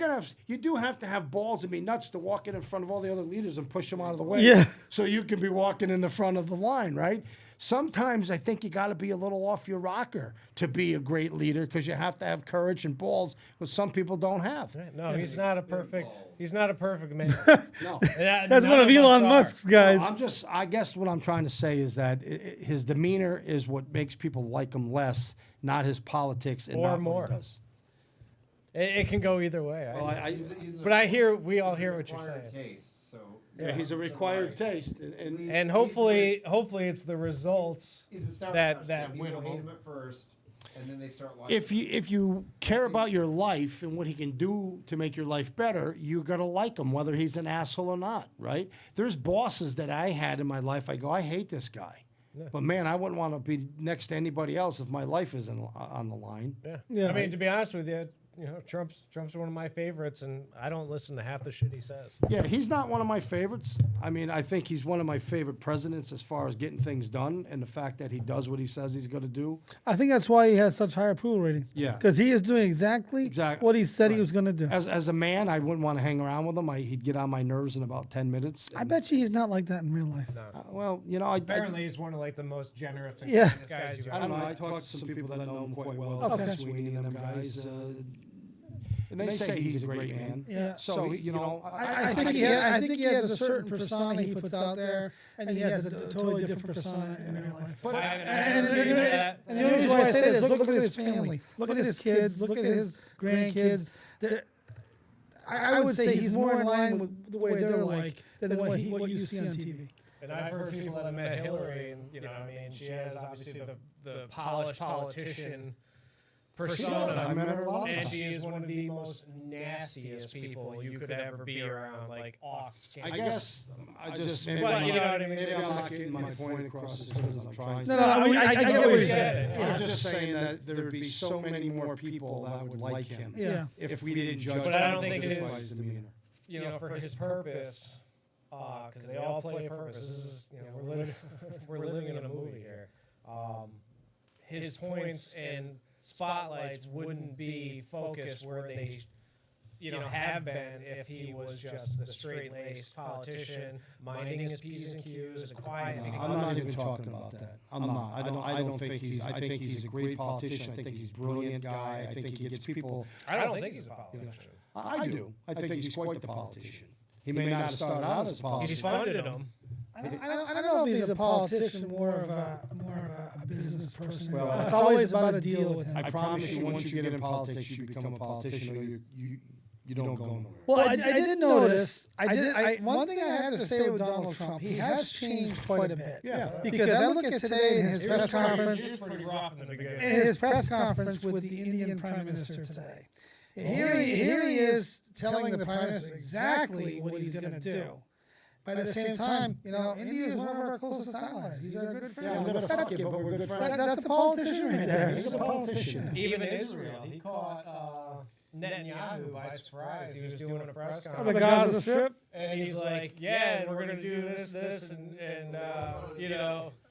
do have to have balls and be nuts to walk in front of all the other leaders and push them out of the way. Yeah. So you can be walking in the front of the line, right? sometimes I think you got to be a little off your rocker to be a great leader because you have to have courage and balls, which some people don't have. Right, no, he's not a perfect. He's not a perfect man. No. That's one of Elon Musk's guys. I guess what I'm trying to say is that his demeanor is what makes people like him less, not his politics and Or not more. what he does. It can go either way. He's We all hear what you're acquired saying. Taste, so He's a required taste. And And hopefully it's the results he's a sour that patch that Kid. win People hate him. him at first, and then they start liking if you care about your life and what he can do to make your life better, you gotta like him, whether he's an asshole or not, right? There's bosses that I had in my life. I go, I hate this guy, but man, I wouldn't want to be next to anybody else if my life is on the line. Yeah. I mean, to be honest with you, Trump's one of my favorites, and I don't listen to half the shit he says. Yeah, he's not one of my favorites. I mean, I think he's one of my favorite presidents as far as getting things done and the fact that he does what he says he's going to do. I think that's why he has such high approval ratings. Yeah. Because he is doing exactly what he said he was going to do. As a man, I wouldn't want to hang around with him. He'd get on my nerves in about 10 minutes. I bet you he's not like that in real life. Well, Apparently, he's one of like the most generous and Yeah. kindest guys you've I ever don't know. met. I talked to some people that know him quite well. Okay. Sweeney and them guys. And they say he's a great man. Yeah. So, I think he has a certain persona he puts out there, and he has a totally different persona in real life. But And the only reason why I say this, look at his family, look at his kids, look at his grandkids. I would say he's more in line with the way they're like than what you see on TV. And I've heard people that have met Hillary, and I mean, she has obviously the polished politician persona, I met her a lot of and times. she is one of the most nastiest people you could ever be around, like off I camera. guess I just maybe Well, I'm you know not- what I mean? Maybe I'm not getting my point across as good as I'm trying. No, I get what you're saying. I'm just saying that there'd be so many more people that would like him. Yeah. If we didn't judge But I don't him think just it by is- his demeanor. For his purpose, because they all play a purpose. This is, we're living in a movie here. His points and spotlights wouldn't be focused where they, have been if he was just the straight-laced politician, minding his P's and Q's and quiet. I'm not even talking about that. I'm not. I don't think he's. I think he's a great politician. I think he's a brilliant guy. I think he gets people. I don't think he's a politician. I do. I think he's quite the politician. He may not have started out as a politician. He's funded him. I don't know if he's a politician, more of a business person. Well, it's always about a deal with him. I promise you, once you get in politics, you become a politician, or you don't go nowhere. Well, I did notice. One thing I have to say with Donald Trump, he has changed quite a bit. Yeah. Because I look at today in his press conference, He was pretty rough in the beginning. in his press conference with the Indian Prime Minister today. Here he is telling the Prime Minister exactly what he's going to do. But at the same time, India is one of our closest allies. He's our good friend. Yeah, I'm gonna fuck you, but we're good friends. That's a politician right there. He's a politician. Even in Israel, he caught Netanyahu by surprise. He was doing a press The conference. Gaza Strip. And he's like, yeah, and we're going to do this, and and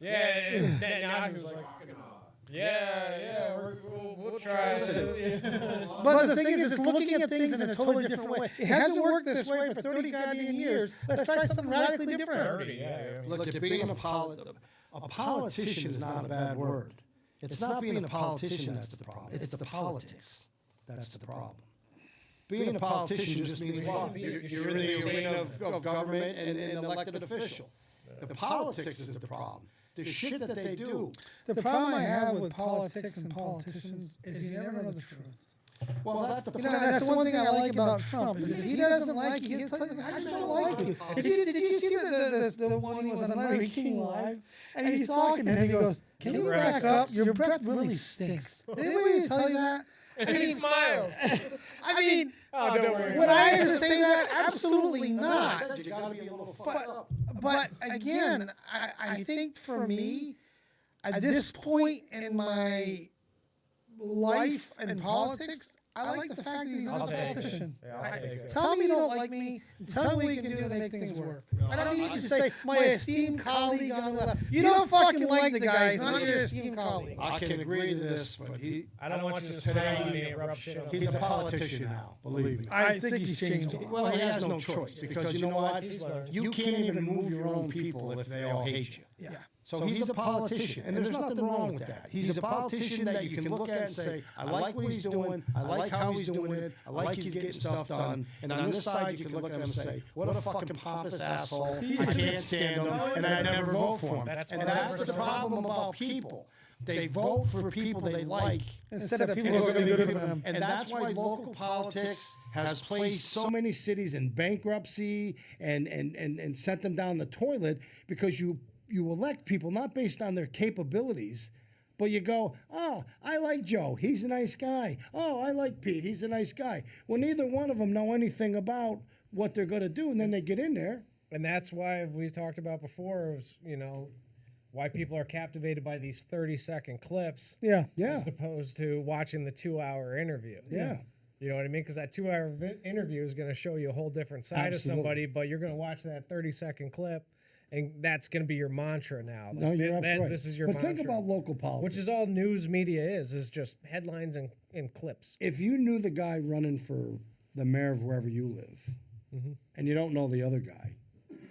Netanyahu's like, yeah, we'll try this. But the thing is, it's looking at things in a totally different way. It hasn't worked this way for 30 goddamn years. Let's try something radically different. Look, being a politician is not a bad word. It's not being a politician that's the problem. It's the politics that's the problem. Being a politician just means what? You're in the arena of government and an elected official. The politics is the problem. The shit that they do. The problem I have with politics and politicians is you never know the truth. Well, that's the That's the one thing I like about Trump. Is if he doesn't like you, he'll tell you, I just don't like you. Did you see the one he was on Larry King Live? And he's talking and he goes, can you back up? Your breath really stinks. Did anybody tell you that? And he smiles. Don't worry. Would I ever say that? Absolutely not. You gotta be a little fucked up. But again, I think for me, at this point in my life and politics, I like the fact that he's not a politician. Tell me you don't like me, and tell me what you can do to make things work. I don't need to say, my esteemed colleague on the left. You don't fucking like the guy, he's not your esteemed colleague. I can agree to this, but I don't want you to say me and rub shit on he's a politician now, believe me. I think he's changed a lot. Well, he has no choice because you know what? He's learned. You can't even move your own people if they all hate you. Yeah. So he's a politician, and there's nothing wrong with that. He's a politician that you can look at and say, I like what he's doing, I like how he's doing it, I like he's getting stuff done. And on this side, you can look at him and say, what a fucking pompous asshole, I can't stand him, and I never vote for him. And that's the problem about people. They vote for people they like Instead of people who are going to be good for them. and that's why local politics has placed so many cities in bankruptcy and sent them down the toilet because you elect people not based on their capabilities, but you go, oh, I like Joe, he's a nice guy. Oh, I like Pete, he's a nice guy. Well, neither one of them know anything about what they're going to do, and then they get in there. And that's why we talked about before, was, why people are captivated by these 30-second clips Yeah. as opposed to watching the 2-hour interview. Yeah. You know what I mean? Because that 2-hour interview is going to show you a whole different side of somebody, but you're going to watch that 30-second clip, and that's going to be your mantra now. Like, No, you're absolutely right. This is your but mantra. think about local politics. Which is all news media is just headlines and clips. If you knew the guy running for the mayor of wherever you live, and you don't know the other guy,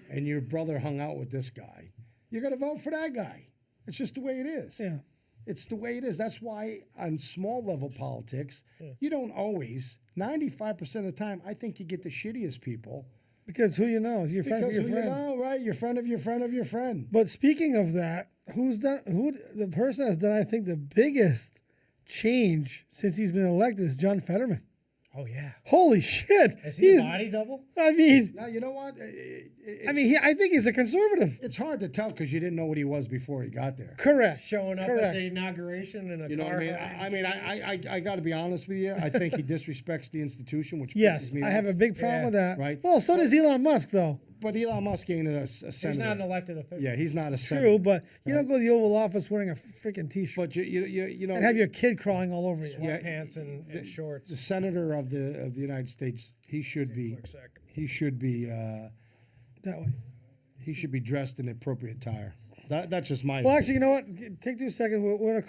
and your brother hung out with this guy, you're going to vote for that guy. It's just the way it is. Yeah. It's the way it is. That's why on small level politics, you don't always, 95% of the time, I think you get the shittiest people. Because who you know is your friend of Because your who friend. you know, right? Your friend of your friend of your friend. But speaking of that, the person that's done, I think, the biggest change since he's been elected is John Fetterman. Oh, yeah. Holy shit. Is he a body double? I mean, Now, you know what? I think he's a conservative. It's hard to tell because you didn't know what he was before he got there. Correct. Showing up Correct. at the inauguration in a You know what car. I mean? I got to be honest with you. I think he disrespects the institution, which Yes, pisses me I off. have a big problem Yeah, with that. right. Well, so does Elon Musk, though. But Elon Musk ain't a senator. He's not an elected official. Yeah, he's not a senator. True, but you don't go to the Oval Office wearing a freaking T-shirt But you know, and have your kid crawling all over you. Sweatpants and shorts. the senator of the United States, he should be Quick sec. That way. he should be dressed in appropriate attire. That's just my. Well, actually, you know what? Take 2 seconds. We're gonna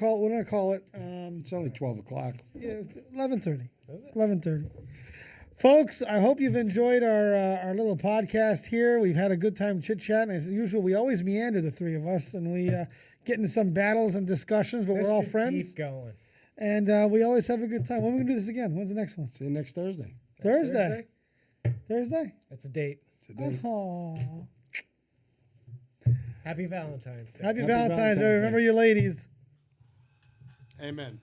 call it. It's only 12 o'clock. 11:30. Is it? 11:30. Folks, I hope you've enjoyed our little podcast here. We've had a good time chit-chatting. As usual, we always meander, the three of us, and we get into some battles and discussions, but This we're all could friends. Keep going. And we always have a good time. When are we going to do this again? When's the next one? See you next Thursday. Thursday. Thursday? It's a date. Today. Oh. Happy Valentine's Day. Happy Valentine's Day. Remember your ladies. Amen.